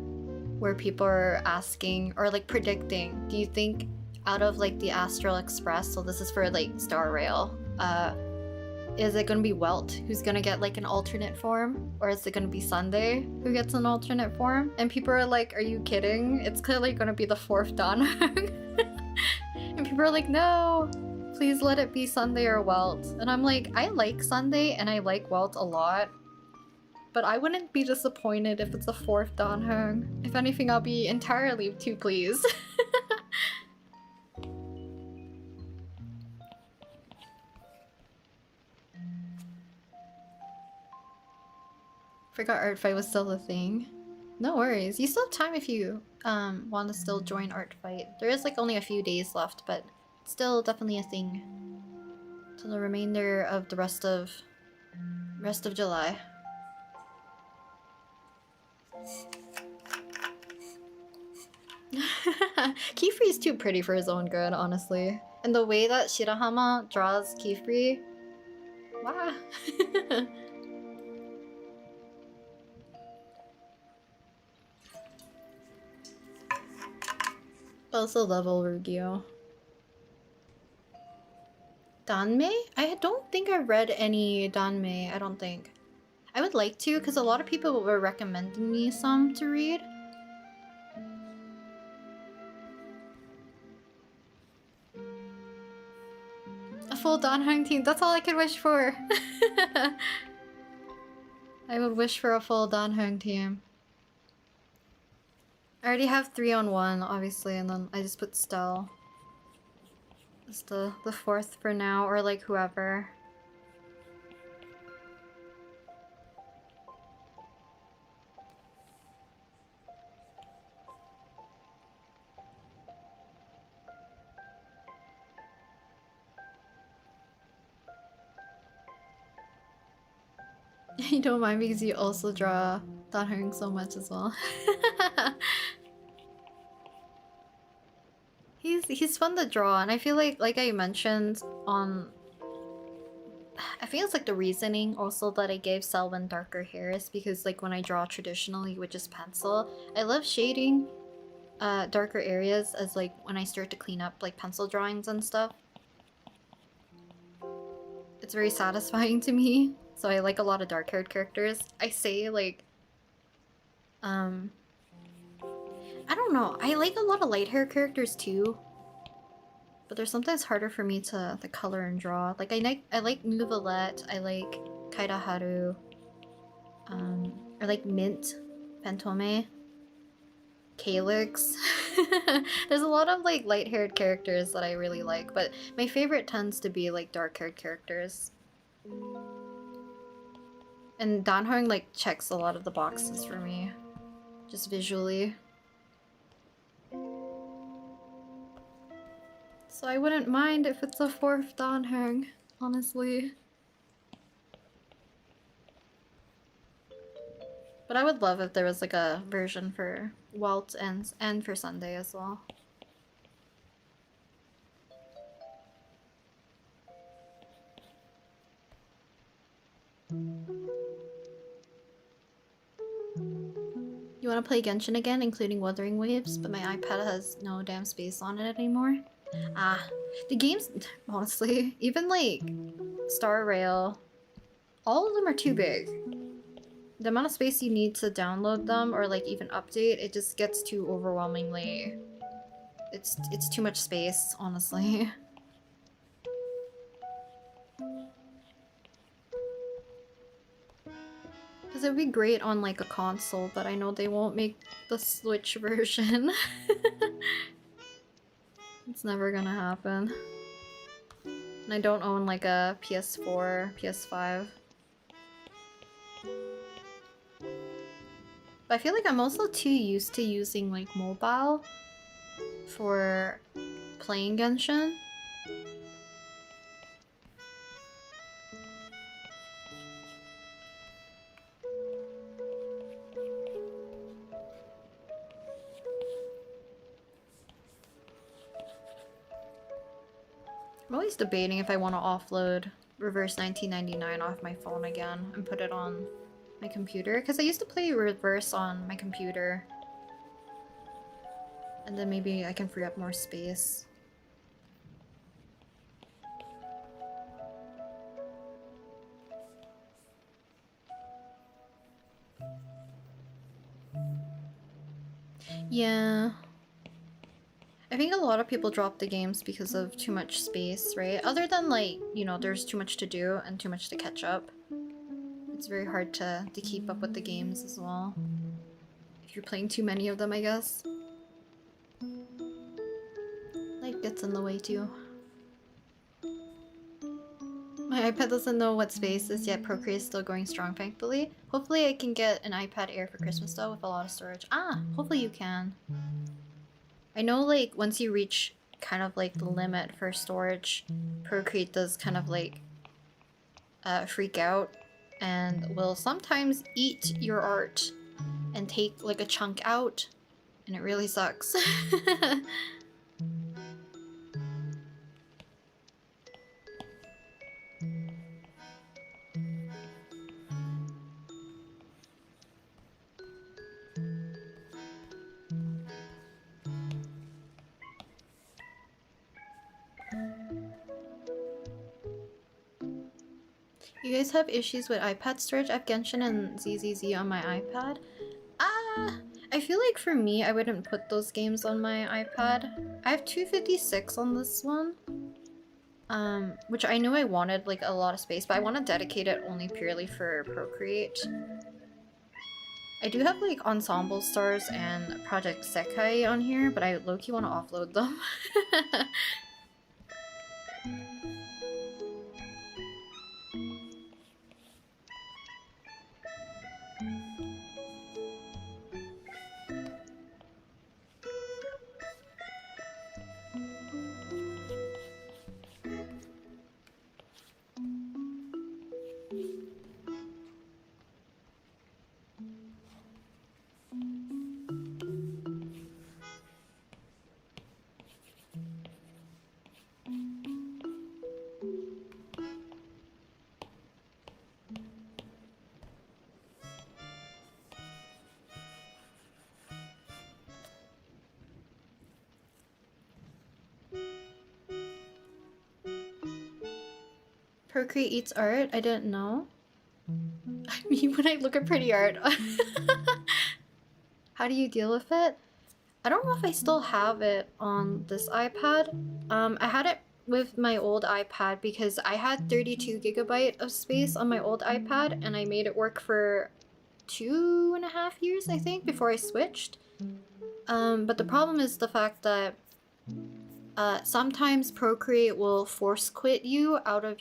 where people are asking, or like predicting, do you think out of like the Astral Express, so this is for like Star Rail, is it gonna be Welt who's gonna get like an alternate form? Or is it gonna be Sunday who gets an alternate form? And people are like, are you kidding? It's clearly gonna be the 4th Danheng. And people are like, no, please let it be Sunday or Welt. And I'm like, I like Sunday and I like Welt a lot, but I wouldn't be disappointed if it's the 4th Danheng. If anything, I'll be entirely too pleased. Forgot Artfight was still a thing. No worries. You still have time if you want to still join Artfight. There is like only a few days left, but it's still definitely a thing. To the remainder of the rest of July. Keyfree is too pretty for his own good, honestly. And the way that Shirahama draws Keyfree, wow. Also level Rugio. Danmei? I don't think I've read any Danmei, I don't think. I would like to, because a lot of people were recommending me some to read. A full Danheng team, that's all I could wish for. I would wish for a full Danheng team. I already have 3-on-1, obviously, and then I just put Stell. It's the fourth for now, or like whoever. You don't mind because you also draw Danheng so much as well. He's fun to draw, and I feel like I mentioned on, I think it's like the reasoning also that I gave Selwyn darker hair is because like when I draw traditionally with just pencil, I love shading darker areas as like when I start to clean up like pencil drawings and stuff. It's very satisfying to me, so I like a lot of dark-haired characters. I say like I don't know, I like a lot of light-haired characters too. But there's sometimes harder for me to color and draw. Like I like Nuvolette, I like Kaida Haru, I like Mint, Fantome, Calyx. There's a lot of like light-haired characters that I really like, but my favorite tends to be like dark-haired characters. And Danhong like checks a lot of the boxes for me, just visually. So I wouldn't mind if it's a 4th Danhong, honestly. But I would love if there was like a version for Walt and for Sunday as well. You want to play Genshin again, including Wuthering Waves, but my iPad has no damn space on it anymore? Ah, the games, honestly, even like Star Rail, all of them are too big. The amount of space you need to download them or like even update, it just gets too overwhelmingly. It's too much space, honestly. Because it would be great on like a console, but I know they won't make the Switch version. It's never gonna happen. And I don't own like a PS4, PS5. But I feel like I'm also too used to using like mobile for playing Genshin. I'm always debating if I want to offload Reverse 1999 off my phone again and put it on my computer, because I used to play Reverse on my computer. And then maybe I can free up more space. Yeah. I think a lot of people drop the games because of too much space, right? Other than like, you know, there's too much to do and too much to catch up. It's very hard to keep up with the games as well. If you're playing too many of them, I guess. Life gets in the way too. My iPad doesn't know what space is yet. Procreate is still going strong, thankfully. Hopefully I can get an iPad Air for Christmas though with a lot of storage. Ah, hopefully you can. I know like once you reach kind of like the limit for storage, Procreate does kind of like freak out and will sometimes eat your art and take like a chunk out, and it really sucks. You guys have issues with iPad storage? I have Genshin and ZZZ on my iPad. I feel like for me, I wouldn't put those games on my iPad. I have 256 on this one. Which I knew I wanted like a lot of space, but I want to dedicate it only purely for Procreate. I do have like Ensemble Stars and Project Sekai on here, but I low-key want to offload them. Procreate eats art? I didn't know. I mean, when I look at pretty art, how do you deal with it? I don't know if I still have it on this iPad. I had it with my old iPad because I had 32GB of space on my old iPad and I made it work for 2.5 years, I think, before I switched. But the problem is the fact that sometimes Procreate will force quit you out of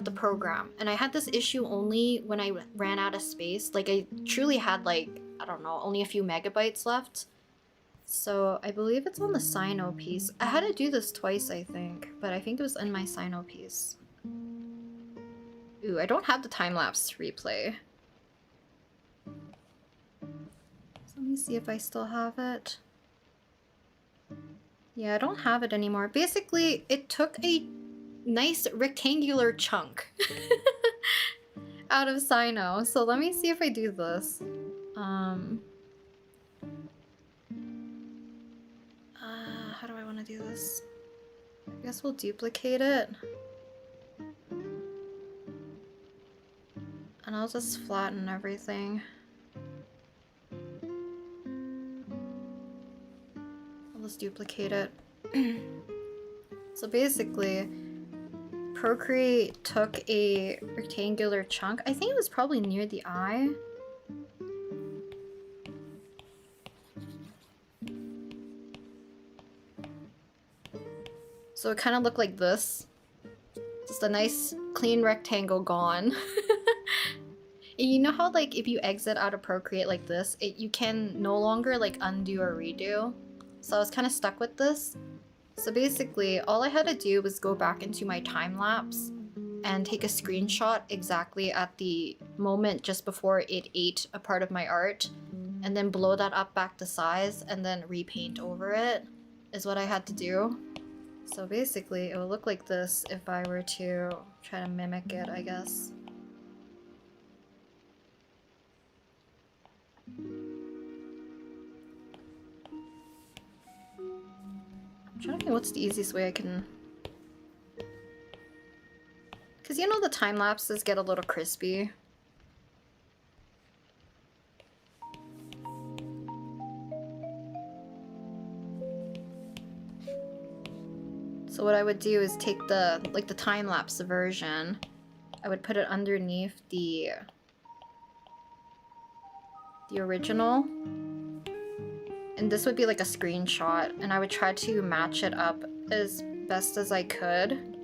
the program, and I had this issue only when I ran out of space. Like I truly had like, I don't know, only a few megabytes left. So I believe it's on the Sino piece. I had to do this twice, I think, but I think it was in my Sino piece. Ooh, I don't have the time-lapse replay. So let me see if I still have it. Yeah, I don't have it anymore. Basically, it took a nice rectangular chunk out of Sino. So let me see if I do this. How do I want to do this? I guess we'll duplicate it. And I'll just flatten everything. I'll just duplicate it. So basically, Procreate took a rectangular chunk. I think it was probably near the eye. So it kind of looked like this. Just a nice clean rectangle gone. You know how like if you exit out of Procreate like this, you can no longer like undo or redo? So I was kind of stuck with this. So basically, all I had to do was go back into my time lapse and take a screenshot exactly at the moment just before it ate a part of my art, and then blow that up back to size and then repaint over it is what I had to do. So basically, it will look like this if I were to try to mimic it, I guess. I'm trying to think what's the easiest way I can... Because you know the time lapses get a little crispy. So what I would do is take the time lapse version, I would put it underneath the original, and this would be like a screenshot, and I would try to match it up as best as I could.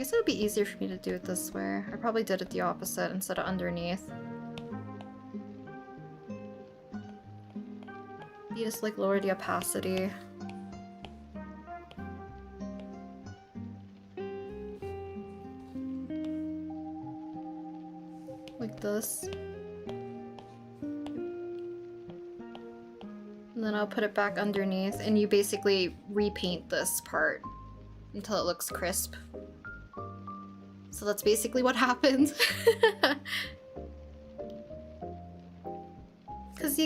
guess it would be easier for me to do it this way. I probably did it the opposite instead of underneath. You just like lower the opacity. Like this. And then I'll put it back underneath and you basically repaint this part until it looks crisp. So that's basically what happens. Cause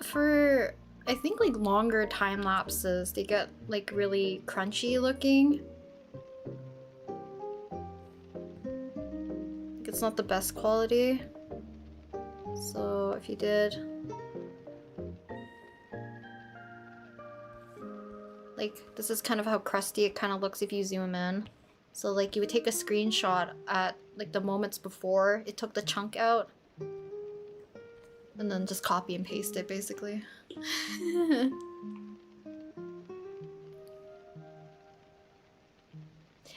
for I think like longer time lapses, they get like really crunchy looking. Like it's not the best quality. So if you did like, this is kind of how crusty it kind of looks if you zoom in. So like you would take a screenshot at like the moments before it took the chunk out. And then just copy and paste it basically.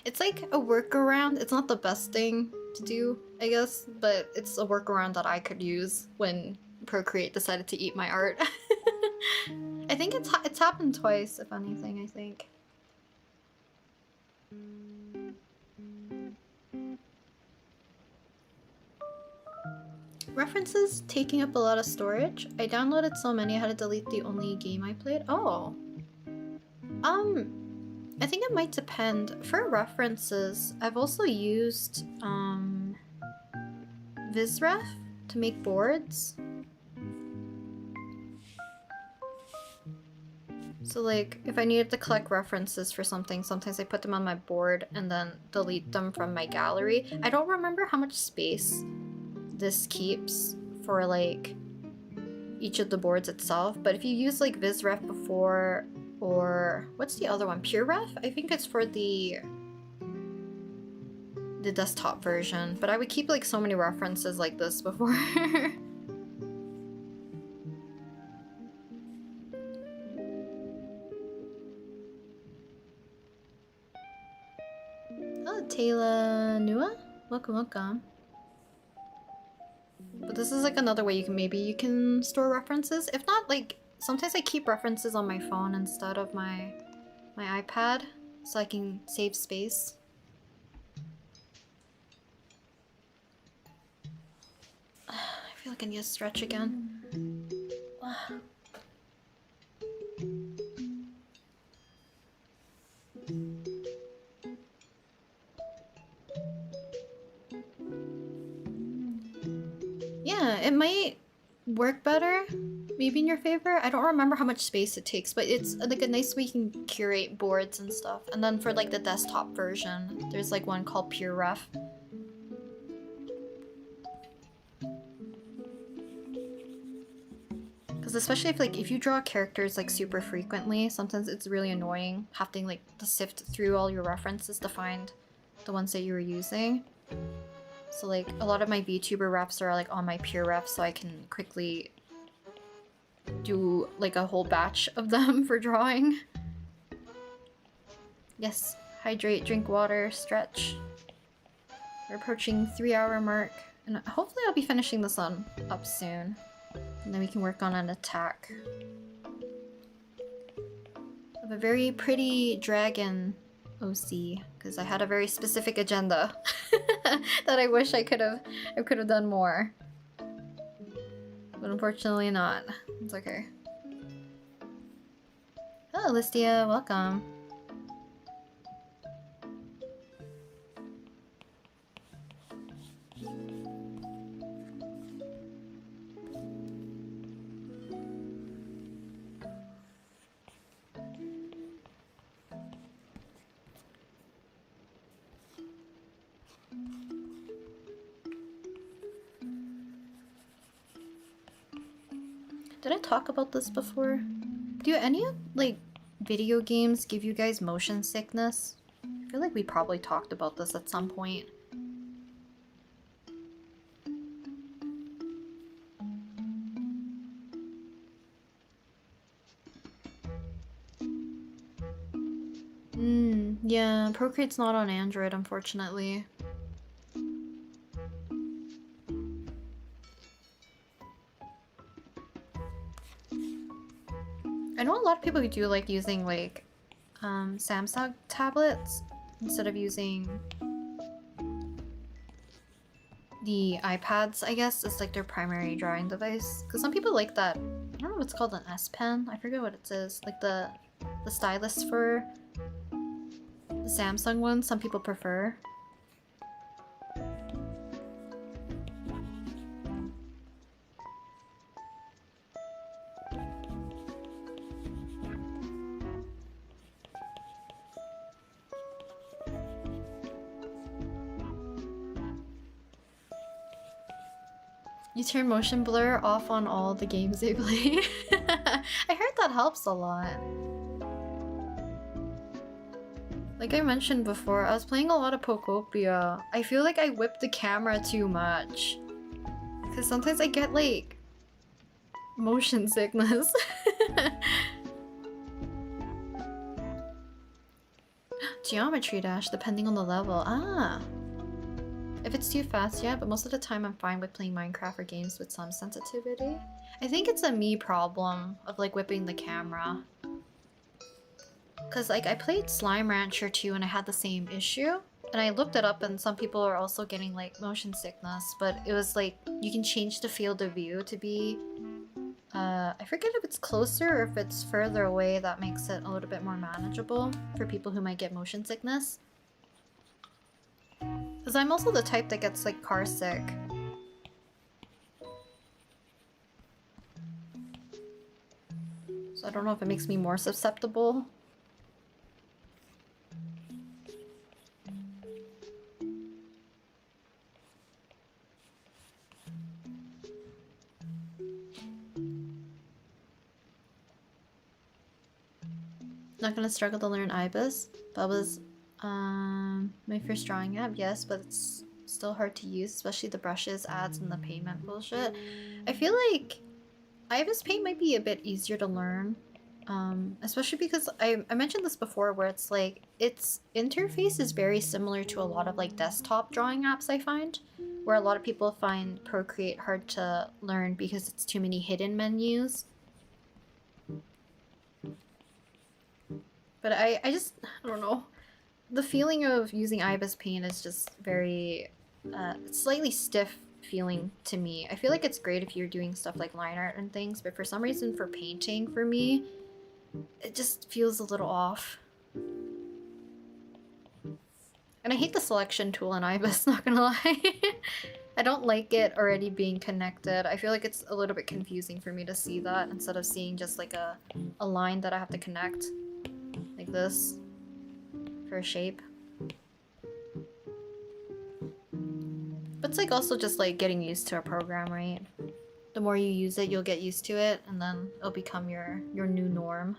It's like a workaround. It's not the best thing to do, I guess, but it's a workaround that I could use when Procreate decided to eat my art. I think it's happened twice, if anything, I think. References taking up a lot of storage. I downloaded so many I had to delete the only game I played. Oh. I think it might depend. For references, I've also used VizRef to make boards. So like, if I needed to collect references for something, sometimes I put them on my board and then delete them from my gallery. I don't remember how much space this keeps for like each of the boards itself, but if you use like VizRef before, or what's the other one? PureRef? I think it's for the desktop version, but I would keep like so many references like this before. Oh, Taylor Nua? Welcome, welcome. But this is like another way you can store references. If not, like sometimes I keep references on my phone instead of my iPad so I can save space. I feel like I need to stretch again. Yeah, it might work better, maybe in your favor. I don't remember how much space it takes, but it's like a nice way you can curate boards and stuff. And then for like the desktop version, there's like one called PureRef. Because especially if you draw characters like super frequently, sometimes it's really annoying having like to sift through all your references to find the ones that you were using. So like a lot of my VTuber refs are like on my PureRef, so I can quickly do like a whole batch of them for drawing. Yes, hydrate, drink water, stretch. We're approaching 3-hour mark, and hopefully I'll be finishing this one up soon. And then we can work on an attack. I have a very pretty dragon OC, because I had a very specific agenda that I wish I could have done more. But unfortunately not. It's okay. Hello Listia, welcome. Did I talk about this before? Do any like video games give you guys motion sickness? I feel like we probably talked about this at some point. Yeah, Procreate's not on Android, unfortunately. I know a lot of people who do like using like Samsung tablets instead of using the iPads, I guess, is like their primary drawing device. Because some people like that. I don't know what's called an S Pen. I forget what it is. Like the stylus for the Samsung one. Some people prefer. You turn motion blur off on all the games they play. I heard that helps a lot. Like I mentioned before, I was playing a lot of Pokopia. I feel like I whip the camera too much. Because sometimes I get like motion sickness. Geometry dash, depending on the level. Ah. If it's too fast, yeah, but most of the time I'm fine with playing Minecraft or games with some sensitivity. I think it's a me problem of like whipping the camera. Cause like I played Slime Rancher too and I had the same issue. And I looked it up and some people are also getting like motion sickness, but it was like you can change the field of view to be I forget if it's closer or if it's further away. That makes it a little bit more manageable for people who might get motion sickness. Because I'm also the type that gets like car sick. So I don't know if it makes me more susceptible. Not gonna struggle to learn Ibis. That was my first drawing app, yes, but it's still hard to use, especially the brushes, ads, and the payment bullshit. I feel like Ibis Paint might be a bit easier to learn, especially because I mentioned this before, where it's like its interface is very similar to a lot of like desktop drawing apps I find, where a lot of people find Procreate hard to learn because it's too many hidden menus. But I don't know. The feeling of using Ibis Paint is just very, slightly stiff feeling to me. I feel like it's great if you're doing stuff like line art and things, but for some reason for painting, for me, it just feels a little off. And I hate the selection tool in Ibis, not gonna lie. I don't like it already being connected. I feel like it's a little bit confusing for me to see that instead of seeing just like a line that I have to connect. Like this. For a shape. But it's like also just like getting used to a program, right? The more you use it, you'll get used to it, and then it'll become your new norm.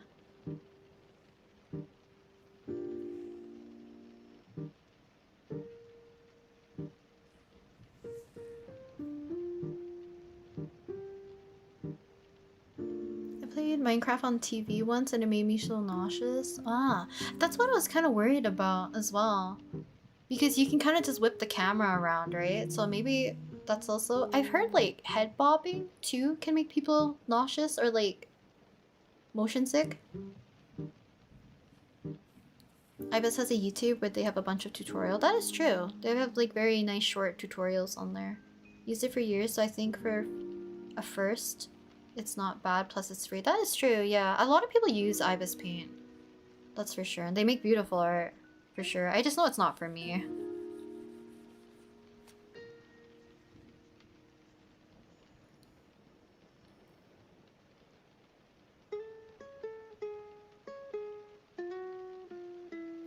I played Minecraft on TV once and it made me so nauseous. Ah, that's what I was kind of worried about as well. Because you can kind of just whip the camera around, right? So maybe that's also... I've heard like head bobbing too can make people nauseous or like motion sick. Ibis has a YouTube where they have a bunch of tutorials. That is true. They have like very nice short tutorials on there. Used it for years, so I think for a first, it's not bad, plus it's free. That is true, yeah. A lot of people use Ibis Paint. That's for sure. And they make beautiful art, for sure. I just know it's not for me.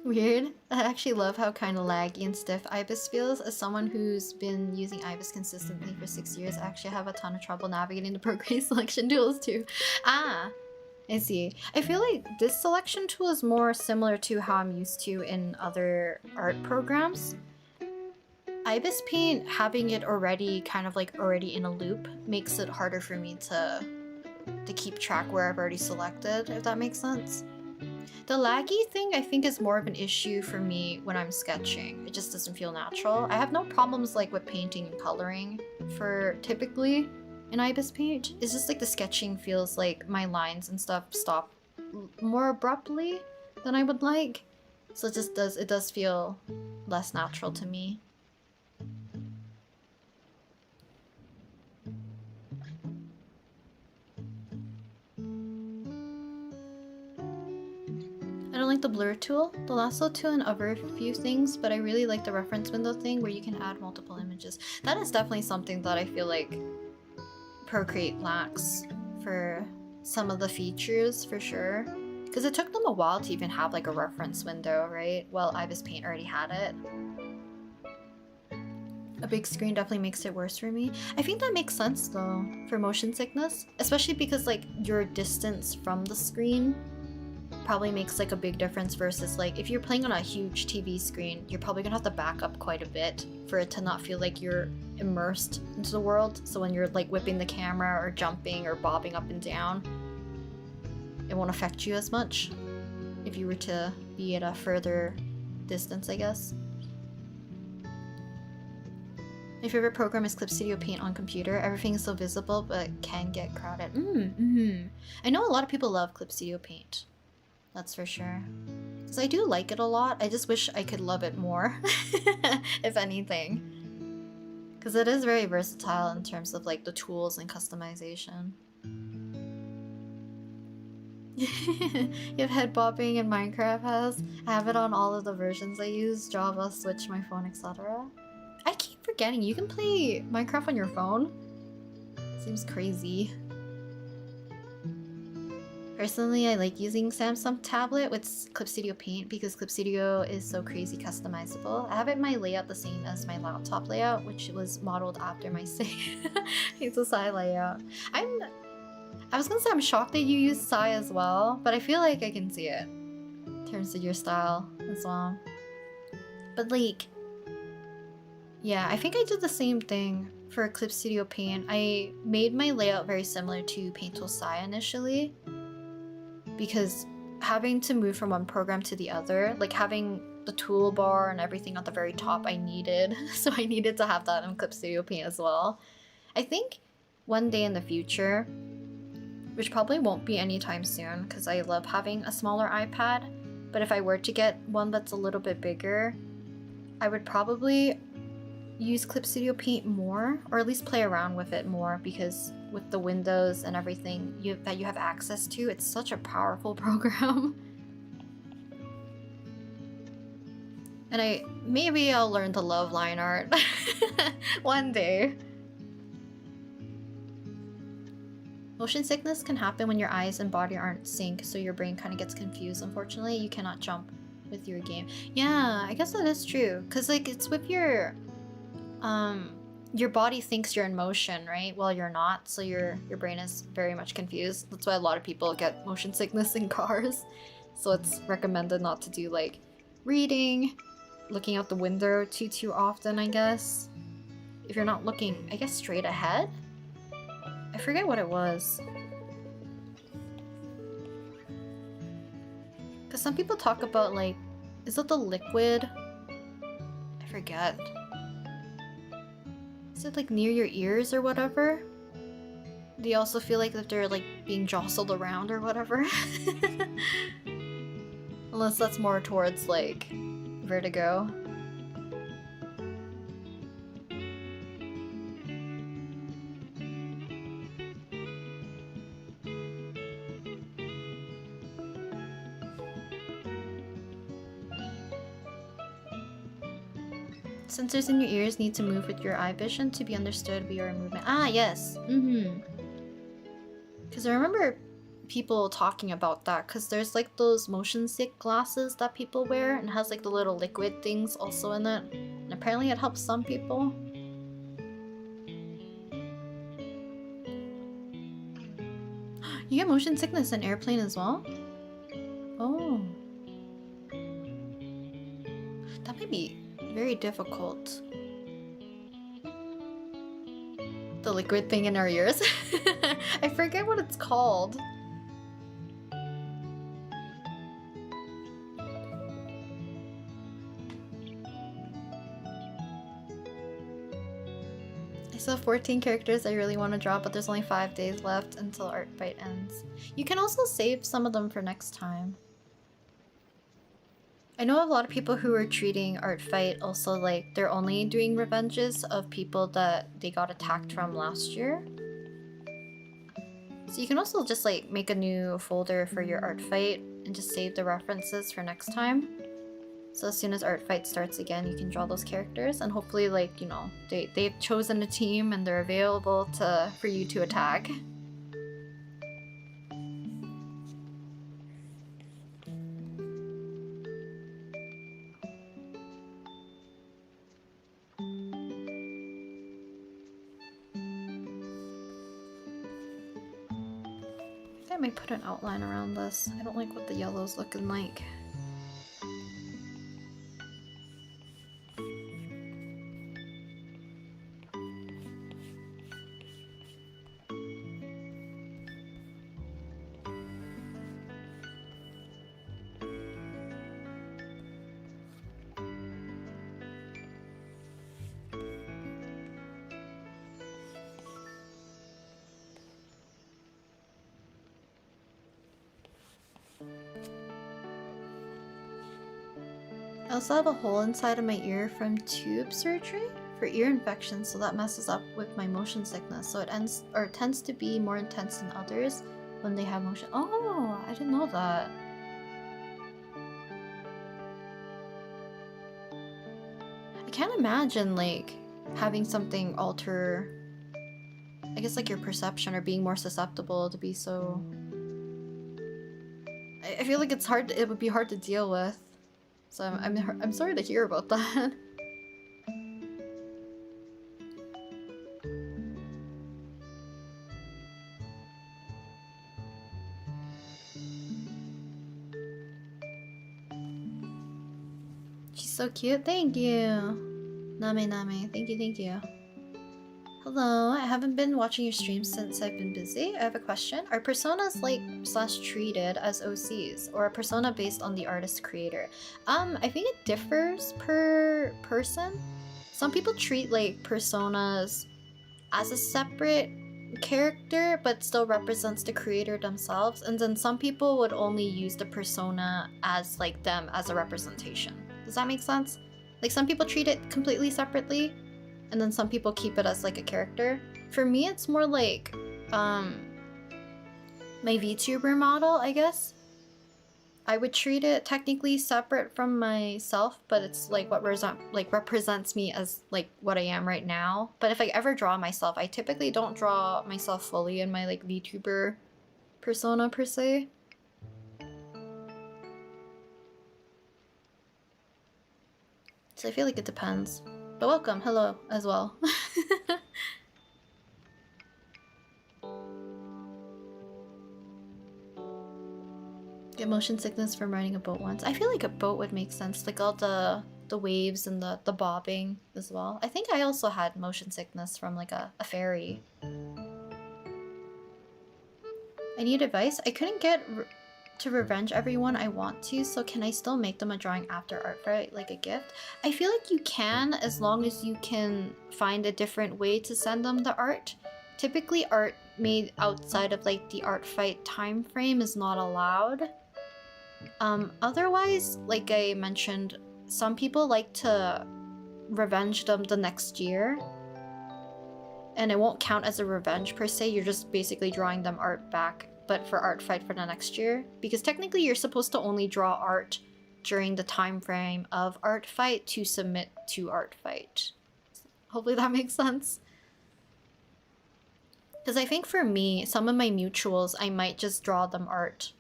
Weird. I actually love how kind of laggy and stiff Ibis feels. As someone who's been using Ibis consistently for 6 years, I actually have a ton of trouble navigating the Procreate selection tools too. Ah, I see. I feel like this selection tool is more similar to how I'm used to in other art programs. Ibis Paint, having it already kind of like already in a loop, makes it harder for me to keep track where I've already selected, if that makes sense. The laggy thing I think is more of an issue for me when I'm sketching. It just doesn't feel natural. I have no problems like with painting and coloring for typically in Ibis Paint. It's just like the sketching feels like my lines and stuff stop more abruptly than I would like. So it does feel less natural to me. I don't like the blur tool, the lasso tool, and other few things, but I really like the reference window thing where you can add multiple images. That is definitely something that I feel like Procreate lacks for some of the features, for sure. Because it took them a while to even have like a reference window, right? Well, Ibis Paint already had it. A big screen definitely makes it worse for me. I think that makes sense though, for motion sickness. Especially because like your distance from the screen probably makes like a big difference versus like if you're playing on a huge TV screen, you're probably gonna have to back up quite a bit for it to not feel like you're immersed into the world. So when you're like whipping the camera or jumping or bobbing up and down, it won't affect you as much if you were to be at a further distance, I guess. My favorite program is Clip Studio Paint on computer. Everything is so visible but can get crowded. I know a lot of people love Clip Studio Paint. That's for sure. Because I do like it a lot. I just wish I could love it more, if anything. Because it is very versatile in terms of like the tools and customization. You have head bobbing and Minecraft has. I have it on all of the versions I use, Java, Switch, my phone, etc. I keep forgetting you can play Minecraft on your phone. Seems crazy. Personally, I like using Samsung tablet with Clip Studio Paint because Clip Studio is so crazy customizable. I have it my layout the same as my laptop layout, which was modeled after my Sai layout. I was gonna say I'm shocked that you use Sai as well, but I feel like I can see it in terms of your style as well. But like, yeah, I think I did the same thing for Clip Studio Paint. I made my layout very similar to Paint Tool Sai initially, because having to move from one program to the other, like having the toolbar and everything at the very top I needed, so I needed to have that in Clip Studio Paint as well. I think one day in the future, which probably won't be anytime soon because I love having a smaller iPad, but if I were to get one that's a little bit bigger, I would probably use Clip Studio Paint more, or at least play around with it more, because with the windows and everything that you have access to, it's such a powerful program. And maybe I'll learn to love line art one day. Motion sickness can happen when your eyes and body aren't synced, so your brain kind of gets confused. Unfortunately, you cannot jump with your game. Yeah, I guess that is true, because like it's with your body thinks you're in motion, right? Well, you're not, so your brain is very much confused. That's why a lot of people get motion sickness in cars. So it's recommended not to do like reading, looking out the window too often, I guess. If you're not looking, I guess, straight ahead? I forget what it was. Because some people talk about like, is it the liquid? I forget. Is it like near your ears or whatever? Do you also feel like that they're like being jostled around or whatever? Unless that's more towards like vertigo. Sensors in your ears need to move with your eye vision to be understood via your movement. Ah, yes. Because I remember people talking about that, because there's like those motion sick glasses that people wear and it has like the little liquid things also in it. And apparently it helps some people. You get motion sickness in airplane as well? Oh. That might be very difficult. The liquid thing in our ears? I forget what it's called. So 14 characters I really want to draw, but there's only 5 days left until artfight ends. You can also save some of them for next time. I know a lot of people who are treating artfight also like they're only doing revenges of people that they got attacked from last year. So you can also just like make a new folder for your artfight and just save the references for next time. So as soon as artfight starts again, you can draw those characters and hopefully, like, you know, they've chosen a team and they're available for you to attack. I think I might put an outline around this. I don't like what the yellow's looking like. I also have a hole inside of my ear from tube surgery for ear infection, so that messes up with my motion sickness. So it tends to be more intense than others when they have motion. Oh, I didn't know that. I can't imagine like having something alter, I guess, like your perception or being more susceptible to be so. I feel like it would be hard to deal with. So I'm sorry to hear about that. She's so cute. Thank you. Name. Thank you. Hello, I haven't been watching your streams since I've been busy. I have a question. Are personas like / treated as OCs or a persona based on the artist creator? I think it differs per person. Some people treat like personas as a separate character but still represents the creator themselves, and then some people would only use the persona as like them as a representation. Does that make sense? Like some people treat it completely separately, and then some people keep it as like a character. For me, it's more like my VTuber model, I guess. I would treat it technically separate from myself, but it's like what represents me as like what I am right now. But if I ever draw myself, I typically don't draw myself fully in my like VTuber persona per se. So I feel like it depends. But welcome, hello as well. Get motion sickness from riding a boat once. I feel like a boat would make sense, like all the waves and the bobbing as well. I think I also had motion sickness from like a ferry. I need advice. I couldn't get to revenge everyone I want to, so can I still make them a drawing after artfight, like a gift? I feel like you can, as long as you can find a different way to send them the art. Typically art made outside of like the artfight time frame is not allowed. Otherwise, like I mentioned, some people like to revenge them the next year, and it won't count as a revenge per se. You're just basically drawing them art back, but for artfight for the next year, because technically you're supposed to only draw art during the time frame of artfight to submit to artfight. Hopefully that makes sense. Because I think for me, some of my mutuals, I might just draw them art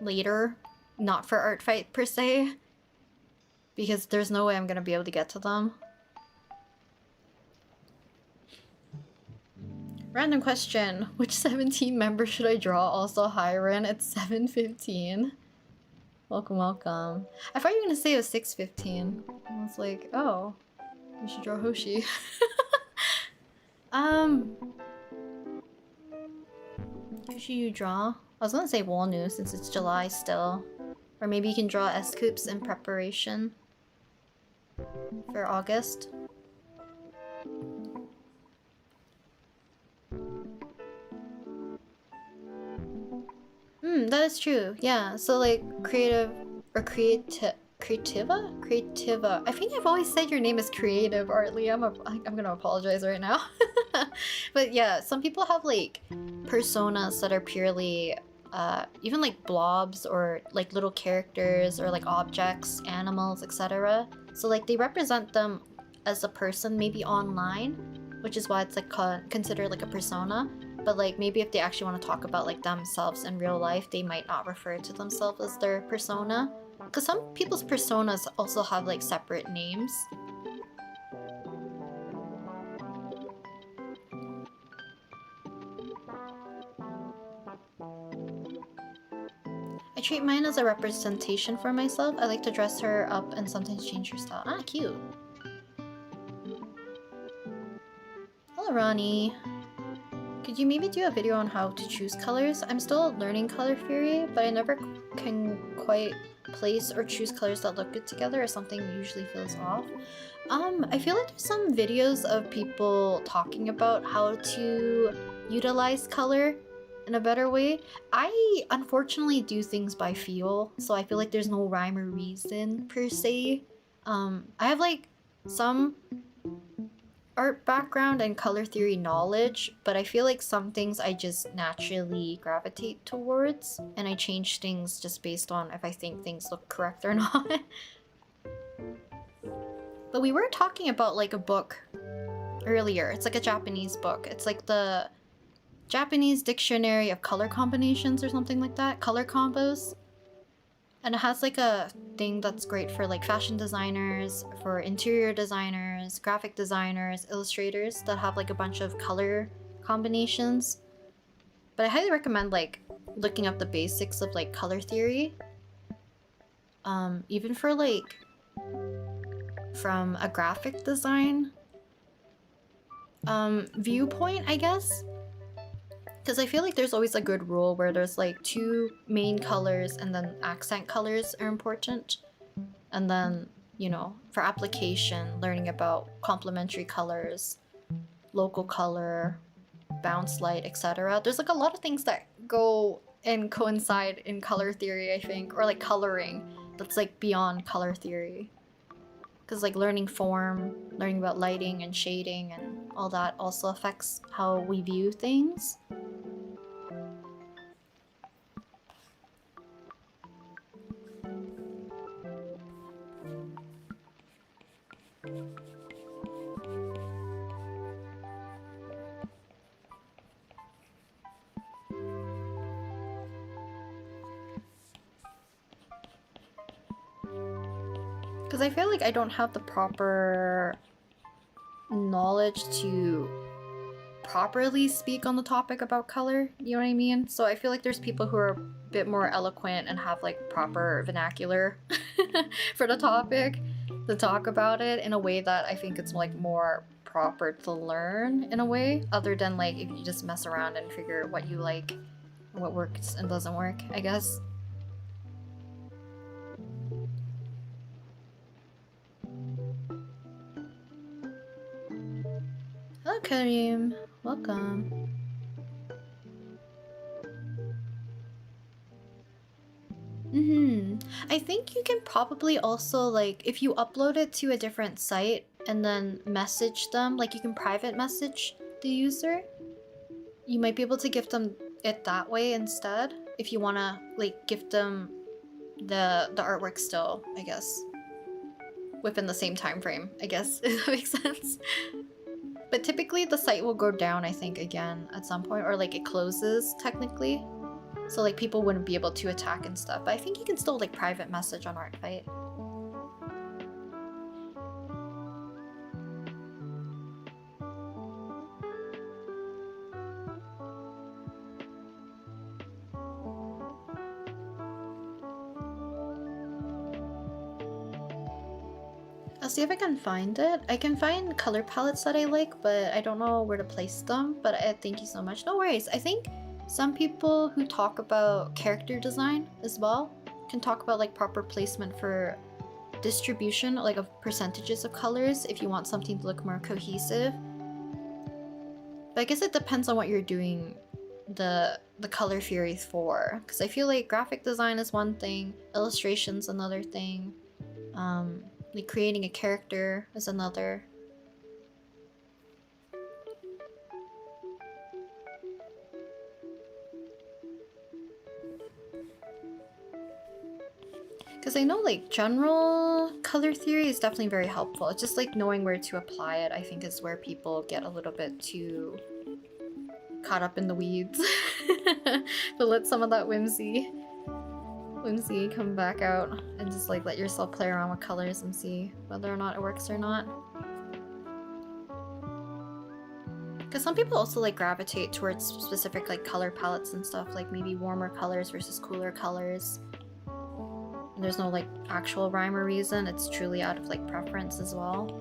later, not for artfight per se, because there's no way I'm gonna be able to get to them. Random question, which 17 member should I draw? Also, hi Ren, it's 7:15. Welcome. I thought you were gonna say it was 6:15. I was like, oh, we should draw Hoshi. Who should you draw? I was gonna say Wolnu since it's July still. Or maybe you can draw S-Coops in preparation for August. That is true. Yeah. So like creative or creativa. I think I've always said your name is creative, Artly. I'm gonna apologize right now. But yeah, some people have like personas that are purely even like blobs or like little characters or like objects, animals, etc. So like they represent them as a person maybe online, which is why it's like considered like a persona. But like maybe if they actually want to talk about like themselves in real life, they might not refer to themselves as their persona. Because some people's personas also have like separate names. I treat mine as a representation for myself. I like to dress her up and sometimes change her style. Ah, cute. Hello, Ronnie. Could you maybe do a video on how to choose colors? I'm still learning color theory, but I never can quite place or choose colors that look good together, or something usually feels off. I feel like there's some videos of people talking about how to utilize color in a better way. I unfortunately do things by feel, so I feel like there's no rhyme or reason per se. I have like some art background and color theory knowledge, but I feel like some things I just naturally gravitate towards, and I change things just based on if I think things look correct or not. But we were talking about like a book earlier. It's like a Japanese book. It's like the Japanese Dictionary of Color Combinations or something like that. Color combos. And it has like a thing that's great for like fashion designers, for interior designers, graphic designers, illustrators that have like a bunch of color combinations. But I highly recommend like looking up the basics of like color theory. Even for like from a graphic design viewpoint, I guess. Because I feel like there's always a good rule where there's like two main colors and then accent colors are important. And then, you know, for application, learning about complementary colors, local color, bounce light, etc. There's like a lot of things that go and coincide in color theory, I think, or like coloring that's like beyond color theory. Because like learning form, learning about lighting and shading and all that also affects how we view things. Because I feel like I don't have the proper knowledge to properly speak on the topic about color, you know what I mean? So I feel like there's people who are a bit more eloquent and have like proper vernacular for the topic to talk about it in a way that I think it's like more proper to learn in a way, other than like if you just mess around and figure what you like, what works and doesn't work, I guess. Hello, Karim. Welcome. I think you can probably also, like, if you upload it to a different site and then message them, like you can private message the user, you might be able to gift them it that way instead, if you want to, like, gift them the artwork still, I guess. Within the same time frame, I guess, if that makes sense. But typically the site will go down, I think, again at some point, or like it closes technically. So like people wouldn't be able to attack and stuff. But I think you can still like private message on artfight. I'll see if I can find it. I can find color palettes that I like, but I don't know where to place them. But thank you so much. No worries. I think some people who talk about character design as well can talk about like proper placement for distribution, like of percentages of colors if you want something to look more cohesive. But I guess it depends on what you're doing the color theories for, because I feel like graphic design is one thing, illustration's another thing, like creating a character is another. Because I know like general color theory is definitely very helpful. It's just like knowing where to apply it, I think, is where people get a little bit too caught up in the weeds. But let some of that whimsy come back out and just like let yourself play around with colors and see whether or not it works or not. Because some people also like gravitate towards specific like color palettes and stuff, like maybe warmer colors versus cooler colors. And there's no like actual rhyme or reason, it's truly out of like preference as well.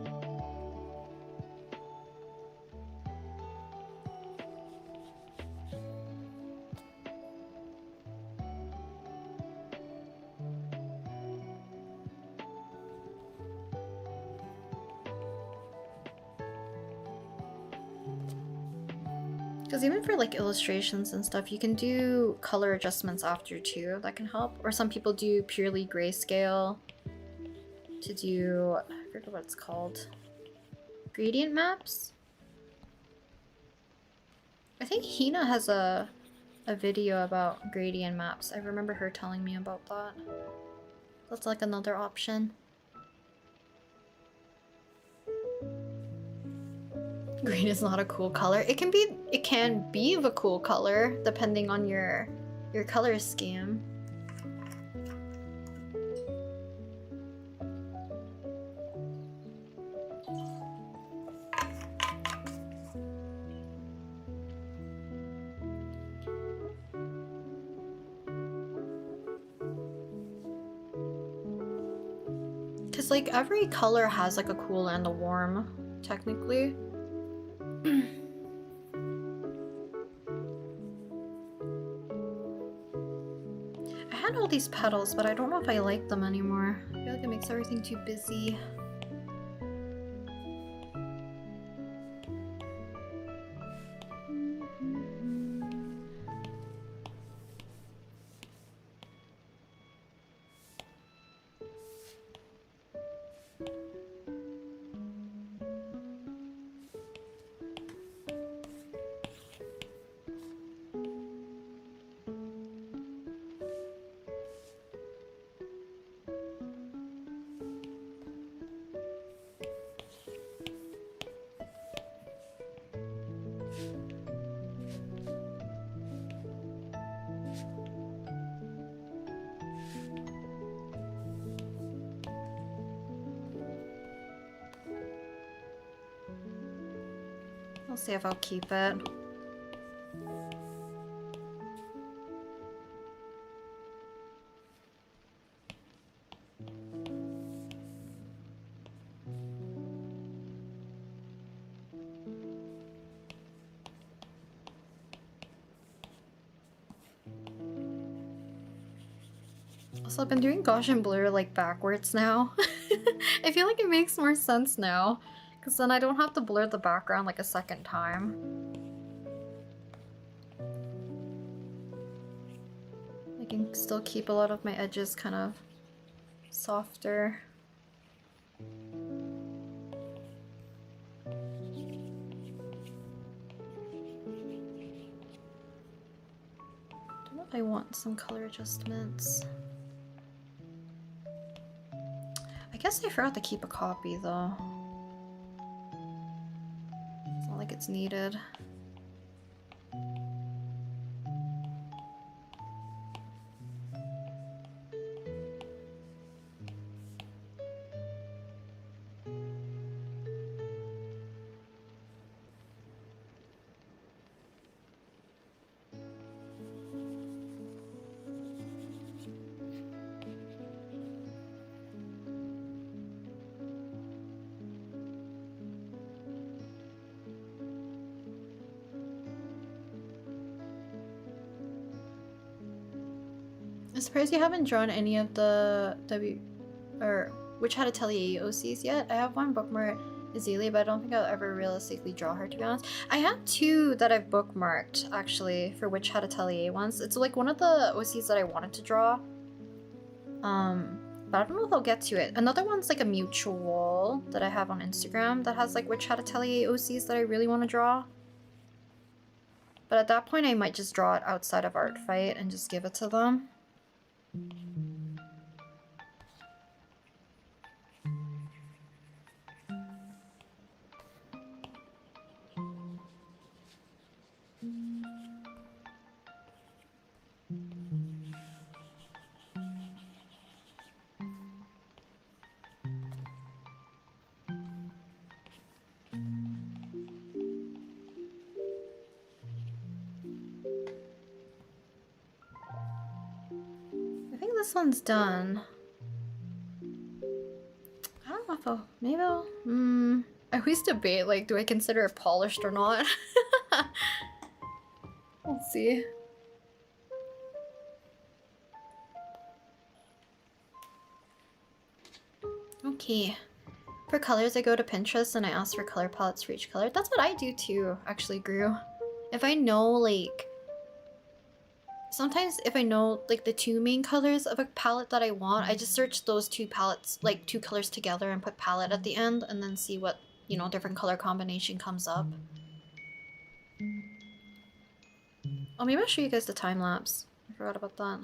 Because even for like illustrations and stuff, you can do color adjustments after too, that can help. Or some people do purely grayscale to do, I forget what it's called, gradient maps? I think Hina has a video about gradient maps. I remember her telling me about that. That's like another option. Green is not a cool color. It can be of a cool color depending on your color scheme. Cause like every color has like a cool and a warm, technically. I had all these petals, but I don't know if I like them anymore. I feel like it makes everything too busy. I'll see if I'll keep it. Also, I've been doing Gaussian blur like backwards now. I feel like it makes more sense now, because then I don't have to blur the background like a second time. I can still keep a lot of my edges kind of softer. I don't know if I want some color adjustments. I guess I forgot to keep a copy though. It's not like it's needed. I'm surprised you haven't drawn any of the Witch Hat Atelier OCs yet. I have one bookmark Azalea, but I don't think I'll ever realistically draw her, to be honest. I have two that I've bookmarked, actually, for Witch Hat Atelier ones. It's like one of the OCs that I wanted to draw. But I don't know if I'll get to it. Another one's like a mutual that I have on Instagram that has like Witch Hat Atelier OCs that I really want to draw. But at that point, I might just draw it outside of Artfight and just give it to them. This one's done. I don't know if I'll... maybe I'll... I always debate, like, do I consider it polished or not? Let's see. Okay. For colors, I go to Pinterest and I ask for color palettes for each color. That's what I do too, actually, Gru. If I know, like... sometimes if I know like the two main colors of a palette that I want, I just search those two palettes, like two colors together and put palette at the end and then see what, you know, different color combination comes up. Oh, maybe I'll show you guys the time lapse. I forgot about that.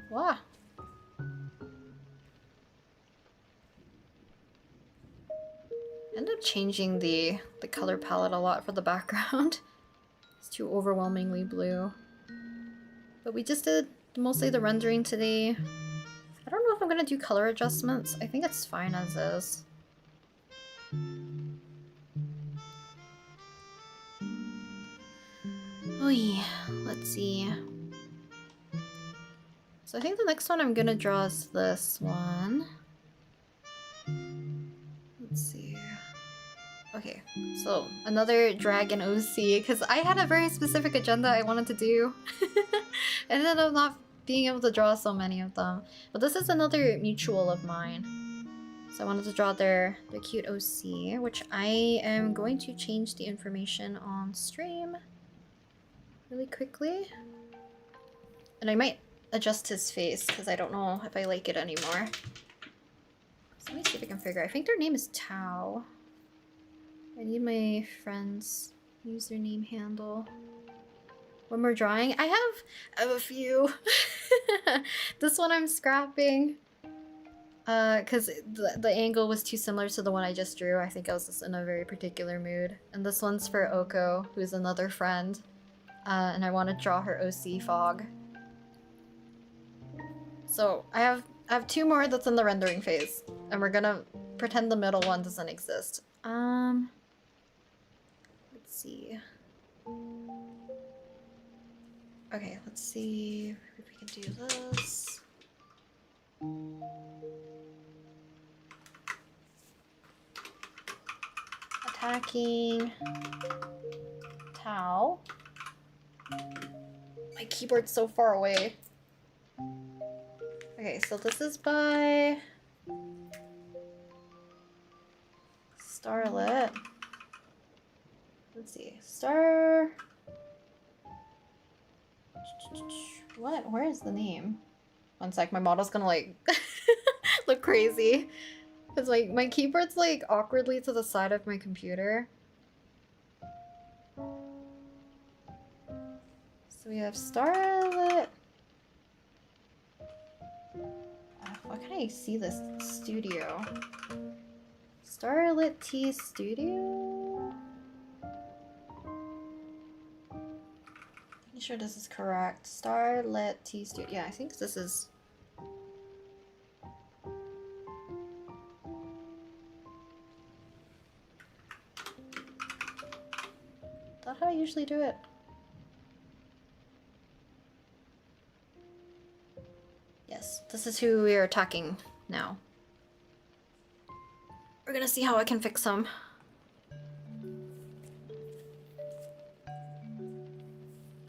Wow. End up changing the color palette a lot for the background. It's too overwhelmingly blue. But we just did mostly the rendering today. I don't know if I'm gonna do color adjustments. I think it's fine as is. Oh yeah, let's see. So I think the next one I'm gonna draw is this one. Let's see. Okay, so another dragon OC, because I had a very specific agenda I wanted to do. And ended up not being able to draw so many of them. But this is another mutual of mine. So I wanted to draw their cute OC, which I am going to change the information on stream really quickly. And I might adjust his face, because I don't know if I like it anymore. So let me see if I can figure. I think their name is Tao. I need my friend's username handle. When we're drawing, I have a few. This one I'm scrapping. Because the angle was too similar to the one I just drew. I think I was just in a very particular mood. And this one's for Oko, who's another friend. And I want to draw her OC Fog. So I have two more that's in the rendering phase. And we're gonna pretend the middle one doesn't exist. Let's see. Okay, let's see if we can do this. Attacking Tao. My keyboard's so far away. Okay, so this is by Starlit. Let's see. What? Where is the name? One sec, my model's gonna like look crazy. Cause like my keyboard's like awkwardly to the side of my computer. So we have Starlit. Why can't I see this studio? Starlit T Studio? Pretty sure this is correct. Starlit T Studio. Yeah, I think this is. Is that how I usually do it? Yes, this is who we are attacking now. We're gonna see how I can fix them.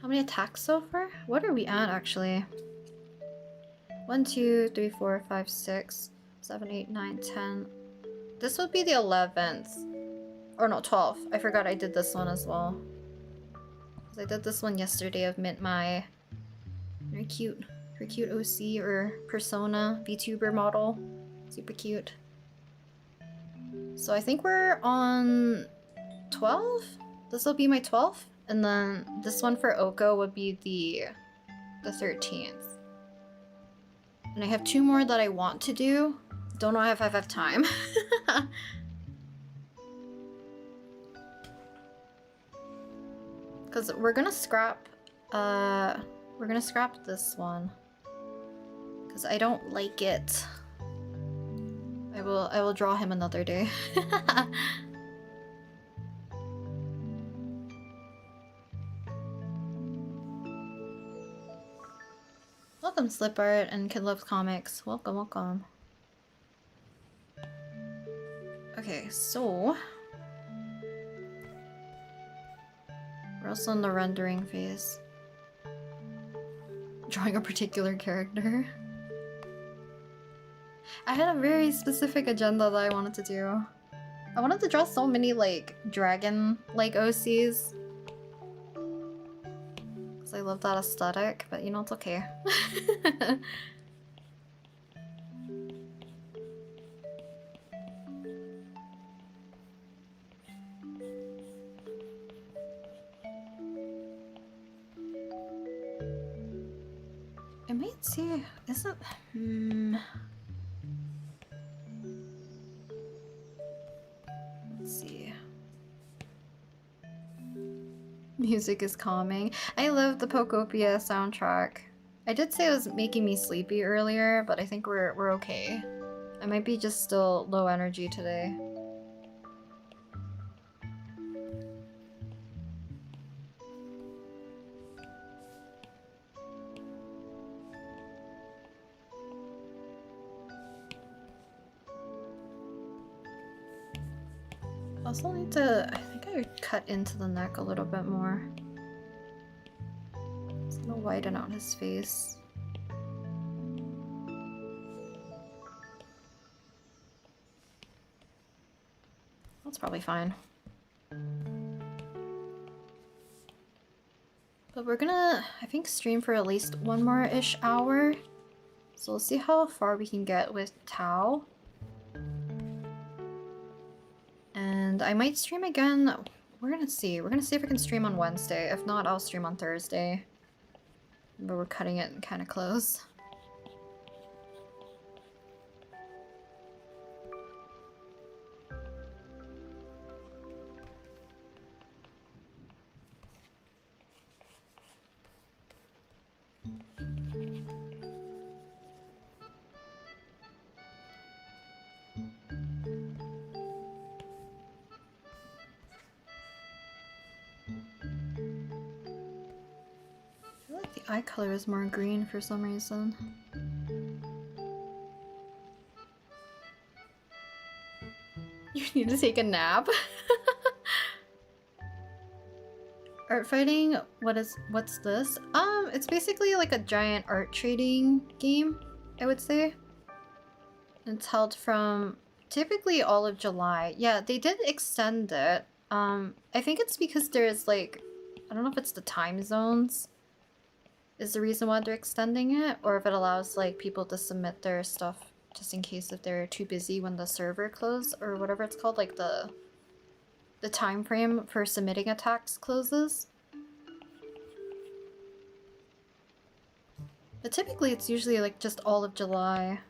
How many attacks so far? What are we at actually? 1, 2, 3, 4, 5, 6, 7, 8, 9, 10. This would be the 11th. Or no, 12th. I forgot I did this one as well. Because I did this one yesterday of Mint My very cute OC or persona VTuber model. Super cute. So I think we're on 12? This will be my 12th. And then this one for Oko would be the 13th. And I have 2 more that I want to do. Don't know if I have time. Because we're gonna scrap this one. Because I don't like it. I will draw him another day. Welcome, Slip Art and Kid Loves Comics. Welcome, welcome. Okay, so we're also in the rendering phase. Drawing a particular character. I had a very specific agenda that I wanted to do. I wanted to draw so many like dragon-like OCs. Because I love that aesthetic, but you know, it's okay. I might see, is it? Let's see. Music is calming. I love the Pokopia soundtrack. I did say it was making me sleepy earlier, but I think we're okay. I might be just still low energy today. I also need to, I think I would cut into the neck a little bit more. It's gonna widen out his face. That's probably fine. But we're gonna, I think, stream for at least 1 more-ish hour. So we'll see how far we can get with Tao. And I might stream again. We're gonna see. We're gonna see if I can stream on Wednesday. If not, I'll stream on Thursday. But we're cutting it kind of close. Eye color is more green for some reason. You need to take a nap? Art fighting? What's this? It's basically like a giant art trading game, I would say. It's held from typically all of July. Yeah, they did extend it. I think it's because there's like, I don't know if it's the time zones is the reason why they're extending it, or if it allows like people to submit their stuff just in case if they're too busy when the server closes or whatever it's called, like the time frame for submitting attacks closes. But typically it's usually like just all of July.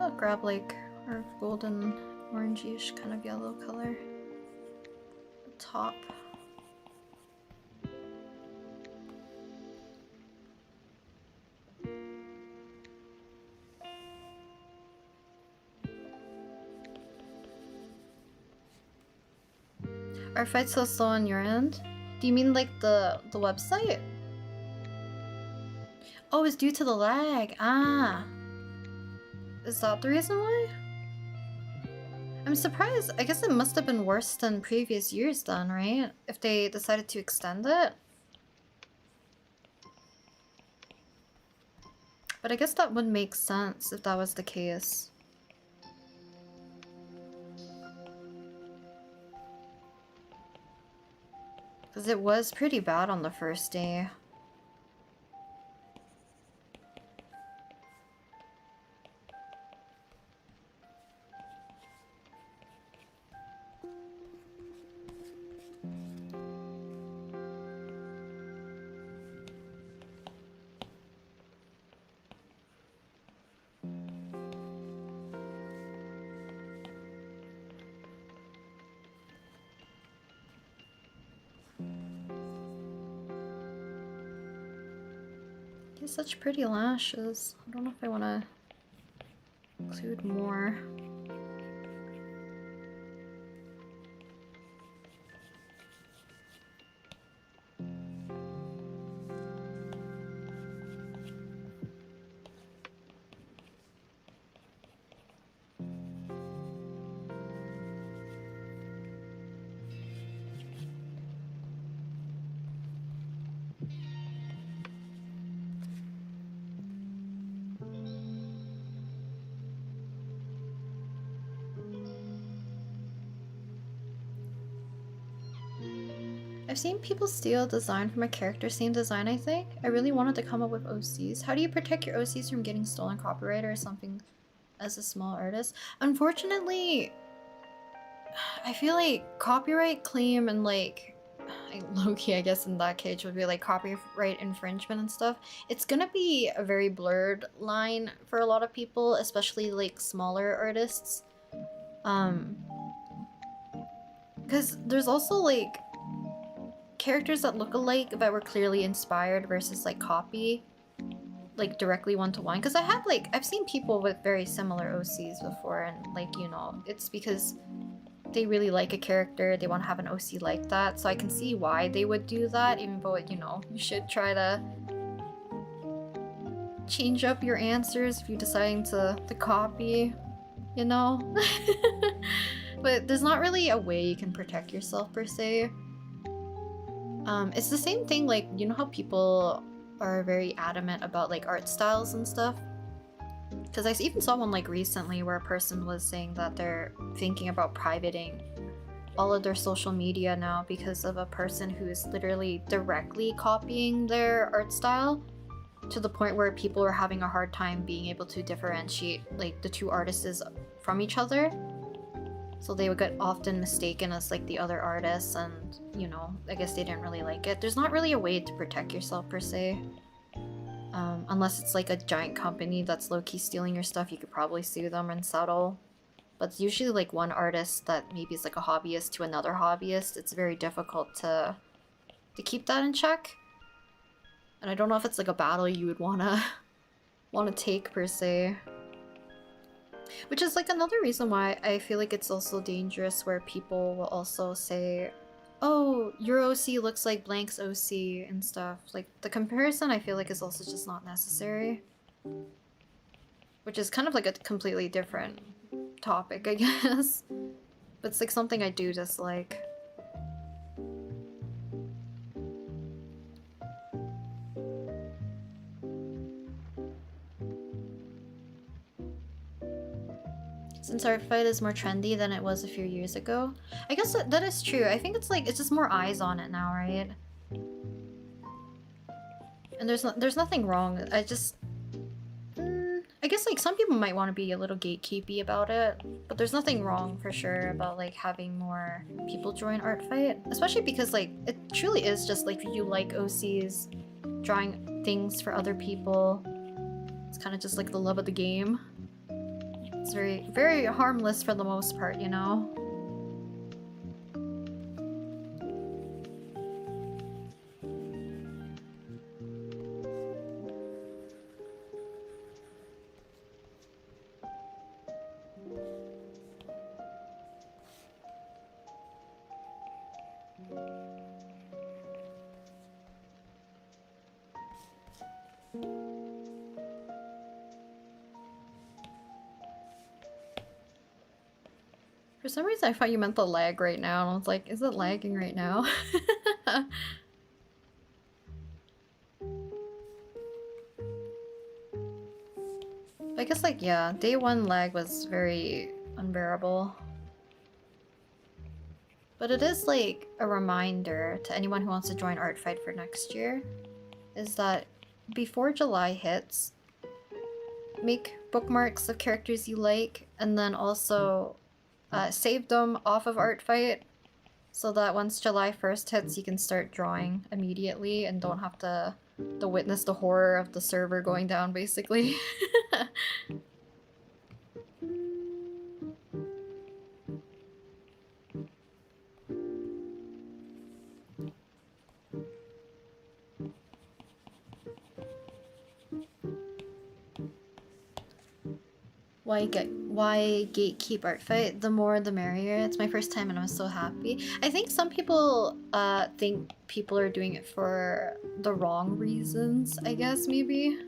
I'll grab like our golden orangey-ish kind of yellow color. The top. Artfight's so slow on your end? Do you mean like the website? Oh, it's due to the lag. Ah. Is that the reason why? I'm surprised. I guess it must have been worse than previous years then, right? If they decided to extend it. But I guess that would make sense if that was the case. Because it was pretty bad on the first day. Such pretty lashes. I don't know if I want to include more. I've seen people steal design from a character, same design I think. I really wanted to come up with OCs. How do you protect your OCs from getting stolen copyright or something as a small artist? Unfortunately, I feel like copyright claim and like low-key I guess in that case would be like copyright infringement and stuff. It's gonna be a very blurred line for a lot of people, especially like smaller artists. Because there's also like characters that look alike but were clearly inspired versus like copy, like directly one-to-one. Because I've seen people with very similar OCs before, and like, you know, it's because they really like a character, they want to have an OC like that, so I can see why they would do that, even though, you know, you should try to change up your answers if you're deciding to copy, you know? But there's not really a way you can protect yourself per se. It's the same thing, like, you know how people are very adamant about like art styles and stuff? Because I even saw one like recently where a person was saying that they're thinking about privating all of their social media now because of a person who's literally directly copying their art style, to the point where people are having a hard time being able to differentiate like the two artists from each other. So they would get often mistaken as like the other artists, and you know, I guess they didn't really like it. There's not really a way to protect yourself per se. Unless it's like a giant company that's low-key stealing your stuff, you could probably sue them and settle. But it's usually like one artist that maybe is like a hobbyist to another hobbyist. It's very difficult to keep that in check. And I don't know if it's like a battle you would wanna take per se. Which is like another reason why I feel like it's also dangerous, where people will also say, oh, your OC looks like blank's OC and stuff. Like, the comparison I feel like is also just not necessary. Which is kind of like a completely different topic, I guess. But it's like something I do dislike. Since artfight is more trendy than it was a few years ago. I guess that is true. I think it's like, it's just more eyes on it now, right? And there's nothing wrong. I guess like some people might want to be a little gatekeepy about it, but there's nothing wrong for sure about like having more people join artfight, especially because like it truly is just like you like OCs, drawing things for other people. It's kind of just like the love of the game. It's very, very harmless for the most part, you know? For some reason I thought you meant the lag right now, and I was like, is it lagging right now? I guess like, yeah, day one lag was very unbearable. But it is like a reminder to anyone who wants to join Artfight for next year, is that before July hits, make bookmarks of characters you like, and then also save them off of Artfight, so that once July 1st hits, you can start drawing immediately and don't have to witness the horror of the server going down, basically. Why gatekeep Artfight? The more the merrier. It's my first time and I'm so happy. I think some people think people are doing it for the wrong reasons, I guess, maybe.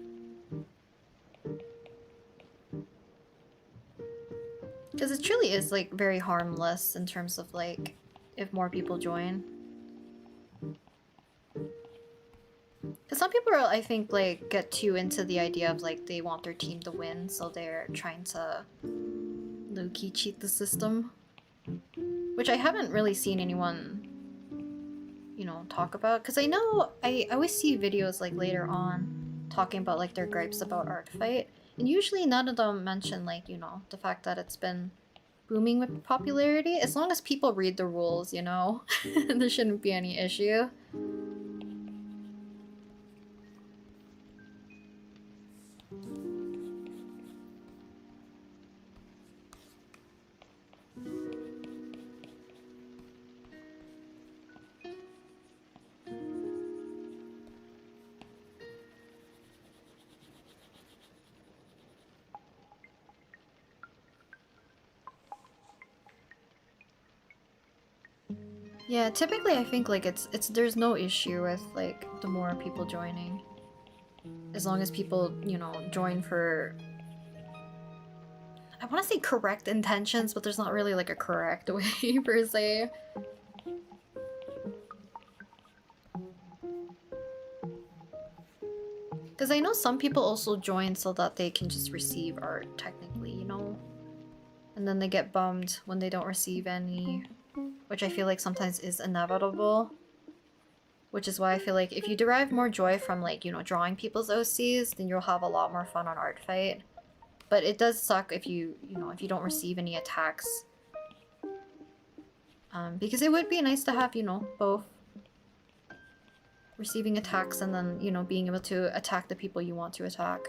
Because it truly is like very harmless in terms of like if more people join. Because some people are, I think, like, get too into the idea of, like, they want their team to win, so they're trying to low-key cheat the system. Which I haven't really seen anyone, you know, talk about. Because I know, I always see videos, like, later on talking about, like, their gripes about Artfight. And usually none of them mention, like, you know, the fact that it's been booming with popularity. As long as people read the rules, you know, there shouldn't be any issue. Yeah, typically I think like it's there's no issue with like the more people joining. As long as people, you know, join for, I want to say correct intentions, but there's not really like a correct way per se. Because I know some people also join so that they can just receive art technically, you know? And then they get bummed when they don't receive any. Which I feel like sometimes is inevitable. Which is why I feel like if you derive more joy from like, you know, drawing people's OCs, then you'll have a lot more fun on Artfight. But it does suck if you know, if you don't receive any attacks. Because it would be nice to have, you know, both. Receiving attacks and then, you know, being able to attack the people you want to attack.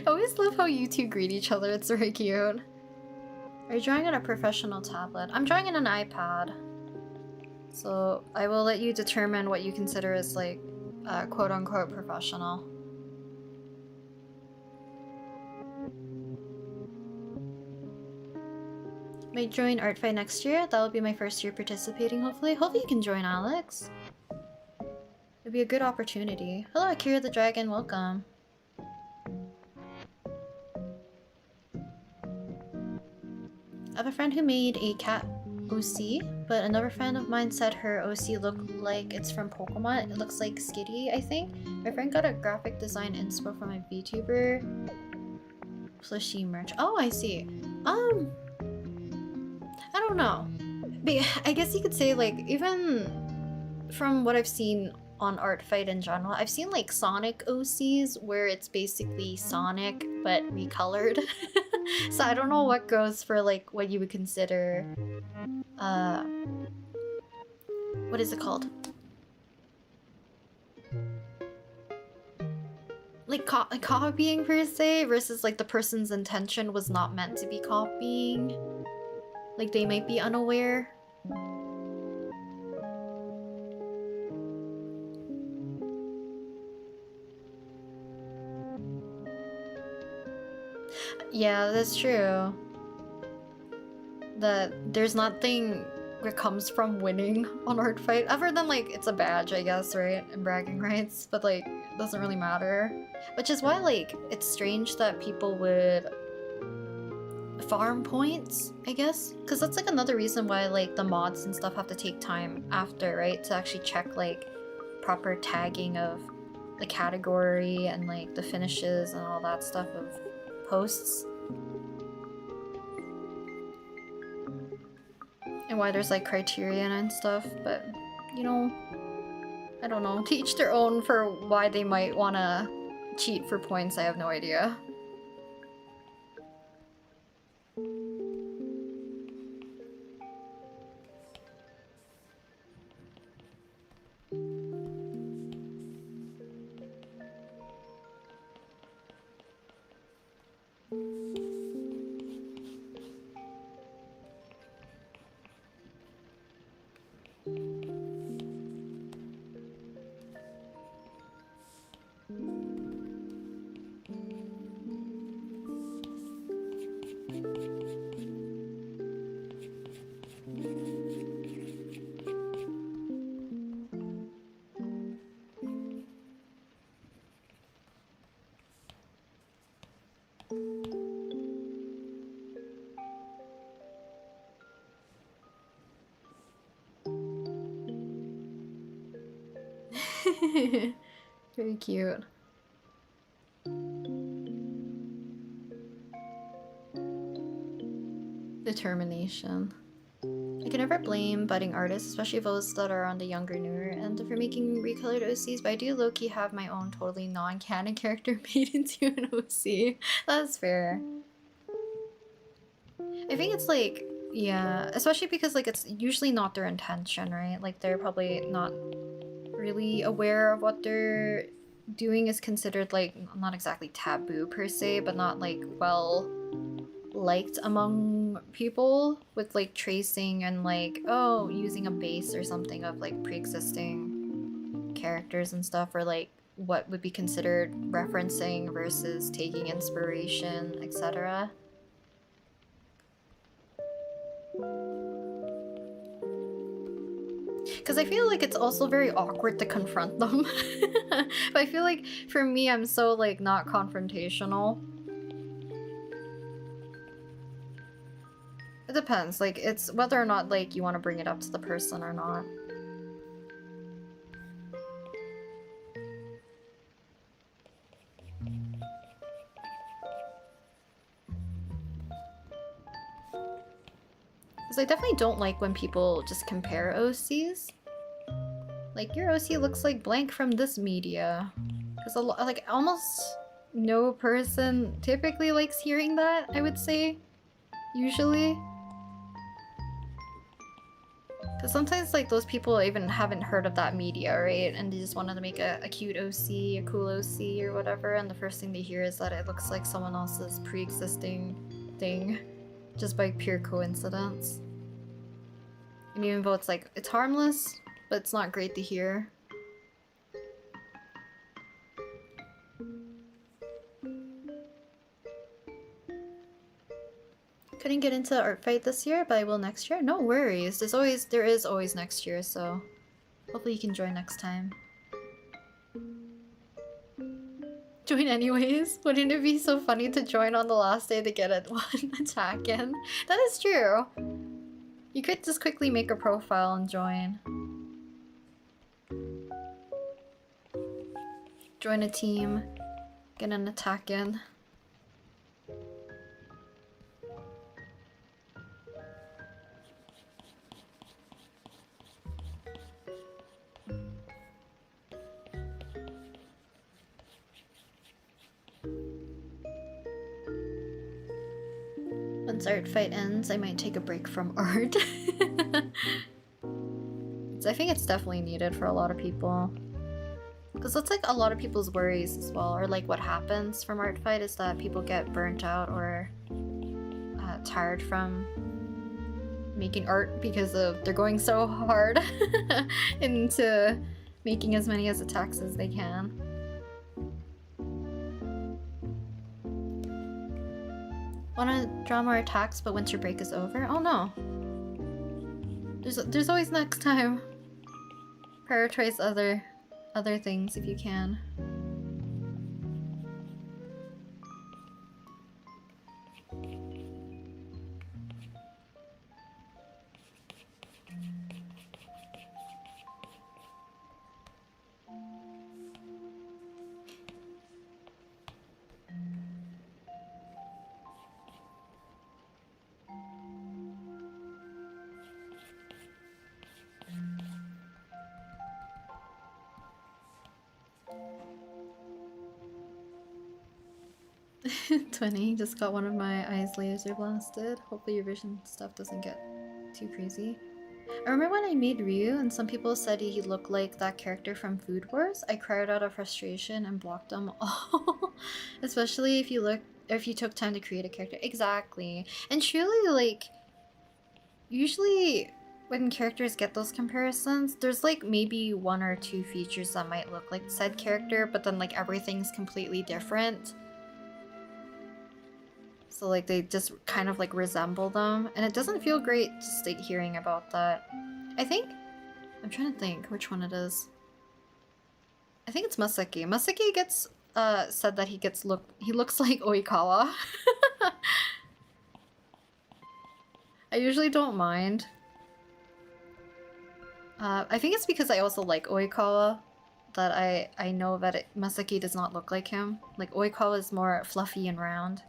I always love how you two greet each other, it's very cute. Are you drawing on a professional tablet? I'm drawing on an iPad. So I will let you determine what you consider as like quote-unquote professional. Might join Artfight next year. That'll be my first year participating, hopefully. Hopefully you can join, Alex. It'd be a good opportunity. Hello, Akira the Dragon, welcome. I have a friend who made a cat OC But another friend of mine said her OC looked like it's from Pokemon. It looks like Skitty, I think. My friend got a graphic design inspo from a VTuber. Plushie merch. Oh, I see. I don't know. I guess you could say, like, even from what I've seen on Artfight in general, I've seen like Sonic OCs where it's basically Sonic but recolored. So I don't know what goes for like what you would consider what is it called? Like copying per se versus like the person's intention was not meant to be copying. Like they might be unaware. Yeah, that's true. That there's nothing that comes from winning on Artfight, other than like it's a badge, I guess, right? And bragging rights, but like it doesn't really matter. Which is why like it's strange that people would farm points, I guess, because that's like another reason why like the mods and stuff have to take time after, right? To actually check like proper tagging of the category and like the finishes and all that stuff of posts. And why there's like criterion and stuff, but you know, I don't know. To each their own for why they might wanna cheat for points, I have no idea. Very cute. Determination. I can never blame budding artists, especially those that are on the younger, newer end, for making recolored OCs, but I do low-key have my own totally non-canon character made into an OC. That's fair. I think it's like, yeah, especially because like it's usually not their intention, right? Like they're probably not really aware of what they're doing is considered like not exactly taboo per se, but not like well liked among people with like tracing and like, oh, using a base or something of like pre-existing characters and stuff, or like what would be considered referencing versus taking inspiration, etc. Because I feel like it's also very awkward to confront them. But I feel like for me, I'm so like not confrontational. It depends, like it's whether or not like you want to bring it up to the person or not. Because I definitely don't like when people just compare OCs. Like, your OC looks like blank from this media. Because like almost no person typically likes hearing that, I would say. Usually. Because sometimes like those people even haven't heard of that media, right? And they just wanted to make a cute OC, a cool OC or whatever, and the first thing they hear is that it looks like someone else's pre-existing thing. Just by pure coincidence. And even though it's like, it's harmless, but it's not great to hear. Couldn't get into Artfight this year, but I will next year. No worries. There is always next year, so hopefully you can join next time. Join anyways? Wouldn't it be so funny to join on the last day to get one attack in? That is true. You could just quickly make a profile and join. Join a team. Get an attack in. Once art fight ends, I might take a break from art. I think it's definitely needed for a lot of people. Because that's like a lot of people's worries as well, or like what happens from art fight is that people get burnt out or tired from making art because of they're going so hard into making as many as attacks as they can. Wanna draw more attacks but winter break is over? Oh no. There's always next time. Prioritize other things if you can. "20, just got one of my eyes laser blasted. Hopefully your vision stuff doesn't get too crazy." I remember when I made Ryu and some people said he looked like that character from Food Wars. I cried out of frustration and blocked them all. Especially if you took time to create a character. Exactly. And truly, like, usually when characters get those comparisons, there's like maybe one or two features that might look like said character, but then like everything's completely different. So like they just kind of like resemble them, and it doesn't feel great just like hearing about that. I'm trying to think which one it is. I think it's Masaki. Masaki gets said that he looks like Oikawa. I usually don't mind. I think it's because I also like Oikawa that I know that Masaki does not look like him. Like Oikawa is more fluffy and round.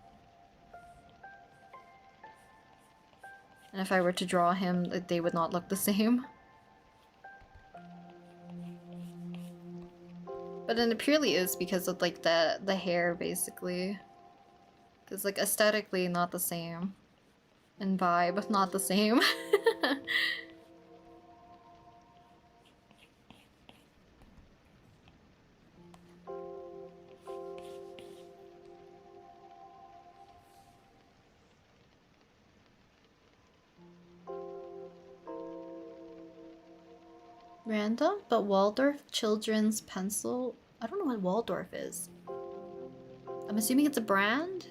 And if I were to draw him, they would not look the same. But then it purely is because of like the hair, basically. Because like aesthetically not the same. And vibe, not the same. Random, but Waldorf Children's Pencil. I don't know what Waldorf is. I'm assuming it's a brand?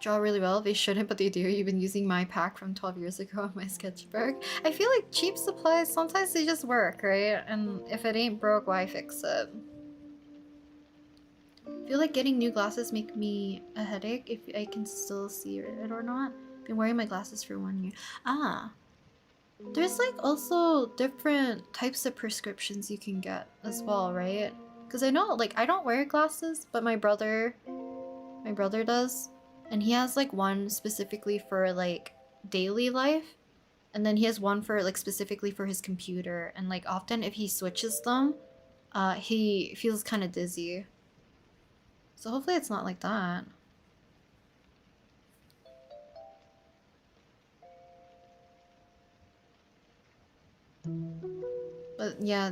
Draw really well. They shouldn't, but they do. You've been using my pack from 12 years ago on my sketchbook. I feel like cheap supplies, sometimes they just work, right? And if it ain't broke, why fix it? I feel like getting new glasses make me a headache if I can still see it or not. Been wearing my glasses for 1 year. Ah. There's like also different types of prescriptions you can get as well, right? Because I know like I don't wear glasses, but my brother does. And he has like one specifically for like daily life. And then he has one for like specifically for his computer. And like often if he switches them, he feels kind of dizzy. So hopefully it's not like that. But yeah,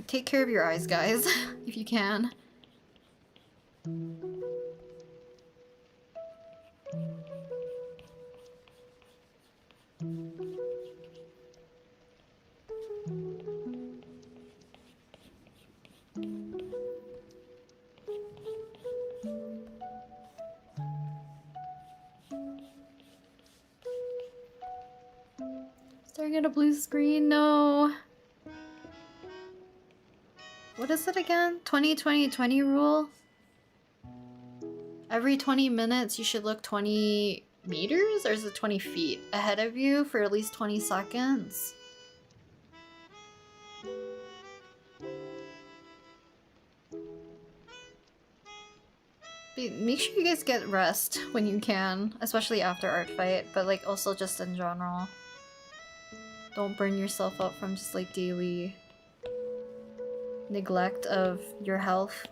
take care of your eyes, guys, if you can. Staring at a blue screen, no. What is it again? 20-20-20 rule? Every 20 minutes you should look 20 meters or is it 20 feet ahead of you for at least 20 seconds? Make sure you guys get rest when you can, especially after artfight, but like also just in general. Don't burn yourself up from just like daily neglect of your health.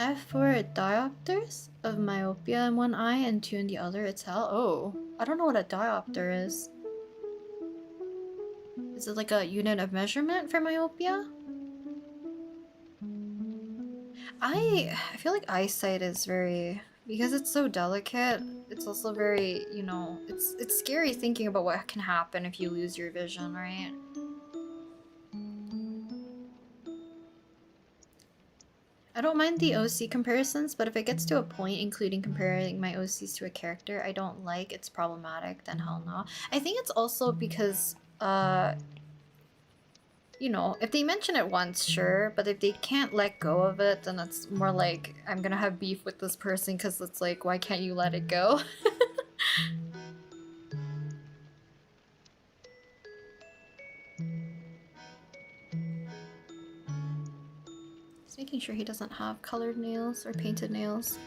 I have 4 diopters of myopia in one eye and 2 in the other. It's hell. Oh, I don't know what a diopter is. Is it like a unit of measurement for myopia? I feel like eyesight is very, because it's so delicate, it's also very, you know, it's scary thinking about what can happen if you lose your vision, right? I don't mind the OC comparisons, but if it gets to a point including comparing my OCs to a character I don't like, it's problematic, then hell no. I think it's also because, you know, if they mention it once, sure, but if they can't let go of it, then it's more like, I'm gonna have beef with this person because it's like, why can't you let it go? Just making sure he doesn't have colored nails or painted nails.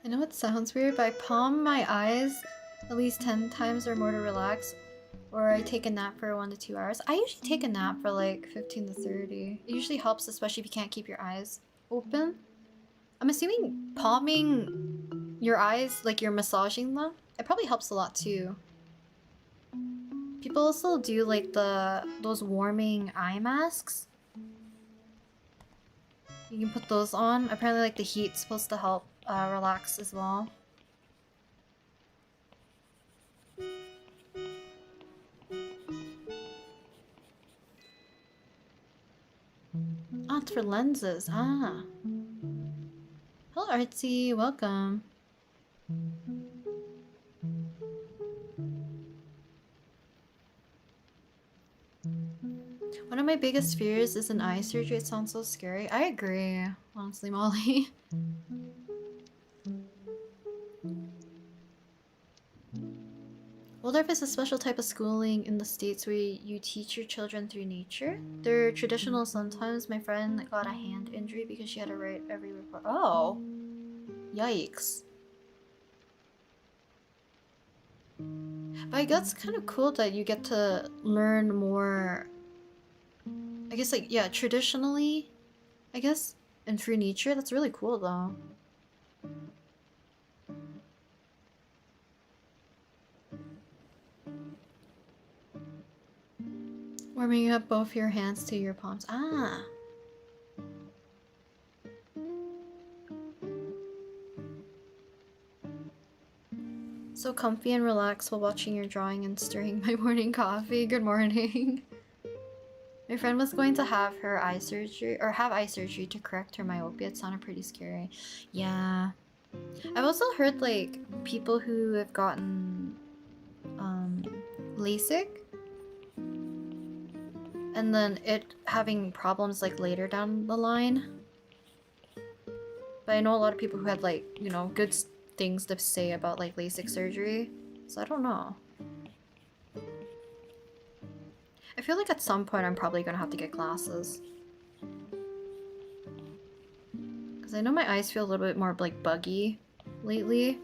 I know it sounds weird, but I palm my eyes at least 10 times or more to relax, or I take a nap for 1 to 2 hours. I usually take a nap for like 15 to 30. It usually helps, especially if you can't keep your eyes open. I'm assuming palming your eyes, like you're massaging them, it probably helps a lot too. People also do like those warming eye masks. You can put those on. Apparently like the heat's supposed to help relax as well. Oh, it's for lenses. Ah. Hello, Artsy. Welcome. One of my biggest fears is an eye surgery. It sounds so scary. I agree, honestly, Molly. Waldorf is a special type of schooling in the States where you teach your children through nature. They're traditional sometimes. My friend got a hand injury because she had to write every report. Oh. Yikes. But I guess it's kind of cool that you get to learn more, I guess, like, yeah, traditionally, I guess, and through nature. That's really cool though. Warming up both your hands to your palms. Ah. So comfy and relaxed while watching your drawing and stirring my morning coffee. Good morning. My friend was going to have her eye surgery, or have eye surgery to correct her myopia. It sounded pretty scary. Yeah. I've also heard like people who have gotten LASIK and then it having problems like later down the line. But I know a lot of people who had like, you know, good things to say about like LASIK surgery. So I don't know. I feel like at some point I'm probably gonna have to get glasses. Because I know my eyes feel a little bit more like buggy lately.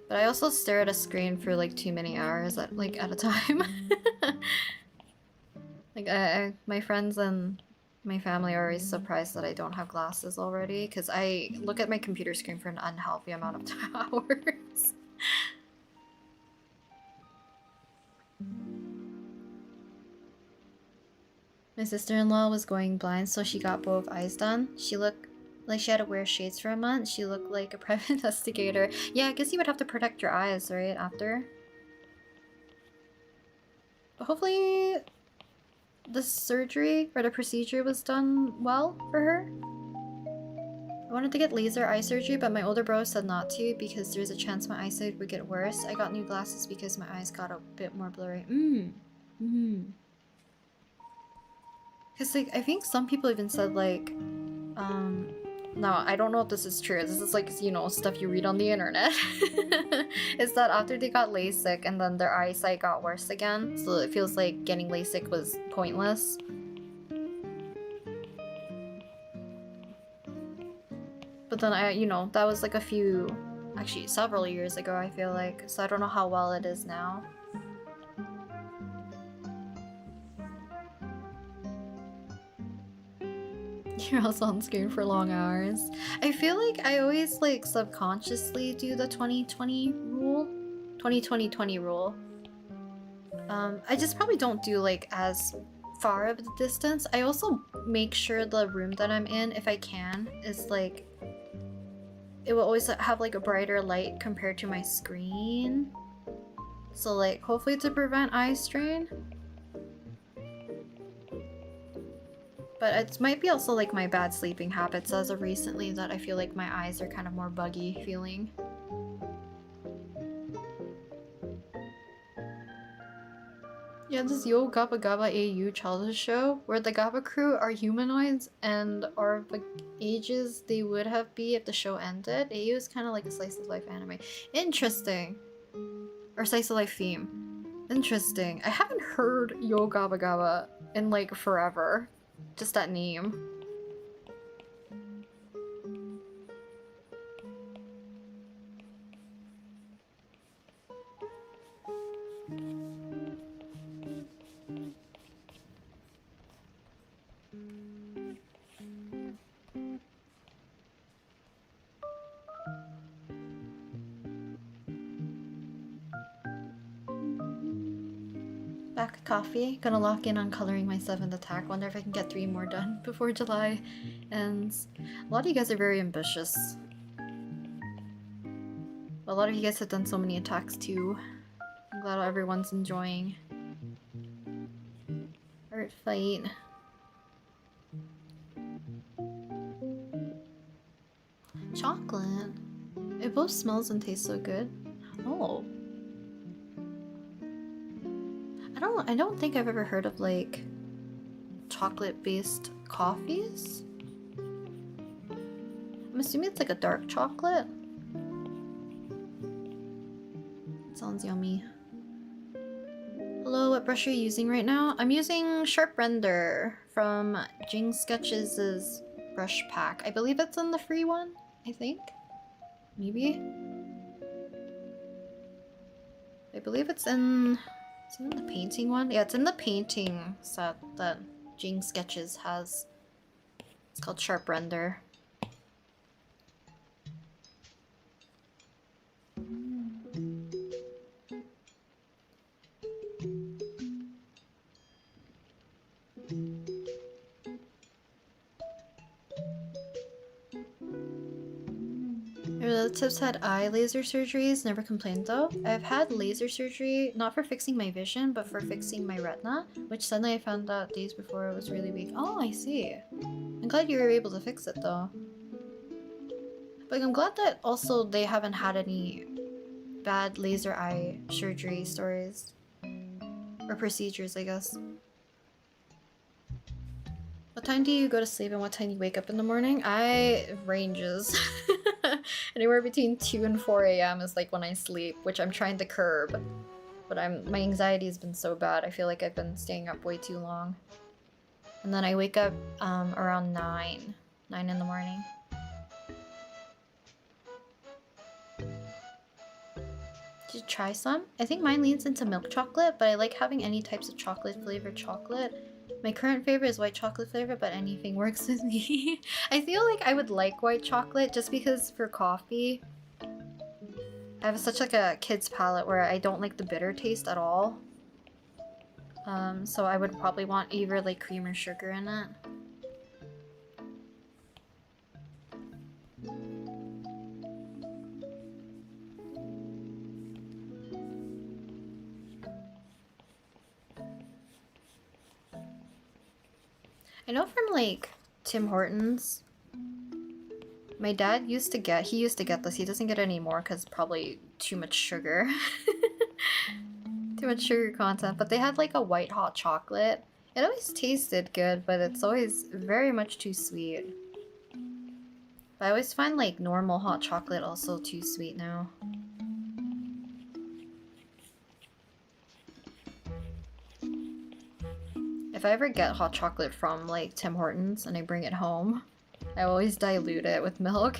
But I also stare at a screen for like too many hours at a time. Like my friends and my family are always surprised that I don't have glasses already because I look at my computer screen for an unhealthy amount of hours. My sister-in-law was going blind, so she got both eyes done. She looked like she had to wear shades for a month. She looked like a private investigator. Yeah, I guess you would have to protect your eyes, right, after? But hopefully the surgery or the procedure was done well for her. I wanted to get laser eye surgery, but my older bro said not to because there's a chance my eyesight would get worse. I got new glasses because my eyes got a bit more blurry. Because, like, I think some people even said, like, no, I don't know if this is true. This is, like, you know, stuff you read on the internet. Is that after they got LASIK and then their eyesight got worse again, so it feels like getting LASIK was pointless. But then you know, that was like actually several years ago, I feel like. So I don't know how well it is now. You're also on screen for long hours. I feel like I always like subconsciously do the 20/20 rule. 20/20/20 rule. I just probably don't do like as far of the distance. I also make sure the room that I'm in, if I can, is like it will always have like a brighter light compared to my screen. So like hopefully to prevent eye strain. But it might be also like my bad sleeping habits as of recently that I feel like my eyes are kind of more buggy feeling. Yeah, this Yo Gabba Gabba AU childhood show where the Gabba crew are humanoids and are the ages they would have be if the show ended. AU is kind of like a slice of life anime. Interesting. Or slice of life theme. Interesting. I haven't heard Yo Gabba Gabba in like forever. Just that name. Back with coffee. Gonna lock in on coloring my 7th attack. Wonder if I can get 3 more done before July ends. A lot of you guys are very ambitious. A lot of you guys have done so many attacks too. I'm glad everyone's enjoying. Art fight. Chocolate. It both smells and tastes so good. Oh. I don't think I've ever heard of like chocolate-based coffees. I'm assuming it's like a dark chocolate. Sounds yummy. Hello, what brush are you using right now? I'm using Sharp Render from Jing Sketches' brush pack. I believe it's in the free one, I think. Maybe? I believe it's in... Is it in the painting one? Yeah, it's in the painting set that Jing Sketches has. It's called Sharp Render. Your relatives had eye laser surgeries, never complained though. I've had laser surgery, not for fixing my vision, but for fixing my retina, which suddenly I found out days before it was really weak. Oh, I see. I'm glad you were able to fix it though. But I'm glad that also they haven't had any bad laser eye surgery stories. Or procedures, I guess. What time do you go to sleep and what time do you wake up in the morning? It ranges. Anywhere between 2 and 4 a.m. is like when I sleep, which I'm trying to curb. But my anxiety has been so bad, I feel like I've been staying up way too long. And then I wake up around 9 in the morning. Did you try some? I think mine leans into milk chocolate, but I like having any types of chocolate flavored chocolate. My current favorite is white chocolate flavor, but anything works with me. I feel like I would like white chocolate just because for coffee, I have such like a kid's palate where I don't like the bitter taste at all. So I would probably want either like cream or sugar in it. I know from like Tim Hortons, my dad used to get, he used to get this, he doesn't get it anymore because probably too much sugar. Too much sugar content, but they had like a white hot chocolate. It always tasted good, but it's always very much too sweet. But I always find like normal hot chocolate also too sweet now. If I ever get hot chocolate from like Tim Hortons and I bring it home, I always dilute it with milk.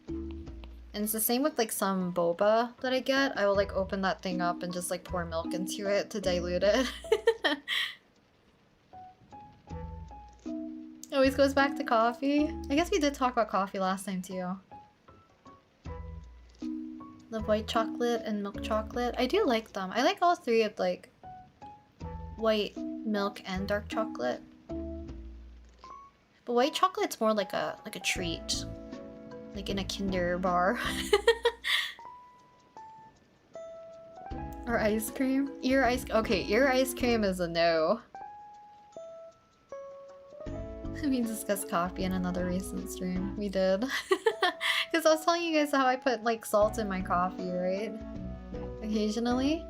And it's the same with like some boba that I get. I will like open that thing up and just like pour milk into it to dilute it. Always goes back to coffee. I guess we did talk about coffee last time too. The white chocolate and milk chocolate. I do like them. I like all three of like white milk and dark chocolate. But white chocolate's more like a treat. Like in a Kinder bar. Or ice cream? Okay, ear ice cream is a no. We discussed coffee in another recent stream. We did. Because I was telling you guys how I put like salt in my coffee, right? Occasionally.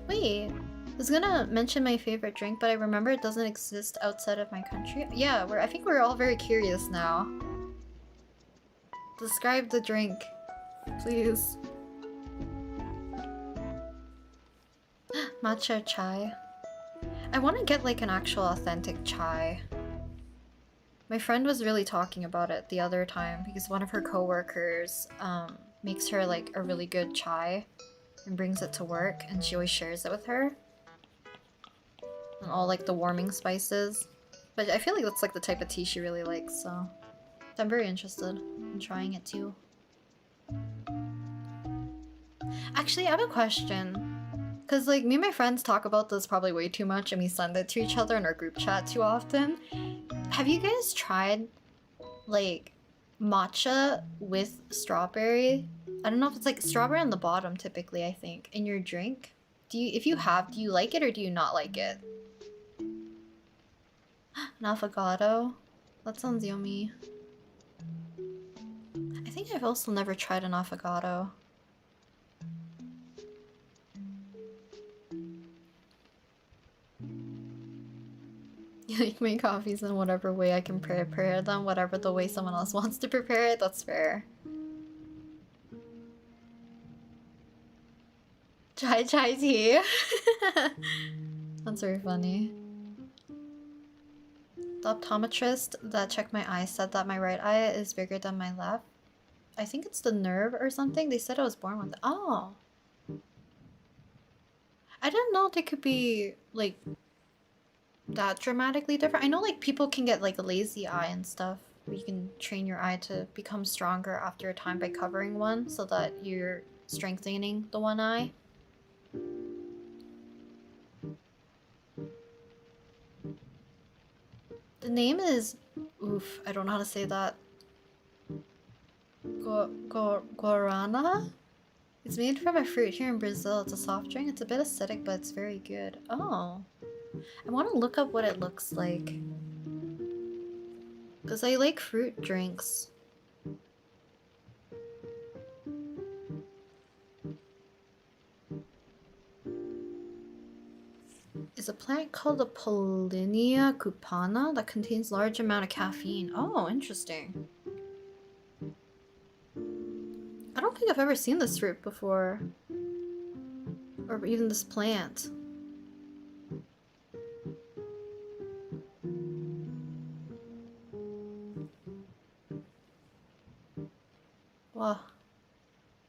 Wait, I was gonna mention my favorite drink, but I remember it doesn't exist outside of my country. Yeah, I think we're all very curious now. Describe the drink, please. Matcha chai. I want to get like an actual authentic chai. My friend was really talking about it the other time because one of her coworkers makes her like a really good chai and brings it to work, and she always shares it with her. And all like the warming spices. But I feel like that's like the type of tea she really likes, so I'm very interested in trying it too. Actually, I have a question. Because like me and my friends talk about this probably way too much and we send it to each other in our group chat too often. Have you guys tried like matcha with strawberry? I don't know if it's like strawberry on the bottom typically, I think, in your drink. If you have, do you like it or do you not like it? An affogato? That sounds yummy. I think I've also never tried an affogato. You like my coffees in whatever way I can prepare them, whatever the way someone else wants to prepare it, that's fair. Chai tea. That's very funny. The optometrist that checked my eye said that my right eye is bigger than my left. I think it's the nerve or something. They said I was born with it. Oh. I didn't know they could be like that dramatically different. I know like people can get like a lazy eye and stuff, where you can train your eye to become stronger after a time by covering one so that you're strengthening the one eye. The name is... Oof, I don't know how to say that. Guarana? It's made from a fruit here in Brazil. It's a soft drink. It's a bit acidic, but it's very good. Oh. I want to look up what it looks like. Because I like fruit drinks. is a plant called the Pollinia cupana that contains large amount of caffeine. Oh, interesting. I don't think I've ever seen this fruit before. Or even this plant. Wow.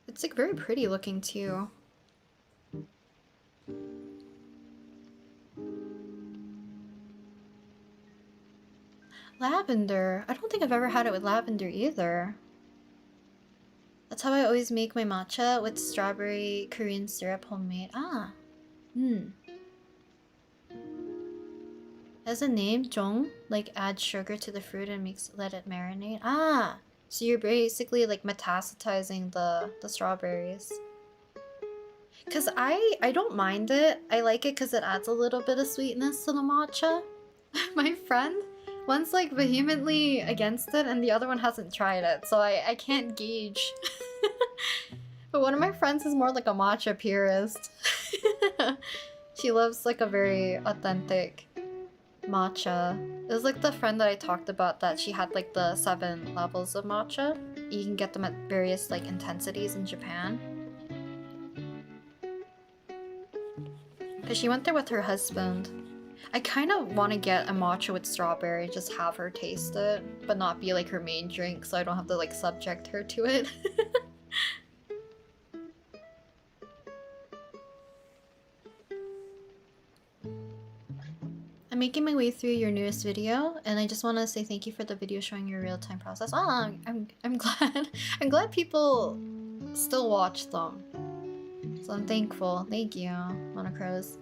It's like very pretty looking too. Lavender. I don't think I've ever had it with lavender either. That's how I always make my matcha, with strawberry Korean syrup homemade. Ah. Has a name, Jong, like add sugar to the fruit and let it marinate. Ah. So you're basically like metastasizing the strawberries. Cause I don't mind it. I like it because it adds a little bit of sweetness to the matcha. My friend one's like vehemently against it and the other one hasn't tried it, so I can't gauge. But one of my friends is more like a matcha purist. She loves like a very authentic matcha. It was like the friend that I talked about that she had like the 7 levels of matcha. You can get them at various like intensities in Japan. Cause she went there with her husband. I kind of want to get a matcha with strawberry, just have her taste it, but not be like her main drink, so I don't have to like subject her to it. I'm making my way through your newest video, and I just want to say thank you for the video showing your real-time process. Oh, I'm glad. I'm glad people still watch them. So I'm thankful. Thank you, Monocros.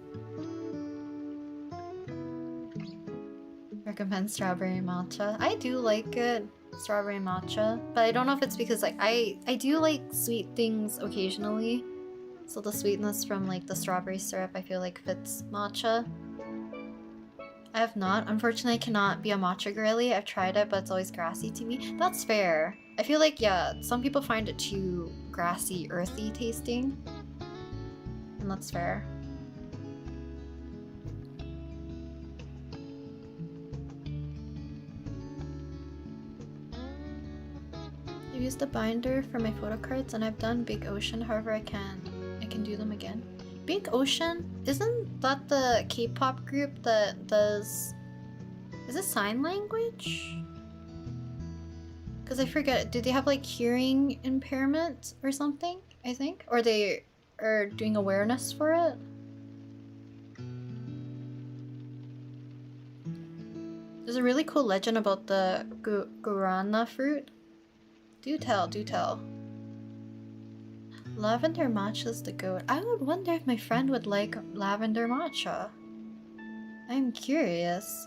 Recommend strawberry matcha. I do like it, strawberry matcha, but I don't know if it's because like I do like sweet things occasionally, so the sweetness from like the strawberry syrup I feel like fits matcha. I have not. Unfortunately, I cannot be a matcha girly. I've tried it, but it's always grassy to me. That's fair. I feel like, yeah, some people find it too grassy, earthy tasting, and that's fair. I've used the binder for my photo cards and I've done Big Ocean, however I can do them again. Big Ocean? Isn't that the K-pop group that does... Is it sign language? Because I forget, do they have like hearing impairment or something, I think? Or they are doing awareness for it? There's a really cool legend about the guarana fruit. Do tell, do tell. Lavender matcha's the goat. I would wonder if my friend would like lavender matcha. I'm curious.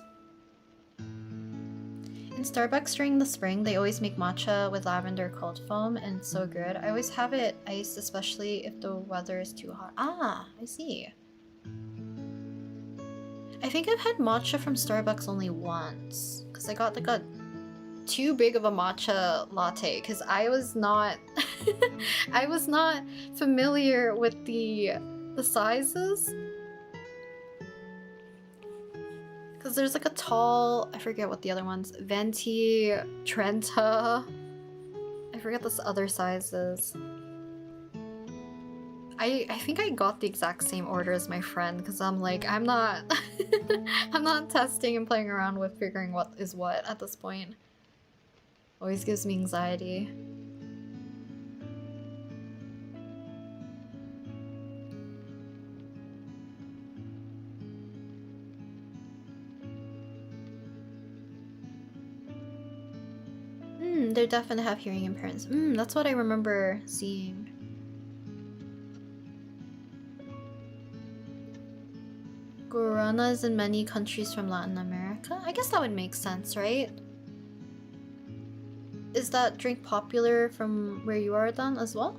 In Starbucks during the spring, they always make matcha with lavender cold foam, and it's so good. I always have it iced, especially if the weather is too hot. Ah, I see. I think I've had matcha from Starbucks only once, because I got like a too big of a matcha latte because I was not I was not familiar with the sizes, because there's like a tall, I forget what the other ones, Venti, Trenta, I forget the other sizes. I think I got the exact same order as my friend because I'm like, I'm not I'm not testing and playing around with figuring what is what at this point. Always gives me anxiety. They definitely have hearing impairments. That's what I remember seeing. Guaranas in many countries from Latin America? I guess that would make sense, right? Is that drink popular from where you are then as well?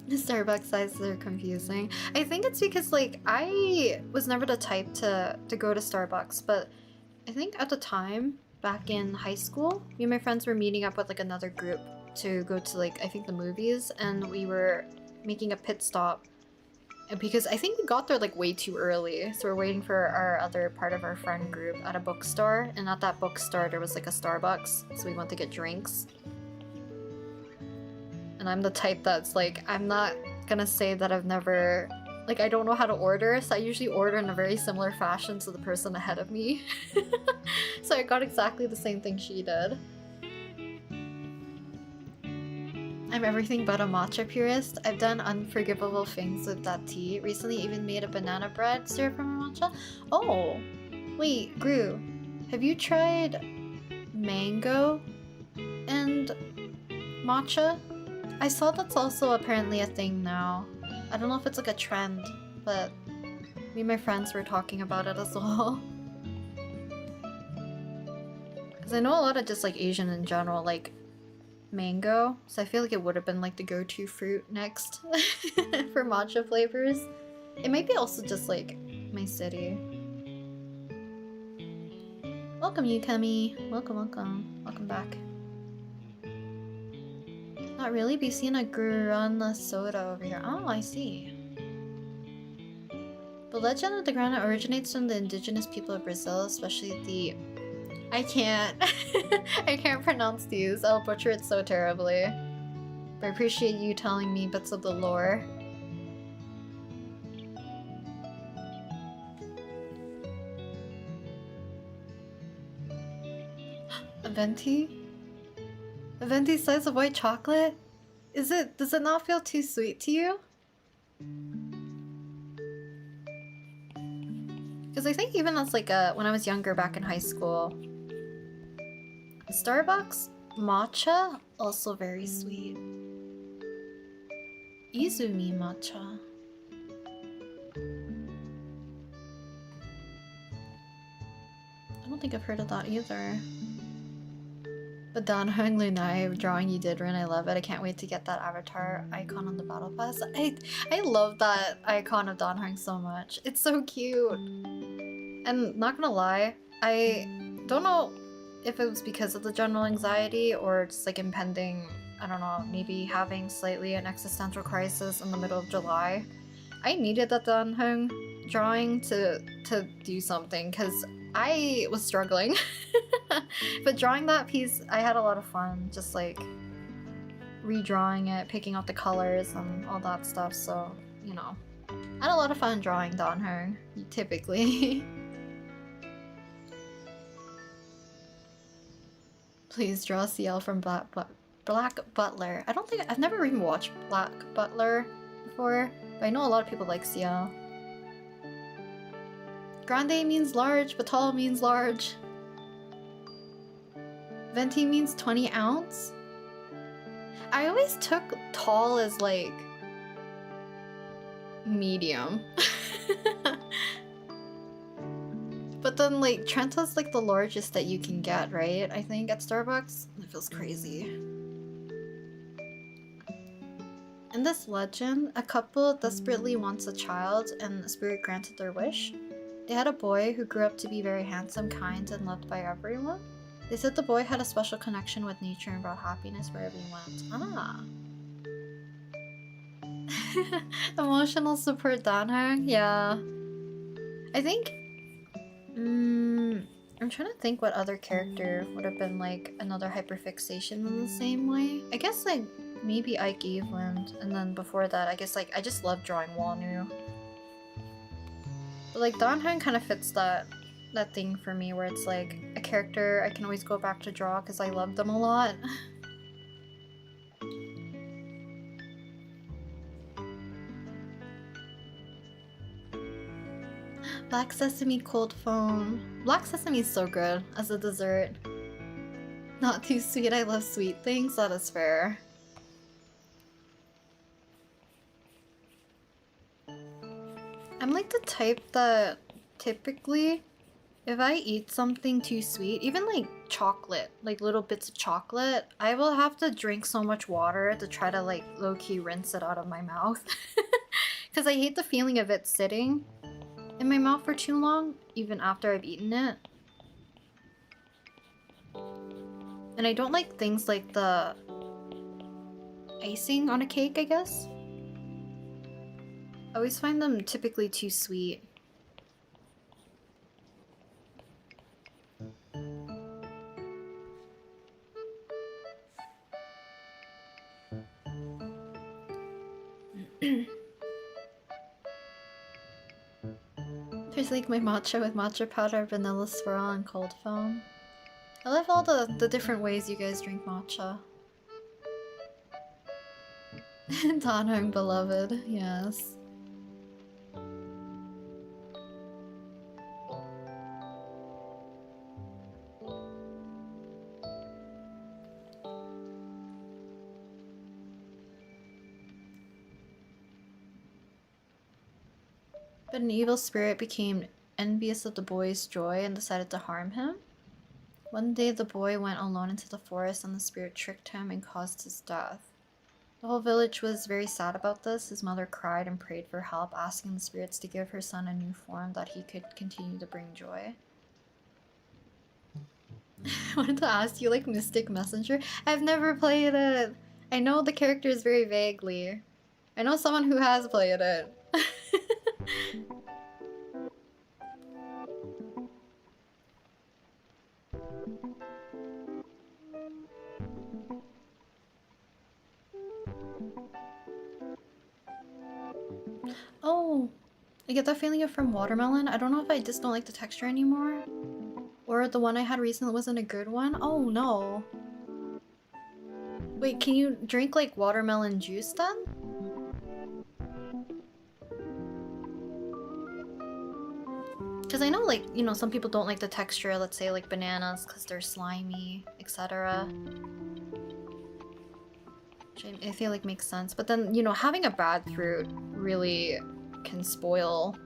The Starbucks sizes are confusing. I think it's because like I was never the type to go to Starbucks, but I think at the time back in high school, me and my friends were meeting up with like another group to go to like I think the movies, and we were making a pit stop because I think we got there like way too early, so we're waiting for our other part of our friend group at a bookstore, and at that bookstore there was like a Starbucks, so we went to get drinks. And I'm the type that's like, I'm not gonna say that I've never, like, I don't know how to order, so I usually order in a very similar fashion to the person ahead of me. So I got exactly the same thing she did. I'm everything but a matcha purist. I've done unforgivable things with that tea. Recently even made a banana bread syrup from a matcha. Oh, wait, Gru, have you tried mango and matcha? I saw that's also apparently a thing now. I don't know if it's like a trend, but me and my friends were talking about it as well. Because I know a lot of just like Asian in general, like mango, so I feel like it would have been like the go-to fruit next for matcha flavors. It might be also just like my city. Welcome, Yukami. Welcome, welcome. Welcome back. Not really, be seeing a guarana soda over here. Oh, I see. The legend of the guarana originates from the indigenous people of Brazil, especially the... I can't. I can't pronounce these. I'll butcher it so terribly. But I appreciate you telling me bits of the lore. A venti? A venti slice of white chocolate? Does it not feel too sweet to you? Because I think even as like when I was younger back in high school, Starbucks matcha, also very sweet. Izumi matcha. I don't think I've heard of that either. But Dan Hung Lunai drawing you did, Rin, I love it. I can't wait to get that avatar icon on the battle pass. I love that icon of Dan Hung so much. It's so cute. And not gonna lie, I don't know if it was because of the general anxiety or just like impending, I don't know, maybe having slightly an existential crisis in the middle of July. I needed that Dan Hung drawing to do something because I was struggling. But drawing that piece, I had a lot of fun, just like redrawing it, picking out the colors and all that stuff, so, you know. I had a lot of fun drawing Dan Hung, typically. Please draw CL from Black Butler. I don't think I've never even watched Black Butler before, but I know a lot of people like CL. Grande means large, but tall means large. Venti means 20 ounce? I always took tall as like medium. But then like Trenta's like the largest that you can get, right? I think at Starbucks. It feels crazy. In this legend, a couple desperately wants a child and the spirit granted their wish. They had a boy who grew up to be very handsome, kind, and loved by everyone. They said the boy had a special connection with nature and brought happiness wherever he went. Ah. Emotional support Dan Hung? Yeah. I think... I'm trying to think what other character would have been like another hyperfixation in the same way. I guess like maybe Ike Eveland, and then before that I guess like I just love drawing Wanu. But like Dan Hung kind of fits that thing for me where it's like a character I can always go back to draw because I love them a lot. Black sesame cold foam. Black sesame is so good as a dessert. Not too sweet, I love sweet things, that is fair. I'm like the type that typically, if I eat something too sweet, even like chocolate, like little bits of chocolate, I will have to drink so much water to try to like low-key rinse it out of my mouth. Because I hate the feeling of it sitting in my mouth for too long, even after I've eaten it. And I don't like things like the icing on a cake, I guess. I always find them typically too sweet. There's like my matcha with matcha powder, vanilla swirl, and cold foam. I love all the different ways you guys drink matcha. Tanhung beloved, yes. But an evil spirit became envious of the boy's joy and decided to harm him. One day the boy went alone into the forest and the spirit tricked him and caused his death. The whole village was very sad about this. His mother cried and prayed for help, asking the spirits to give her son a new form that he could continue to bring joy. I wanted to ask you, like, Mystic Messenger? I've never played it. I know the characters very vaguely. I know someone who has played it. Oh, I get that feeling from watermelon. I don't know if I just don't like the texture anymore. Or the one I had recently wasn't a good one. Oh no. Wait, can you drink like watermelon juice then? Because I know, like, you know, some people don't like the texture, let's say like bananas because they're slimy, etc. Which I feel like makes sense. But then, you know, having a bad fruit really can spoil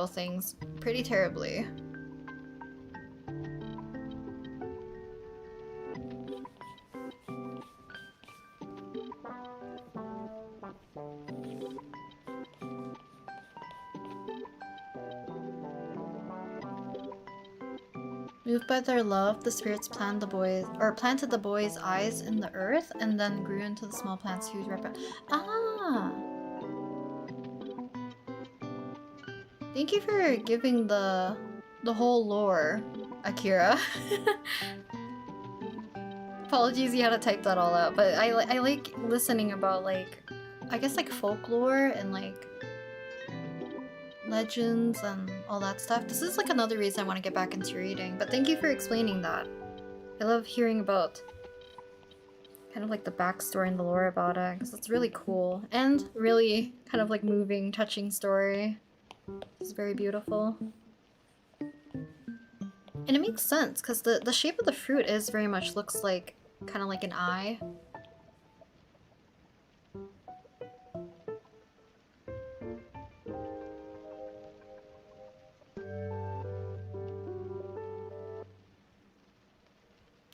things pretty terribly. Moved by their love, the spirits planted the boy's eyes in the earth and then grew into the small plants whose Ah! Thank you for giving the whole lore, Akira. Apologies you had to type that all out, but I like listening about, like, I guess like folklore and like legends and all that stuff. This is like another reason I want to get back into reading, but thank you for explaining that. I love hearing about kind of like the backstory and the lore about it, because it's really cool and really kind of like moving, touching story. It's very beautiful. And it makes sense, because the shape of the fruit is very much looks like kind of like an eye.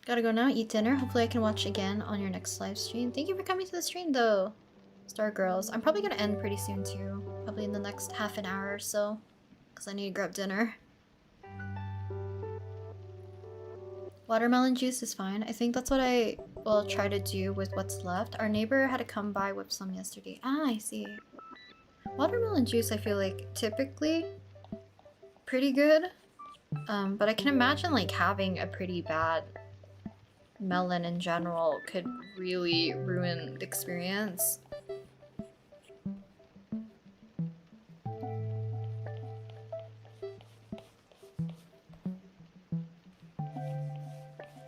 Gotta go now, eat dinner. Hopefully I can watch again on your next live stream. Thank you for coming to the stream though, Star Girls. I'm probably gonna end pretty soon too. Probably in the next half an hour or so. Because I need to grab dinner. Watermelon juice is fine. I think that's what I will try to do with what's left. Our neighbor had to come by with some yesterday. Ah, I see. Watermelon juice I feel like typically pretty good. But I can imagine like having a pretty bad melon in general could really ruin the experience.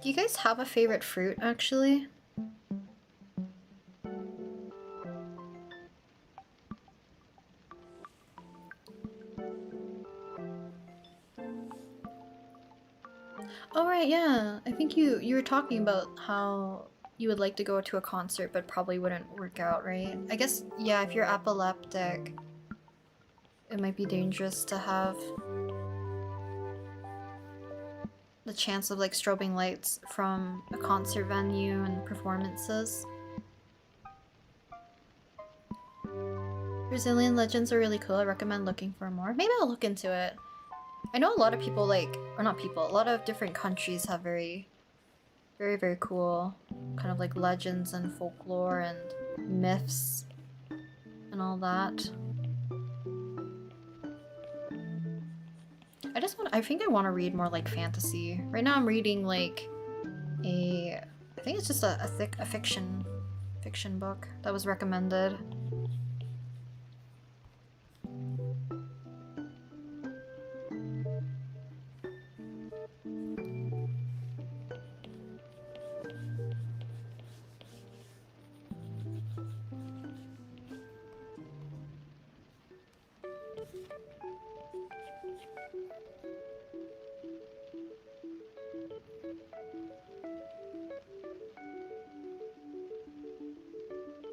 Do you guys have a favorite fruit, actually? Oh right, yeah. I think you were talking about how you would like to go to a concert but probably wouldn't work out, right? I guess, yeah, if you're epileptic, it might be dangerous to have the chance of like strobing lights from a concert venue and performances. Brazilian legends are really cool. I recommend looking for more. Maybe I'll look into it. I know a lot of people like, or not people, a lot of different countries have very cool kind of like legends and folklore and myths and all that. I think I want to read more like fantasy. Right now I'm reading like I think it's just a fiction book that was recommended.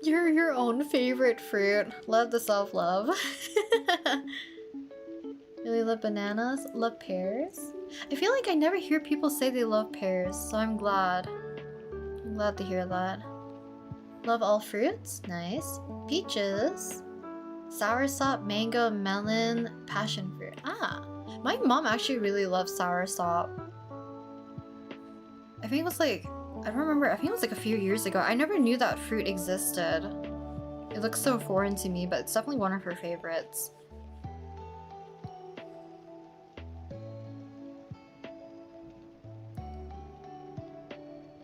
You're your own favorite fruit. Love the self-love. Really love bananas? Love pears? I feel like I never hear people say they love pears, so I'm glad. I'm glad to hear that. Love all fruits? Nice. Peaches? Soursop, mango, melon, passion fruit. Ah, my mom actually really loves soursop. I think it was like, I don't remember, I think it was like a few years ago. I never knew that fruit existed. It looks so foreign to me, but it's definitely one of her favorites.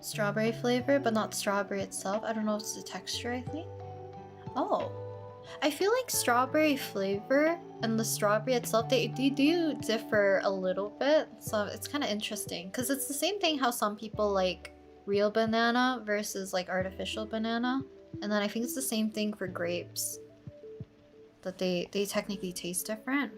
Strawberry flavor, but not strawberry itself. I don't know if it's the texture, I think. Oh. I feel like strawberry flavor and the strawberry itself, they do differ a little bit. So it's kind of interesting. Because it's the same thing how some people like real banana versus like artificial banana. And then I think it's the same thing for grapes. That they technically taste different.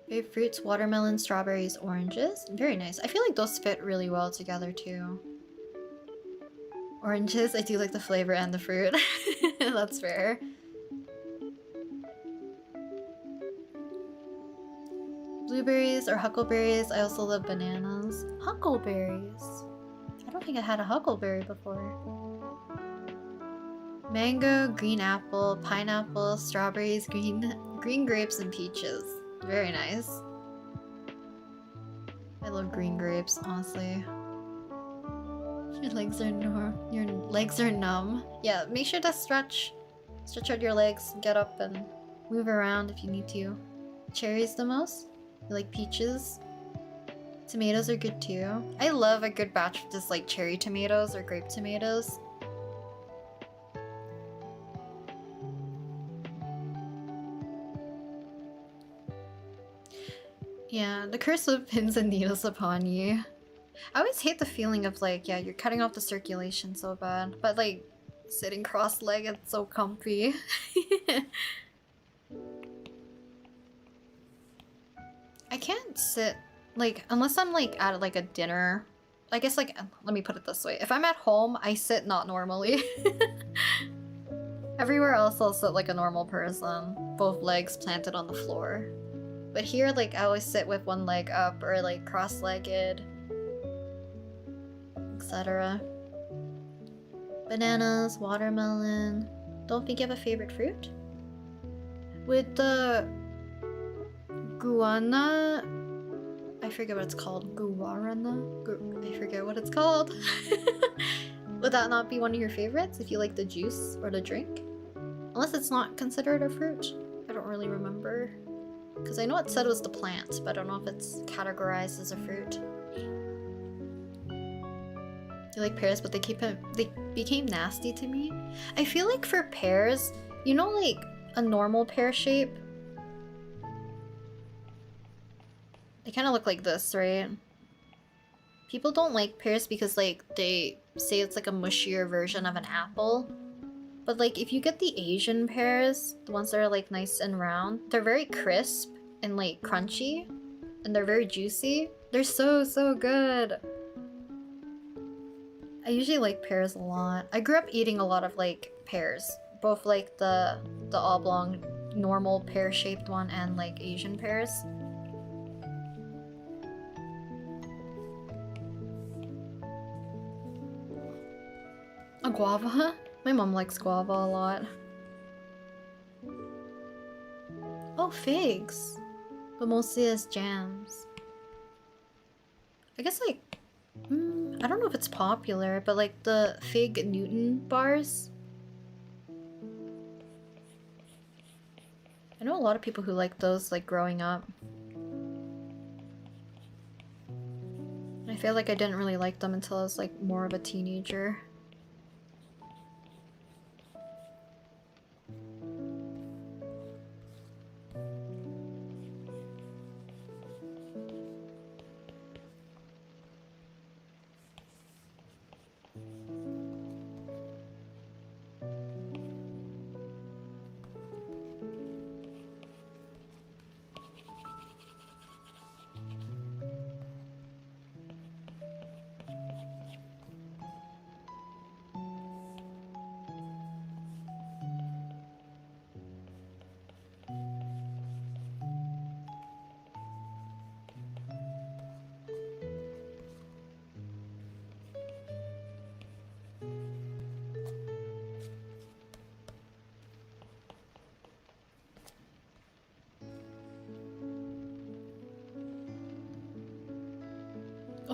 Favorite fruits, watermelon, strawberries, oranges. Very nice. I feel like those fit really well together too. Oranges, I do like the flavor and the fruit. That's fair. Blueberries or huckleberries. I also love bananas. Huckleberries. I don't think I had a huckleberry before. Mango, green apple, pineapple, strawberries, green grapes, and peaches. Very nice. I love green grapes, honestly. Your legs are numb. Yeah, make sure to stretch out your legs, get up and move around if you need to. Cherries the most? You like peaches? Tomatoes are good too. I love a good batch of just like cherry tomatoes or grape tomatoes. Yeah, the curse of pins and needles upon you. I always hate the feeling of like, yeah, you're cutting off the circulation so bad, but like sitting cross-legged, so comfy. I can't sit like unless I'm like at like a dinner. I guess like let me put it this way: if I'm at home, I sit not normally. Everywhere else, I'll sit like a normal person, both legs planted on the floor. But here, like I always sit with one leg up or like cross-legged. Etc. Bananas, watermelon. Don't think you have a favorite fruit? With the guana, I forget what it's called. Guarana? I forget what it's called. Would that not be one of your favorites if you like the juice or the drink? Unless it's not considered a fruit. I don't really remember. Because I know it said it was the plant, but I don't know if it's categorized as a fruit. I like pears, but they became nasty to me. I feel like for pears, you know, like a normal pear shape, they kind of look like this, right? People don't like pears because like they say it's like a mushier version of an apple. But like if you get the Asian pears, the ones that are like nice and round, they're very crisp and like crunchy, and they're very juicy. They're so good. I usually like pears a lot. I grew up eating a lot of like pears, both like the oblong normal pear-shaped one and like Asian pears. A guava? My mom likes guava a lot. Oh, figs. But mostly as jams. I guess like... I don't know if it's popular, but like the Fig Newton bars. I know a lot of people who like those like growing up. I feel like I didn't really like them until I was like more of a teenager.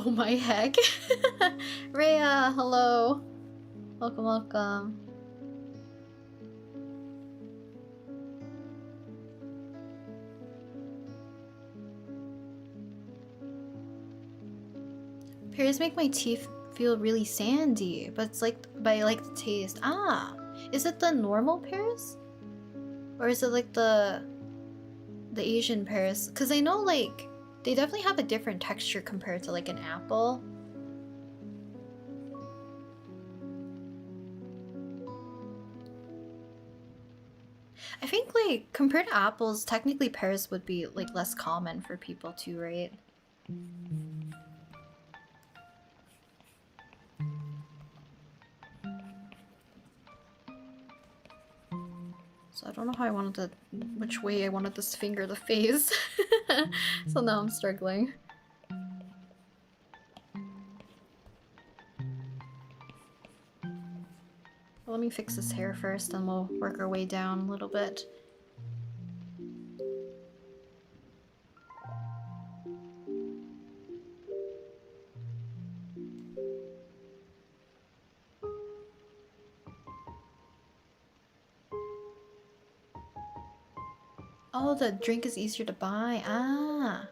Oh my heck. Rhea, hello. Welcome, welcome. Pears make my teeth feel really sandy, but it's like, but I like the taste. Ah, is it the normal pears? Or is it like the Asian pears? Because I know like, they definitely have a different texture compared to like an apple. I think like, compared to apples, technically pears would be like less common for people too, right? So I don't know how I wanted to, which way I wanted this finger to face. So now I'm struggling. Well, let me fix this hair first and we'll work our way down a little bit. Oh, the drink is easier to buy. Ah.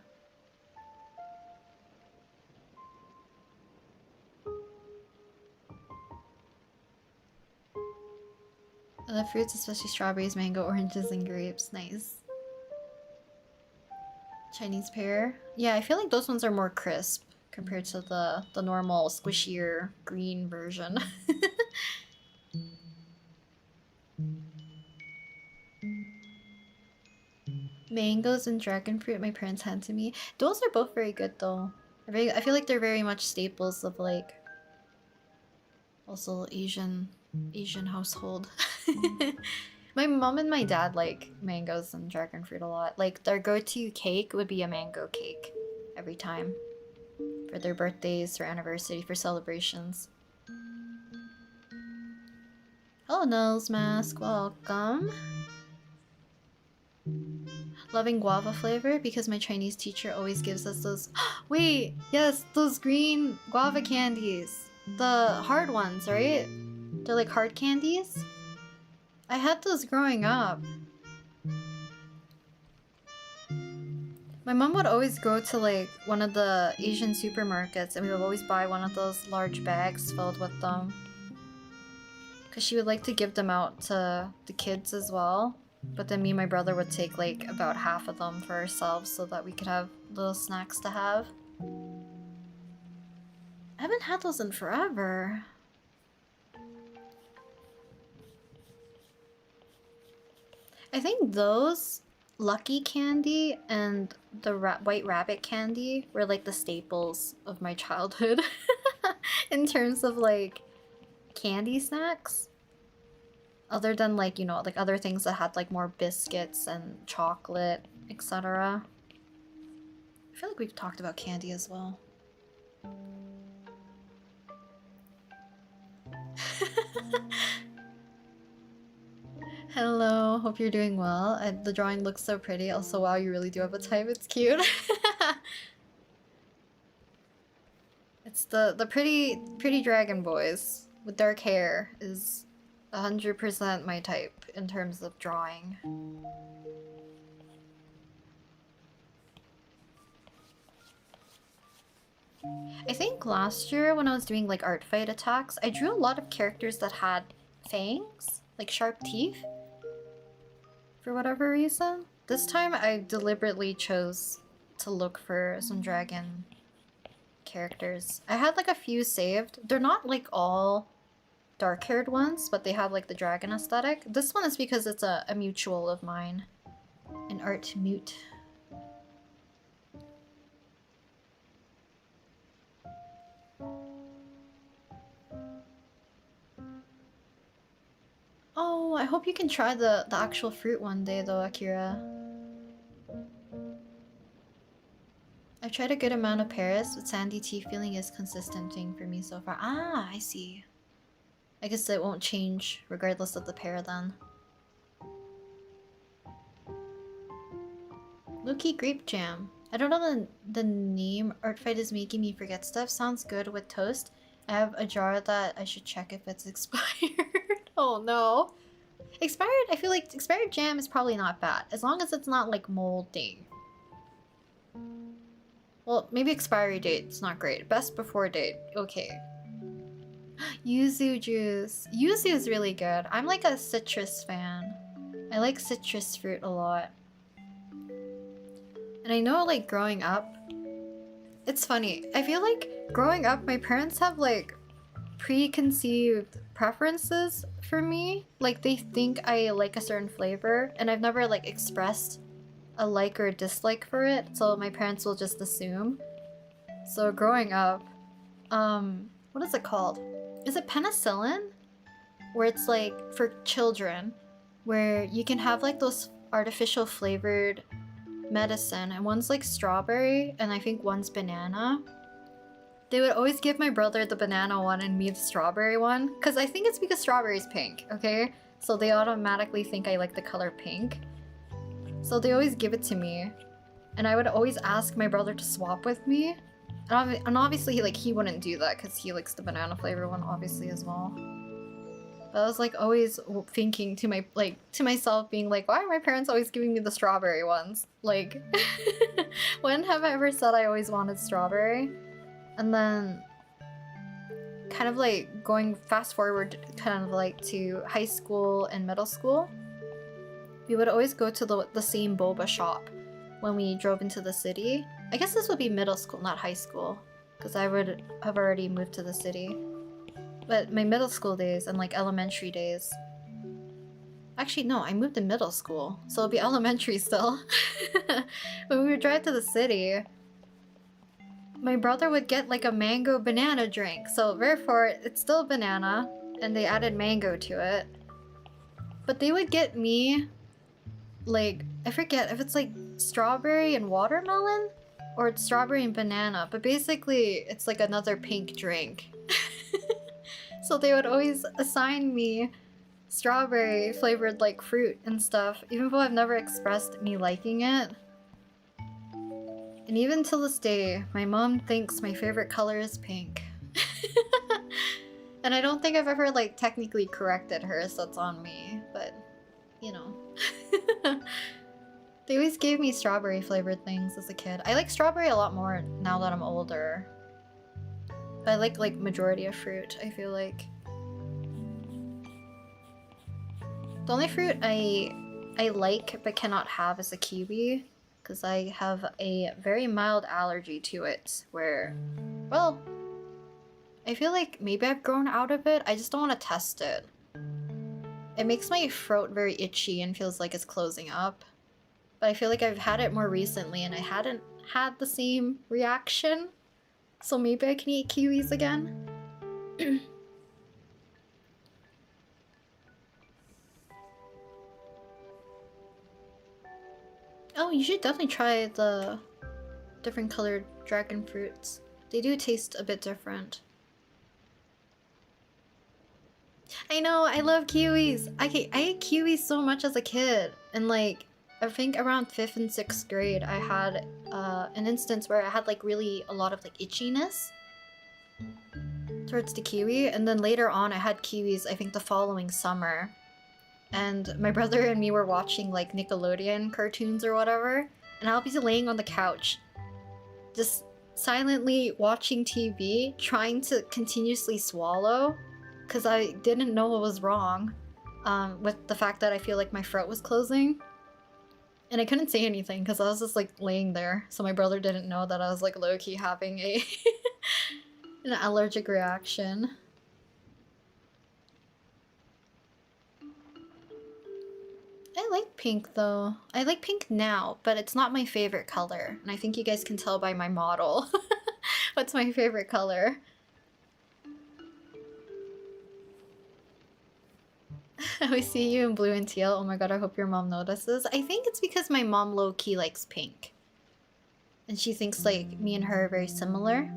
The fruits, especially strawberries, mango, oranges, and grapes. Nice. Chinese pear. Yeah, I feel like those ones are more crisp compared to the normal squishier green version. Mangoes and dragon fruit my parents hand to me. Those are both very good though. I feel like they're very much staples of like also Asian household. My mom and my dad like mangoes and dragon fruit a lot. Like their go-to cake would be a mango cake every time for their birthdays or anniversary for celebrations. Hello, Nose Mask. Welcome. Loving guava flavor because my Chinese teacher always gives us those. Wait, yes, those green guava candies. The hard ones, right? They're like hard candies. I had those growing up. My mom would always go to like one of the Asian supermarkets and we would always buy one of those large bags filled with them. Because she would like to give them out to the kids as well. But then me and my brother would take like about half of them for ourselves so that we could have little snacks to have. I haven't had those in forever. I think those, Lucky Candy, and the White Rabbit Candy were like the staples of my childhood. In terms of like candy snacks. Other than like, you know, like other things that had like more biscuits and chocolate, etc. I feel like we've talked about candy as well. Hello, hope you're doing well. The drawing looks so pretty. Also, wow, you really do have a type. It's cute. It's the pretty dragon boys with dark hair is 100% my type in terms of drawing. I think last year when I was doing like art fight attacks, I drew a lot of characters that had fangs, like sharp teeth, for whatever reason. This time I deliberately chose to look for some dragon characters. I had like a few saved. They're not like all dark-haired ones, but they have like the dragon aesthetic. This one is because it's a mutual of mine. An art mute. Oh, I hope you can try the actual fruit one day though, Akira. I've tried a good amount of pears, but sandy tea feeling is consistent thing for me so far. Ah, I see. I guess it won't change regardless of the pear then. Low-key grape jam. I don't know the name. Artfight is making me forget stuff. Sounds good with toast. I have a jar that I should check if it's expired. Oh no. Expired? I feel like expired jam is probably not bad. As long as it's not like molding. Well, maybe expiry date's not great. Best before date. Okay. Yuzu juice. Yuzu is really good. I'm like a citrus fan. I like citrus fruit a lot. And I know like growing up, it's funny. I feel like growing up, my parents have like preconceived preferences for me. Like they think I like a certain flavor and I've never like expressed a like or a dislike for it. So my parents will just assume. So growing up, what is it called? Is it penicillin? Where it's like for children, where you can have like those artificial flavored medicine, and one's like strawberry and I think one's banana. They would always give my brother the banana one and me the strawberry one, because I think it's because strawberry's pink, okay? So they automatically think I like the color pink. So they always give it to me, and I would always ask my brother to swap with me. And obviously he wouldn't do that because he likes the banana flavor one obviously as well. But I was like always thinking to myself, being like, why are my parents always giving me the strawberry ones? Like, when have I ever said I always wanted strawberry? And then kind of like going fast forward kind of like to high school and middle school, we would always go to the same boba shop when we drove into the city. I guess this would be middle school, not high school, because I would have already moved to the city. But my middle school days and like elementary days. Actually, no, I moved to middle school, so it'll be elementary still. When we would drive to the city, my brother would get like a mango banana drink. So therefore, it's still banana, and they added mango to it. But they would get me, like, I forget if it's like strawberry and watermelon, or it's strawberry and banana. But basically, it's like another pink drink. So they would always assign me strawberry flavored like fruit and stuff, even though I've never expressed me liking it. And even till this day, my mom thinks my favorite color is pink. And I don't think I've ever like technically corrected her, so it's on me, but you know. They always gave me strawberry flavored things as a kid. I like strawberry a lot more now that I'm older. I like majority of fruit, I feel like. The only fruit I like but cannot have is a kiwi, because I have a very mild allergy to it where, well, I feel like maybe I've grown out of it. I just don't want to test it. It makes my throat very itchy and feels like it's closing up. But I feel like I've had it more recently and I hadn't had the same reaction. So maybe I can eat kiwis again. Oh, you should definitely try the different colored dragon fruits. They do taste a bit different. I know, I love kiwis! I ate kiwis so much as a kid. And like, I think around 5th and 6th grade, I had an instance where I had like really a lot of like itchiness. towards the kiwi, and then later on I had kiwis I think the following summer. And my brother and me were watching like Nickelodeon cartoons or whatever, and I'll be laying on the couch just silently watching TV, trying to continuously swallow because I didn't know what was wrong with the fact that I feel like my throat was closing. And I couldn't say anything because I was just like laying there, so my brother didn't know that I was like low-key having a an allergic reaction. I like pink though. I like pink now, but it's not my favorite color. And I think you guys can tell by my model what's my favorite color. I see you in blue and teal. Oh my god, I hope your mom notices. I think it's because my mom low-key likes pink. And she thinks like me and her are very similar.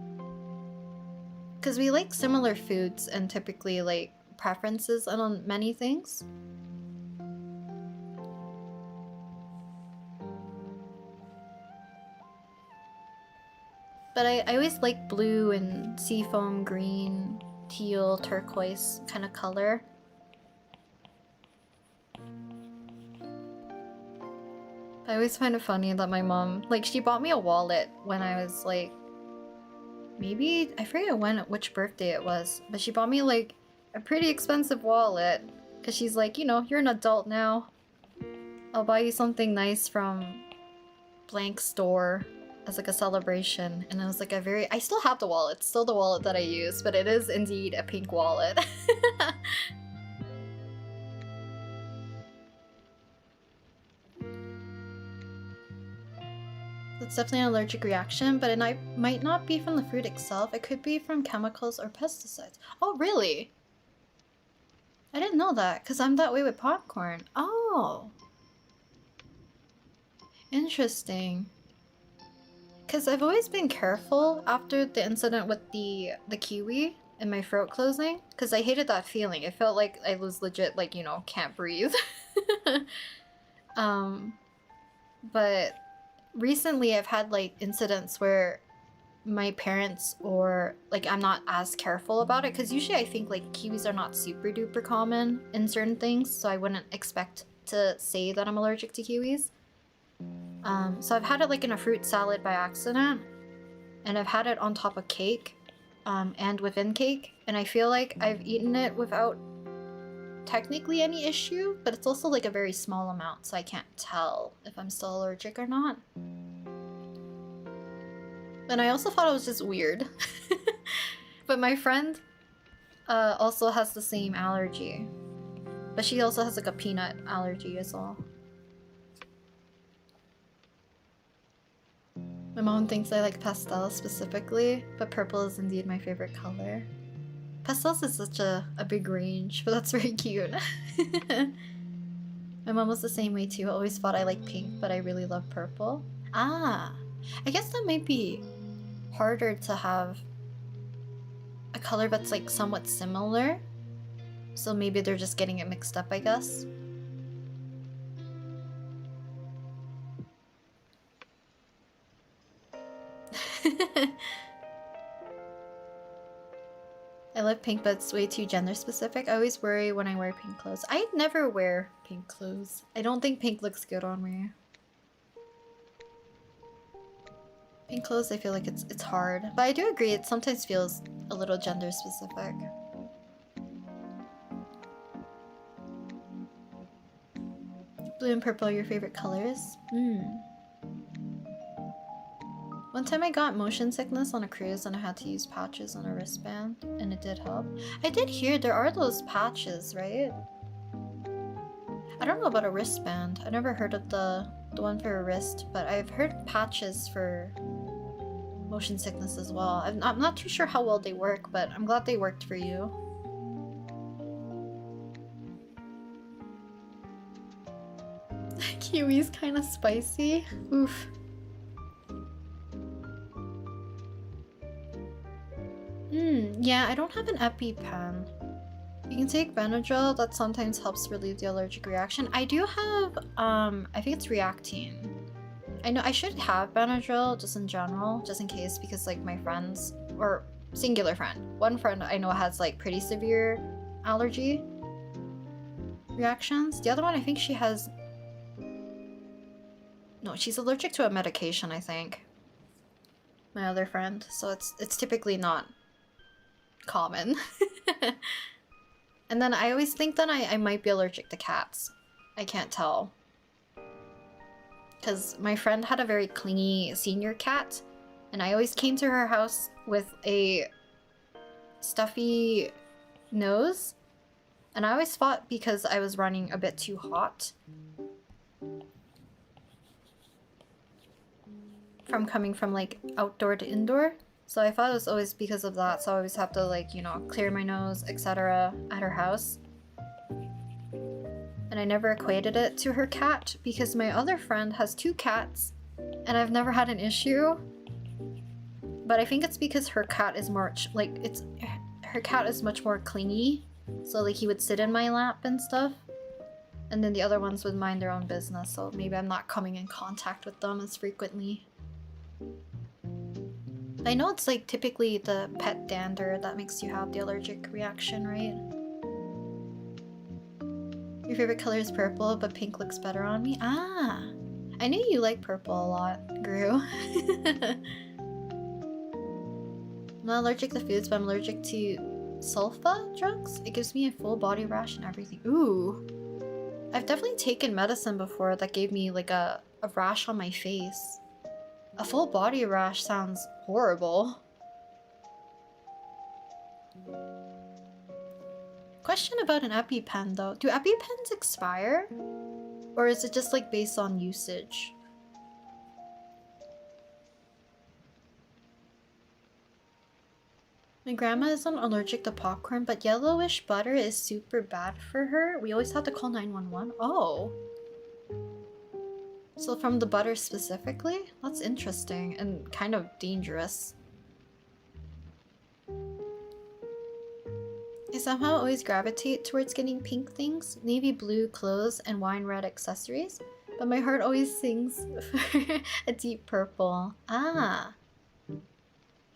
Because we like similar foods and typically like preferences on many things. But I always like blue and seafoam green, teal, turquoise kind of color. I always find it funny that my mom, like, she bought me a wallet when I was like, maybe, I forget which birthday it was, but she bought me like a pretty expensive wallet because she's like, you know, you're an adult now. I'll buy you something nice from blank store as like a celebration. And it was like I still have the wallet. It's still the wallet that I use, but it is indeed a pink wallet. It's definitely an allergic reaction, but it might not be from the fruit itself. It could be from chemicals or pesticides. Oh, really? I didn't know that, because I'm that way with popcorn. Oh. Interesting. Because I've always been careful after the incident with the kiwi and my throat closing, because I hated that feeling. It felt like I was legit, like, you know, can't breathe. But recently I've had like incidents where my parents or like I'm not as careful about it, because usually I think like kiwis are not super duper common in certain things, so I wouldn't expect to say that I'm allergic to kiwis. So I've had it like in a fruit salad by accident, and I've had it on top of cake and within cake, and I feel like I've eaten it without technically any issue, but it's also like a very small amount, so I can't tell if I'm still allergic or not. And I also thought it was just weird. But my friend also has the same allergy, but she also has like a peanut allergy as well. My mom thinks I like pastels specifically, but purple is indeed my favorite color. Pastels is such a big range, but that's very cute. My mom was the same way too. I always thought I liked pink, but I really love purple. Ah, I guess that might be harder to have a color that's like somewhat similar. So maybe they're just getting it mixed up, I guess. I love pink, but it's way too gender specific. I always worry when I wear pink clothes. I never wear pink clothes. I don't think pink looks good on me. Pink clothes, I feel like it's hard. But I do agree, it sometimes feels a little gender specific. Blue and purple are your favorite colors? One time I got motion sickness on a cruise and I had to use patches on a wristband, and it did help. I did hear there are those patches, right? I don't know about a wristband. I never heard of the one for a wrist, but I've heard patches for motion sickness as well. I'm not too sure how well they work, but I'm glad they worked for you. Kiwi's kind of spicy. Oof. Yeah, I don't have an EpiPen. You can take Benadryl, that sometimes helps relieve the allergic reaction. I do have, I think it's Reactine. I know I should have Benadryl just in general, just in case, because like my friends, or singular friend. One friend I know has like pretty severe allergy reactions. The other one, I think she has... No, she's allergic to a medication, I think. My other friend. So it's typically not common. And then I always think that I might be allergic to cats. I can't tell. Because my friend had a very clingy senior cat, and I always came to her house with a stuffy nose, and I always thought because I was running a bit too hot from coming from like outdoor to indoor. So I thought it was always because of that, so I always have to like, you know, clear my nose, etc. at her house. And I never equated it to her cat because my other friend has 2 cats and I've never had an issue. But I think it's because her cat is more like her cat is much more clingy. So like he would sit in my lap and stuff. And then the other ones would mind their own business, so maybe I'm not coming in contact with them as frequently. I know it's like typically the pet dander that makes you have the allergic reaction, right? Your favorite color is purple, but pink looks better on me. Ah! I knew you like purple a lot, Gru. I'm not allergic to foods, but I'm allergic to sulfa drugs. It gives me a full body rash and everything. Ooh! I've definitely taken medicine before that gave me like a rash on my face. A full body rash sounds horrible. Question about an EpiPen though. Do EpiPens expire? Or is it just like based on usage? My grandma isn't allergic to popcorn, but yellowish butter is super bad for her. We always have to call 911. Oh. So from the butter specifically? That's interesting and kind of dangerous. I somehow always gravitate towards getting pink things, navy blue clothes, and wine red accessories, but my heart always sings for a deep purple. Ah.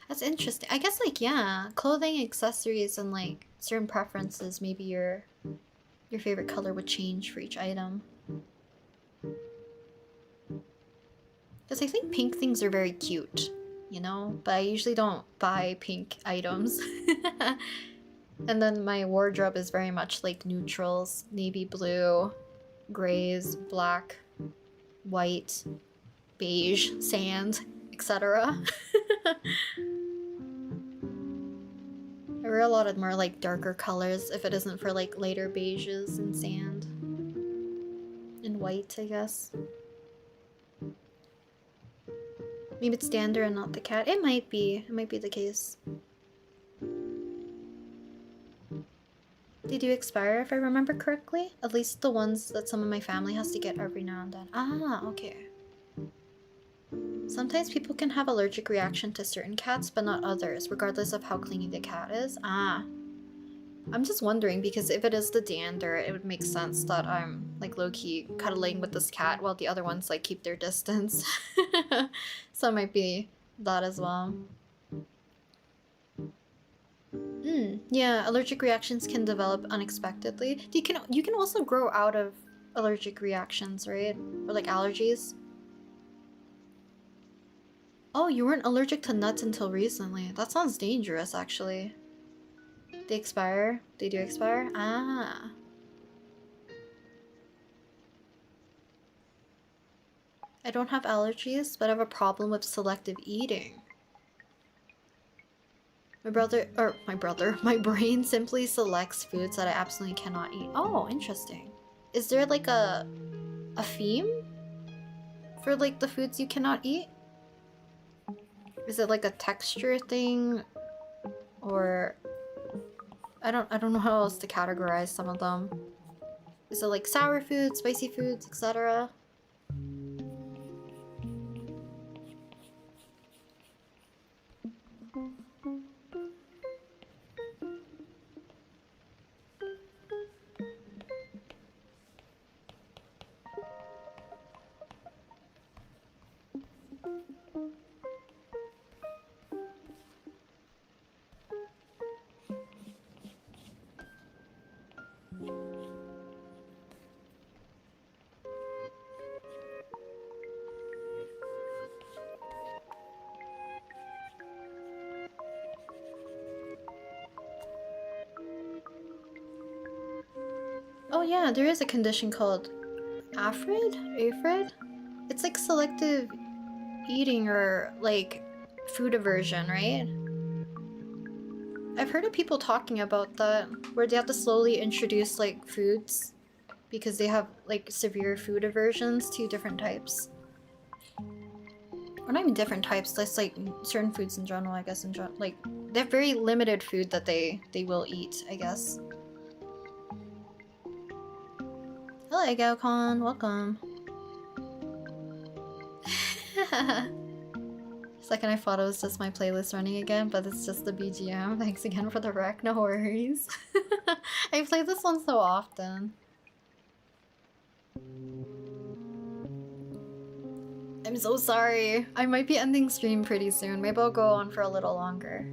That's interesting. I guess like, yeah, clothing, accessories, and like certain preferences, maybe your favorite color would change for each item. Because I think pink things are very cute, you know? But I usually don't buy pink items. And then my wardrobe is very much like neutrals, navy blue, grays, black, white, beige, sand, etc. I wear a lot of more like darker colors if it isn't for like lighter beiges and sand. And white, I guess. Maybe it's Dander and not the cat. It might be. It might be the case. They do expire if I remember correctly. At least the ones that some of my family has to get every now and then. Ah, okay. Sometimes people can have allergic reaction to certain cats, but not others, regardless of how clingy the cat is. Ah. I'm just wondering, because if it is the dander, it would make sense that I'm, like, low-key cuddling with this cat while the other ones, like, keep their distance. So it might be that as well. Yeah, allergic reactions can develop unexpectedly. You can also grow out of allergic reactions, right? Or, like, allergies. Oh, you weren't allergic to nuts until recently. That sounds dangerous, actually. They expire? They do expire? Ah. I don't have allergies, but I have a problem with selective eating. My brain simply selects foods that I absolutely cannot eat. Oh, interesting. Is there like a theme for like the foods you cannot eat? Is it like a texture thing? Or I don't know how else to categorize some of them. Is it like sour foods, spicy foods, etc.? Oh yeah, there is a condition called AFRID? AFRID? It's like selective eating or like food aversion, right? I've heard of people talking about that, where they have to slowly introduce like foods because they have like severe food aversions to different types. Or not even different types, that's like certain foods in general, I guess. Like they have very limited food that they will eat, I guess. Hello, Gaocon, welcome. Second I thought it was just my playlist running again, but it's just the BGM. Thanks again for the rec, no worries. I play this one so often. I'm so sorry. I might be ending stream pretty soon. Maybe I'll go on for a little longer.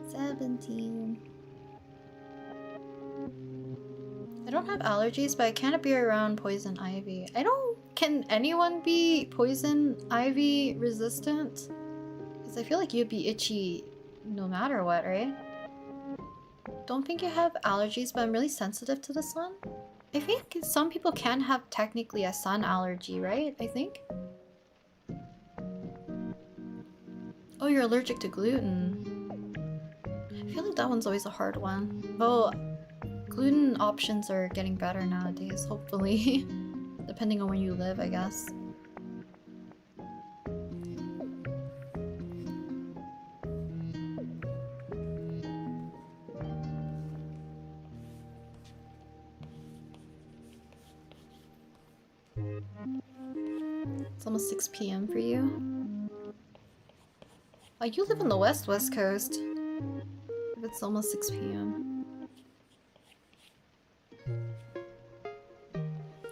17. I don't have allergies, but I can't be around poison ivy. I don't... Can anyone be poison ivy resistant? Because I feel like you'd be itchy no matter what, right? Don't think you have allergies, but I'm really sensitive to the sun. I think some people can have technically a sun allergy, right? I think. Oh, you're allergic to gluten. I feel like that one's always a hard one. Oh, gluten options are getting better nowadays, hopefully. Depending on where you live, I guess. It's almost 6 p.m. for you. Oh, you live on the west coast. If it's almost 6 p.m.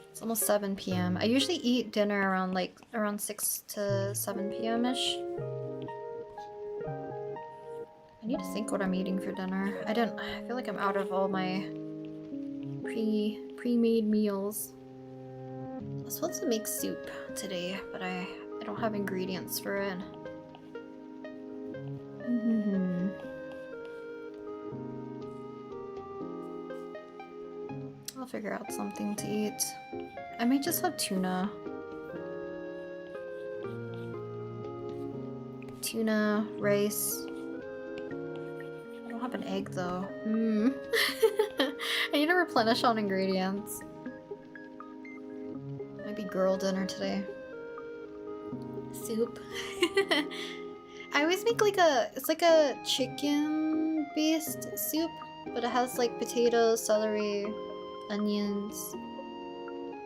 It's almost 7 p.m. I usually eat dinner around 6 to 7 p.m.-ish. I need to think what I'm eating for dinner. I feel like I'm out of all my pre-made meals. I was supposed to make soup today, but I don't have ingredients for it. I'll figure out something to eat. I might just have tuna. Tuna, rice. I don't have an egg though. I need to replenish on ingredients. Might be girl dinner today. Soup. I always make it's like a chicken based soup, but it has like potatoes, celery, onions,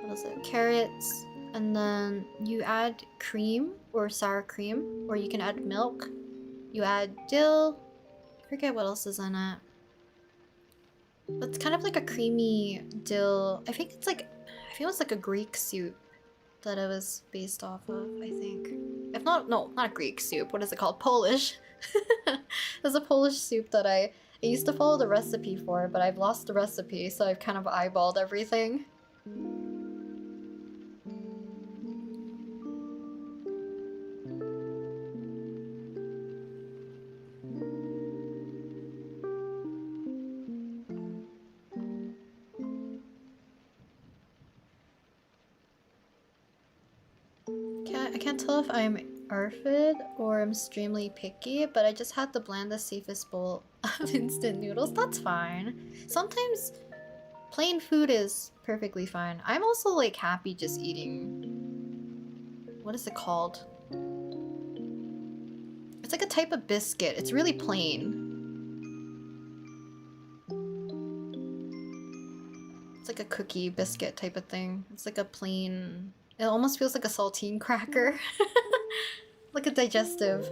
what is it, carrots, and then you add cream or sour cream, or you can add milk. You add dill, I forget what else is in it. But it's kind of like a creamy dill. I think it's like a Greek soup that it was based off of, I think. If not, no, not Greek soup. What is it called? Polish. There's a Polish soup that I used to follow the recipe for, but I've lost the recipe, so I've kind of eyeballed everything. I can't tell if I'm ARFID or I'm extremely picky, but I just had the blandest, safest bowl of instant noodles. That's fine. Sometimes plain food is perfectly fine. I'm also like happy just eating... What is it called? It's like a type of biscuit. It's really plain. It's like a cookie biscuit type of thing. It's like a plain... It almost feels like a saltine cracker. Like a digestive.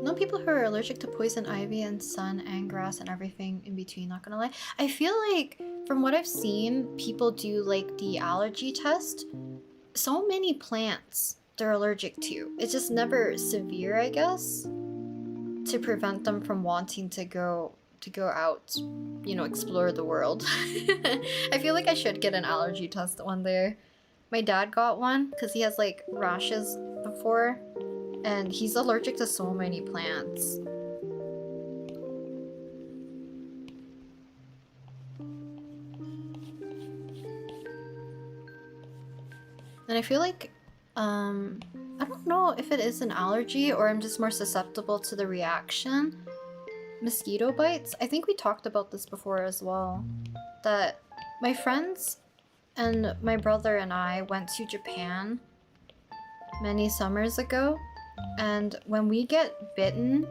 No people who are allergic to poison ivy and sun and grass and everything in between, not gonna lie. I feel like, from what I've seen, people do like the allergy test. So many plants they're allergic to. It's just never severe, I guess, to prevent them from wanting to go out, you know, explore the world. I feel like I should get an allergy test one day. My dad got one because he has like rashes before, and he's allergic to so many plants. And I feel like, I don't know if it is an allergy or I'm just more susceptible to the reaction. Mosquito bites? I think we talked about this before as well. That my friends and my brother and I went to Japan many summers ago. And when we get bitten,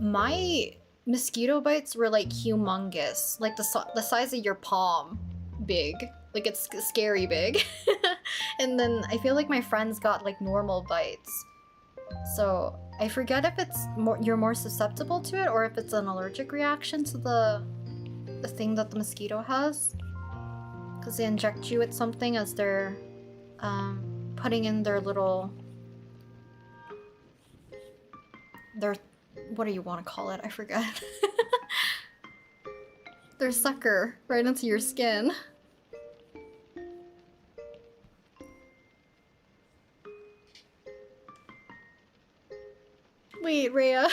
my mosquito bites were like humongous. Like the size of your palm big. Like it's scary big. And then I feel like my friends got like normal bites. So I forget if it's you're more susceptible to it or if it's an allergic reaction to the thing that the mosquito has. Because they inject you with something as they're putting in their little... what do you want to call it? I forget. Their sucker right into your skin. Wait, Rhea.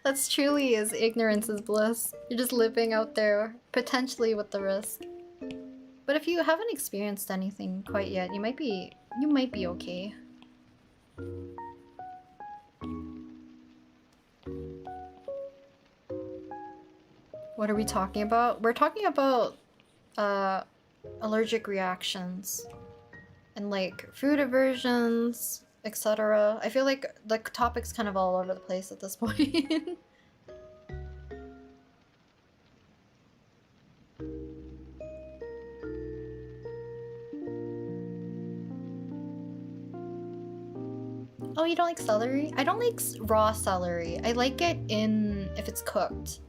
That's truly is ignorance is bliss. You're just living out there, potentially with the risk. But if you haven't experienced anything quite yet, you might be okay. What are we talking about? We're talking about allergic reactions and like food aversions, etc. I feel like the topic's kind of all over the place at this point. Oh, you don't like celery? I don't like raw celery. I like it if it's cooked.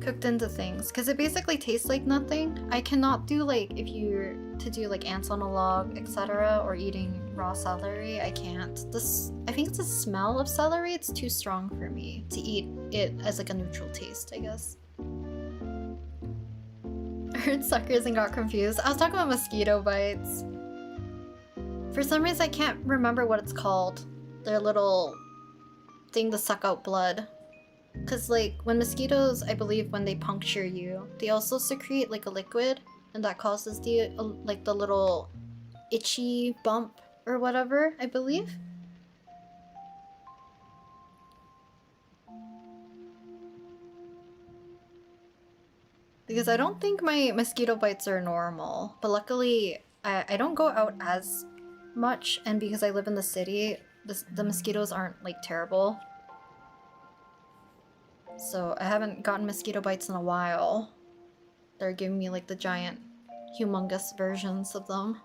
Cooked into things. Because it basically tastes like nothing. I cannot do like, if you're to do like ants on a log, etc. or eating raw celery, I can't. I think it's the smell of celery. It's too strong for me to eat it as like a neutral taste, I guess. I heard suckers and got confused. I was talking about mosquito bites. For some reason, I can't remember what it's called. Their little thing to suck out blood. Because, like, when mosquitoes, I believe when they puncture you, they also secrete, like, a liquid. And that causes the little itchy bump or whatever, I believe. Because I don't think my mosquito bites are normal. But luckily, I don't go out as much, and because I live in the city, the mosquitoes aren't like terrible. So I haven't gotten mosquito bites in a while. They're giving me like the giant, humongous versions of them.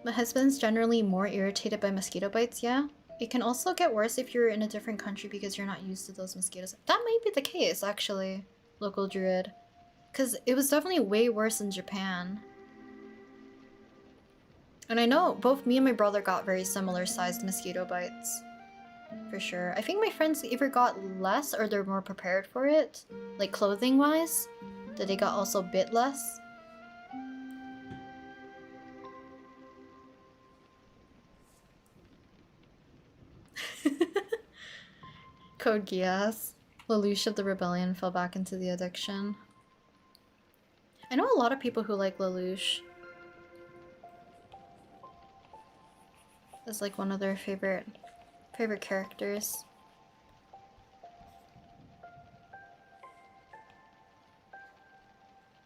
My husband's generally more irritated by mosquito bites, yeah? It can also get worse if you're in a different country because you're not used to those mosquitoes. That might be the case, actually, local druid. Because it was definitely way worse in Japan. And I know both me and my brother got very similar sized mosquito bites. For sure. I think my friends either got less or they're more prepared for it. Like clothing wise. That they got also bit less. Code Geass. Lelouch of the Rebellion fell back into the addiction. I know a lot of people who like Lelouch. As like one of their favorite characters.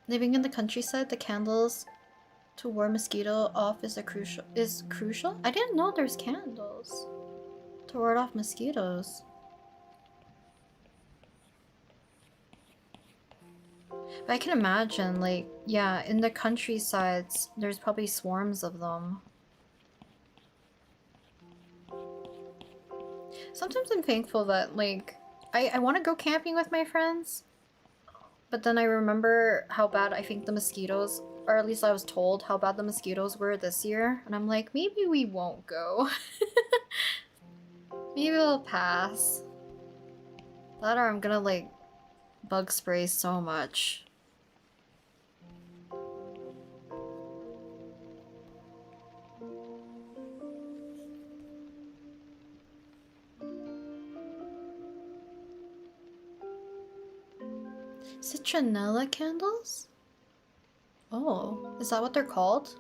Living in the countryside, the candles to ward mosquito off is crucial? I didn't know there's candles to ward off mosquitoes. But I can imagine, like, yeah, in the countrysides, there's probably swarms of them. Sometimes I'm thankful that, like, I want to go camping with my friends, but then I remember how bad I think the mosquitoes, or at least I was told how bad the mosquitoes were this year, and I'm like, maybe we won't go. Maybe we'll pass. That or I'm gonna, like, bug spray so much. Citronella candles? Oh, is that what they're called?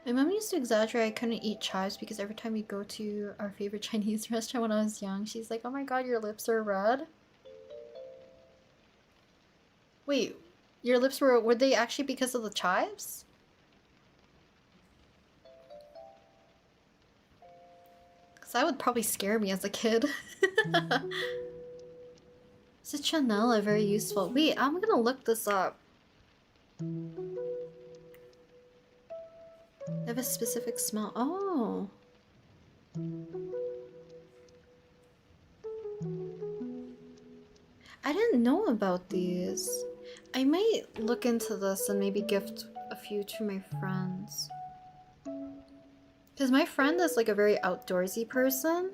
My mom used to exaggerate I couldn't eat chives because every time we go to our favorite Chinese restaurant when I was young, she's like, oh my god, your lips are red. Wait, your lips were they actually because of the chives? Because that would probably scare me as a kid. Citronella, very useful. Wait, I'm gonna look this up. They have a specific smell. Oh. I didn't know about these. I might look into this and maybe gift a few to my friends. Because my friend is like a very outdoorsy person.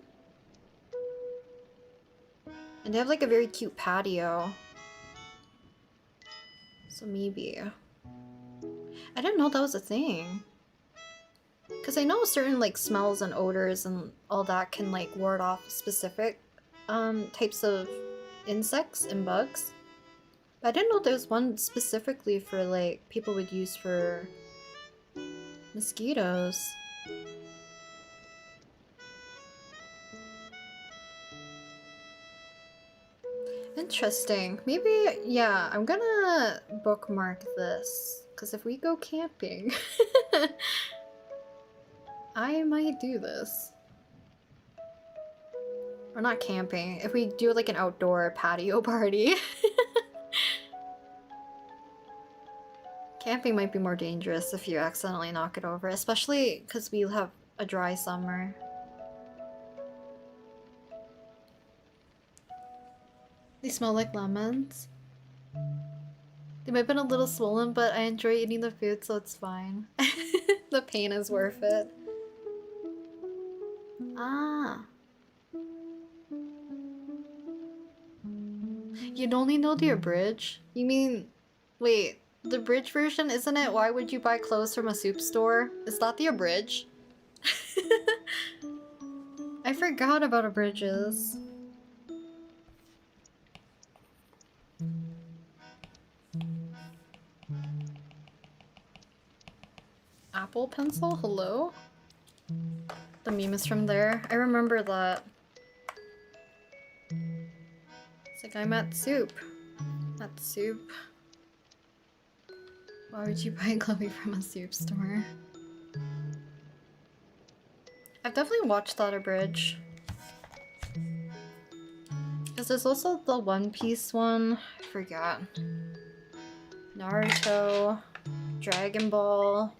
And they have like a very cute patio. So maybe. I didn't know that was a thing. Because I know certain like smells and odors and all that can like ward off specific types of insects and bugs. But I didn't know there was one specifically for like people would use for mosquitoes. Interesting. Maybe, yeah, I'm gonna bookmark this. Because if we go camping, I might do this. Or not camping. If we do like an outdoor patio party. Camping might be more dangerous if you accidentally knock it over. Especially because we have a dry summer. They smell like lemons. They might have been a little swollen, but I enjoy eating the food, so it's fine. The pain is worth it. Ah. You'd only know the abridged? You mean... Wait, the abridged version, isn't it? Why would you buy clothes from a soup store? Is that the abridged? I forgot about abridges. Apple pencil? Hello? The meme is from there. I remember that. It's like, I'm at soup. At soup. Why would you buy Chloe from a soup store? I've definitely watched that abridge. Because there's also the One Piece one. I forgot. Naruto. Dragon Ball.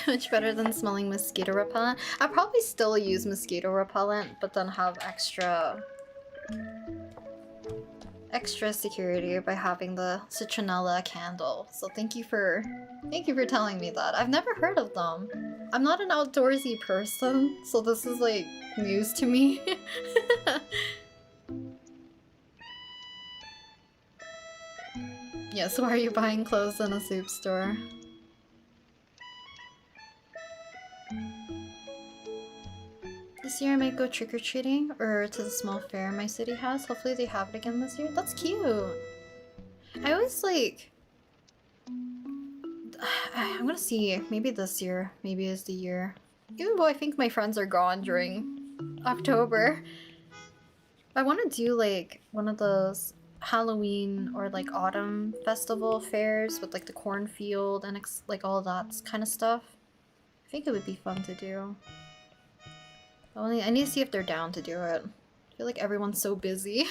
Much better than smelling mosquito repellent. I'd probably still use mosquito repellent, but then have extra security by having the citronella candle. So thank you for telling me that. I've never heard of them. I'm not an outdoorsy person, so this is like news to me. Yeah, so why are you buying clothes in a soup store? This year I might go trick-or-treating or to the small fair my city has. Hopefully they have it again this year. That's cute. I always like... I'm gonna see. Maybe this year. Maybe is the year. Even though I think my friends are gone during October. I want to do like one of those Halloween or like autumn festival fairs with like the cornfield and like all that kind of stuff. I think it would be fun to do. I need to see if they're down to do it. I feel like everyone's so busy.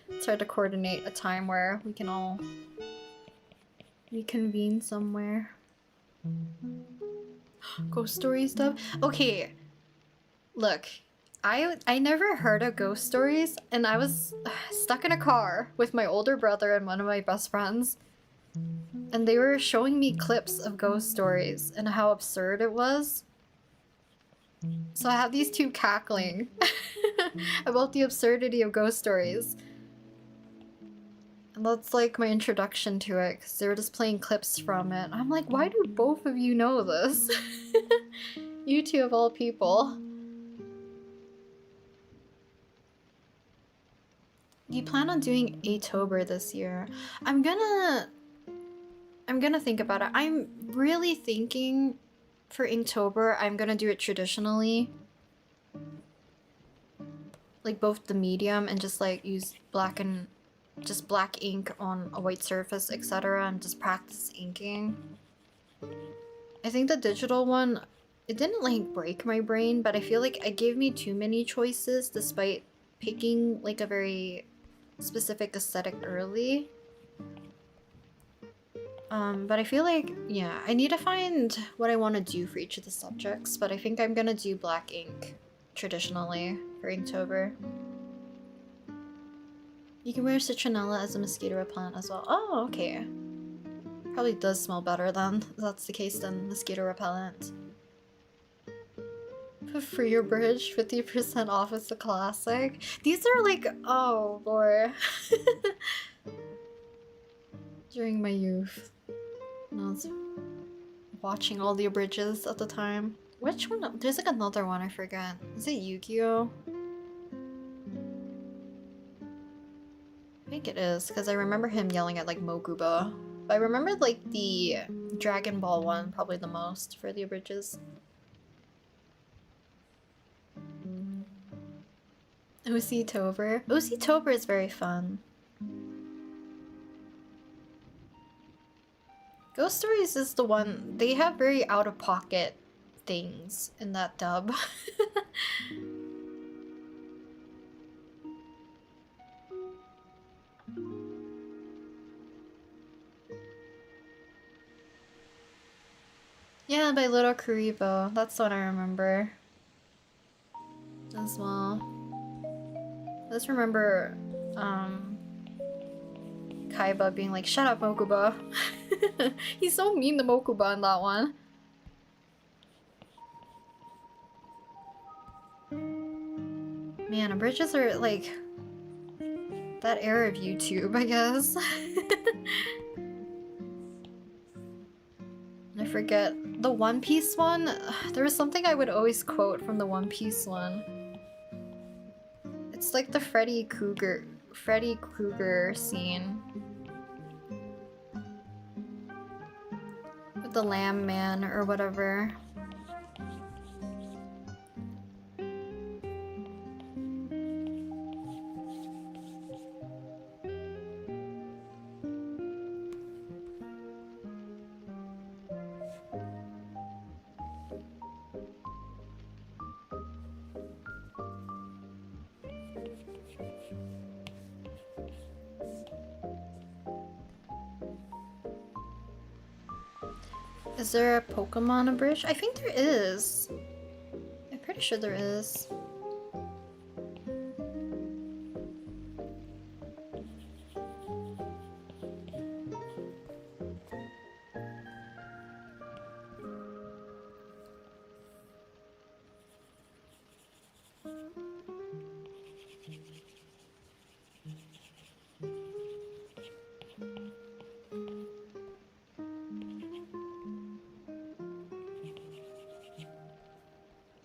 It's hard to coordinate a time where we can all reconvene somewhere. Ghost story stuff? Okay, look. I never heard of ghost stories, and I was stuck in a car with my older brother and one of my best friends. And they were showing me clips of ghost stories and how absurd it was. So I have these two cackling about the absurdity of ghost stories. And that's like my introduction to it, because they were just playing clips from it. I'm like, why do both of you know this? You two of all people. Do you plan on doing October this year? I'm gonna think about it. I'm really thinking for Inktober, I'm gonna do it traditionally. Like both the medium and just like use black ink on a white surface, etc. and just practice inking. I think the digital one, it didn't like break my brain, but I feel like it gave me too many choices despite picking like a very specific aesthetic early. But I feel like, yeah, I need to find what I want to do for each of the subjects, but I think I'm gonna do black ink traditionally for Inktober. You can wear citronella as a mosquito repellent as well. Oh, okay. Probably does smell better then, if that's the case, than mosquito repellent. For your bridge, 50% off is a classic. These are like, oh lord. During my youth. I was watching all the abridges at the time. Which one? There's like another one, I forget. Is it Yu-Gi-Oh? I think it is, because I remember him yelling at like Mokuba. But I remember like the Dragon Ball one probably the most for the abridges. OC-tober. OC-tober is very fun. Ghost Stories is the one, they have very out-of-pocket things in that dub. Yeah, by Little Kuribo. That's what I remember. As well. I just remember, Kaiba being like, "Shut up, Mokuba." He's so mean to Mokuba in that one. Man, abridges are like that era of YouTube, I guess. I forget the One Piece one. There was something I would always quote from the One Piece one. It's like the Freddy Krueger scene with the Lamb Man or whatever. Is there a Pokemon abridged? I think there is. I'm pretty sure there is.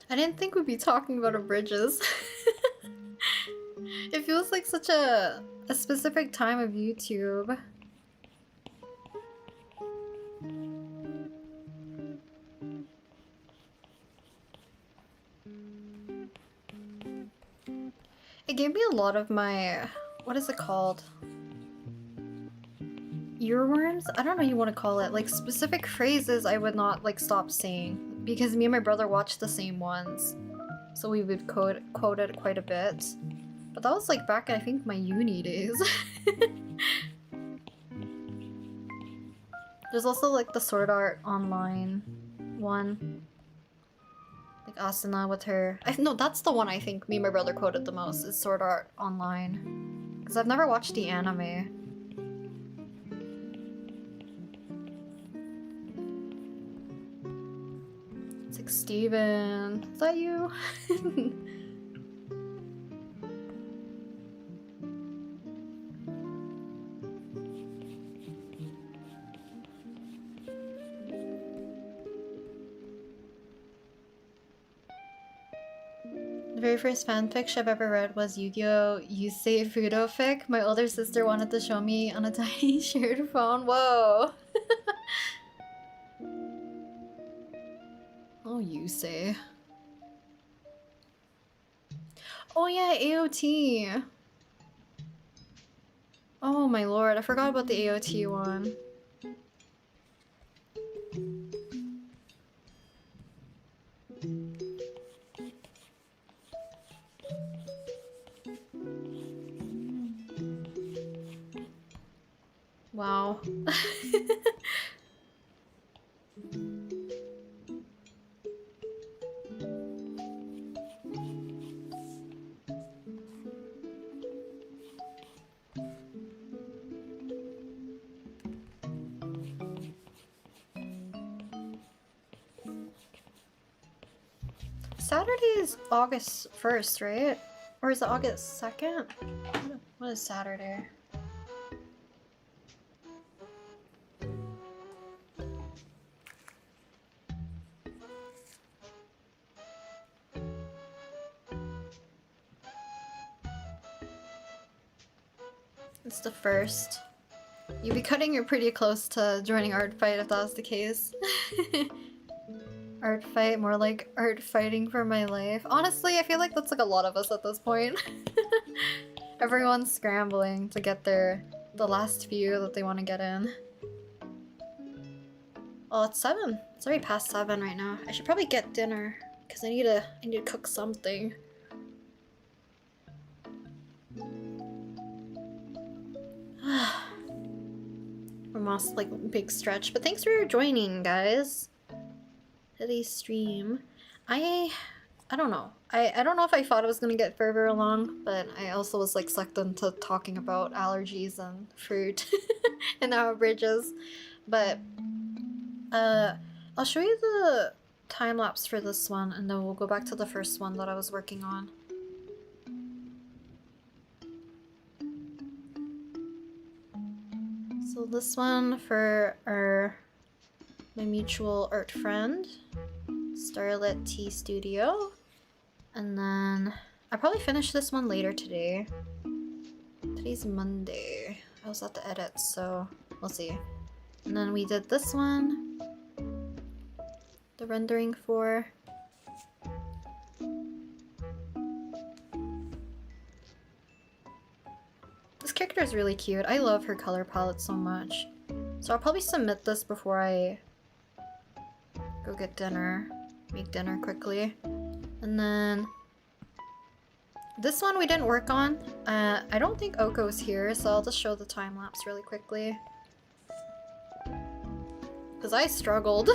I didn't think we'd be talking about abridges. It feels like such a specific time of YouTube. It gave me a lot of my, what is it called? Earworms? I don't know what you want to call it. Like specific phrases I would not like stop saying because me and my brother watched the same ones. So we would quote it quite a bit. But that was like back in, I think, my uni days. There's also like the Sword Art Online one. Like Asuna with her... no, that's the one I think me and my brother quoted the most, is Sword Art Online. Because I've never watched the anime. It's like, Steven, is that you? The very first fanfic I've ever read was Yu-Gi-Oh! Yusei Fudo fic. My older sister wanted to show me on a tiny shared phone. Whoa! Oh, Yusei. Oh yeah, AOT! Oh my lord, I forgot about the AOT one. Wow. Saturday is August 1st, right? Or is it August 2nd? What is Saturday? It's the 1st. You'd be cutting it pretty close to joining Artfight if that was the case. Artfight, more like art fighting for my life. Honestly, I feel like that's like a lot of us at this point. Everyone's scrambling to get the last few that they want to get in. Oh, it's 7. It's already past 7 right now. I should probably get dinner because I need to cook something. Almost like big stretch, but thanks for joining, guys. Today's stream. I don't know. I don't know if I thought it was gonna get further along, but I also was like sucked into talking about allergies and fruit and our bridges. But I'll show you the time lapse for this one, and then we'll go back to the first one that I was working on. So this one for my mutual art friend, Starlit Tea Studio. And then I'll probably finish this one later today. Today's Monday. I was at the edit, so we'll see. And then we did this one. The rendering for. This character is really cute. I love her color palette so much. So I'll probably submit this before I go get dinner. Make dinner quickly. And then this one we didn't work on. I don't think Oko's here, so I'll just show the time lapse really quickly. Because I struggled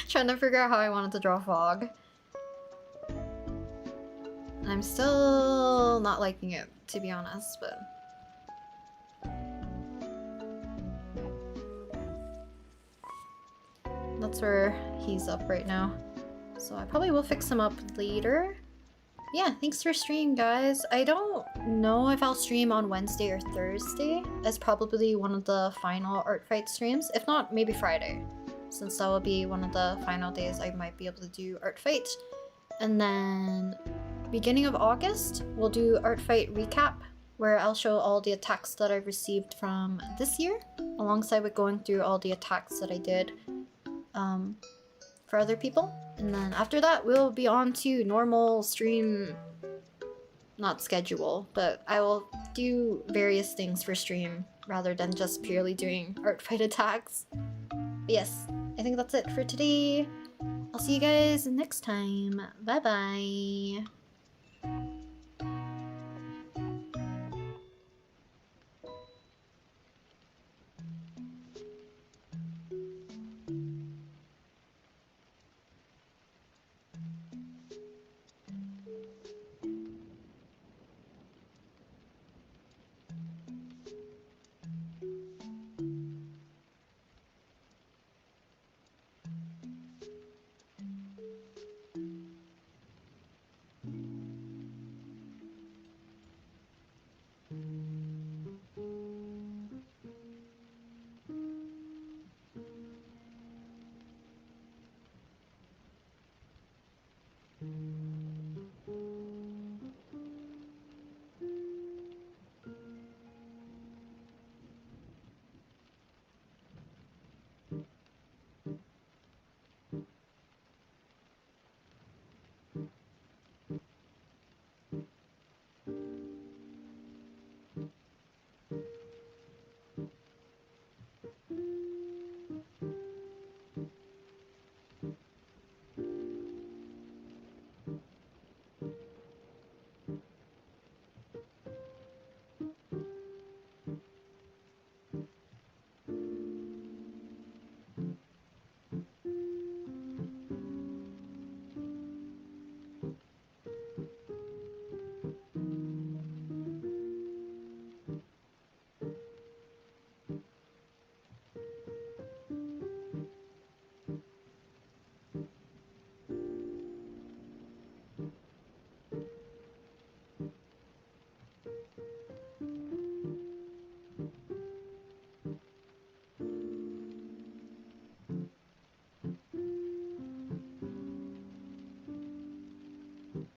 trying to figure out how I wanted to draw fog. And I'm still not liking it, to be honest, but that's where he's up right now. So I probably will fix him up later. Yeah, thanks for streaming, guys. I don't know if I'll stream on Wednesday or Thursday as probably one of the final Artfight streams. If not, maybe Friday, since that will be one of the final days I might be able to do Artfight. And then beginning of August, we'll do Artfight recap, where I'll show all the attacks that I've received from this year, alongside with going through all the attacks that I did for other people. And then after that, we'll be on to normal stream, not schedule, but I will do various things for stream rather than just purely doing Artfight attacks. But yes, I think that's it for today. I'll see you guys next time. Bye bye.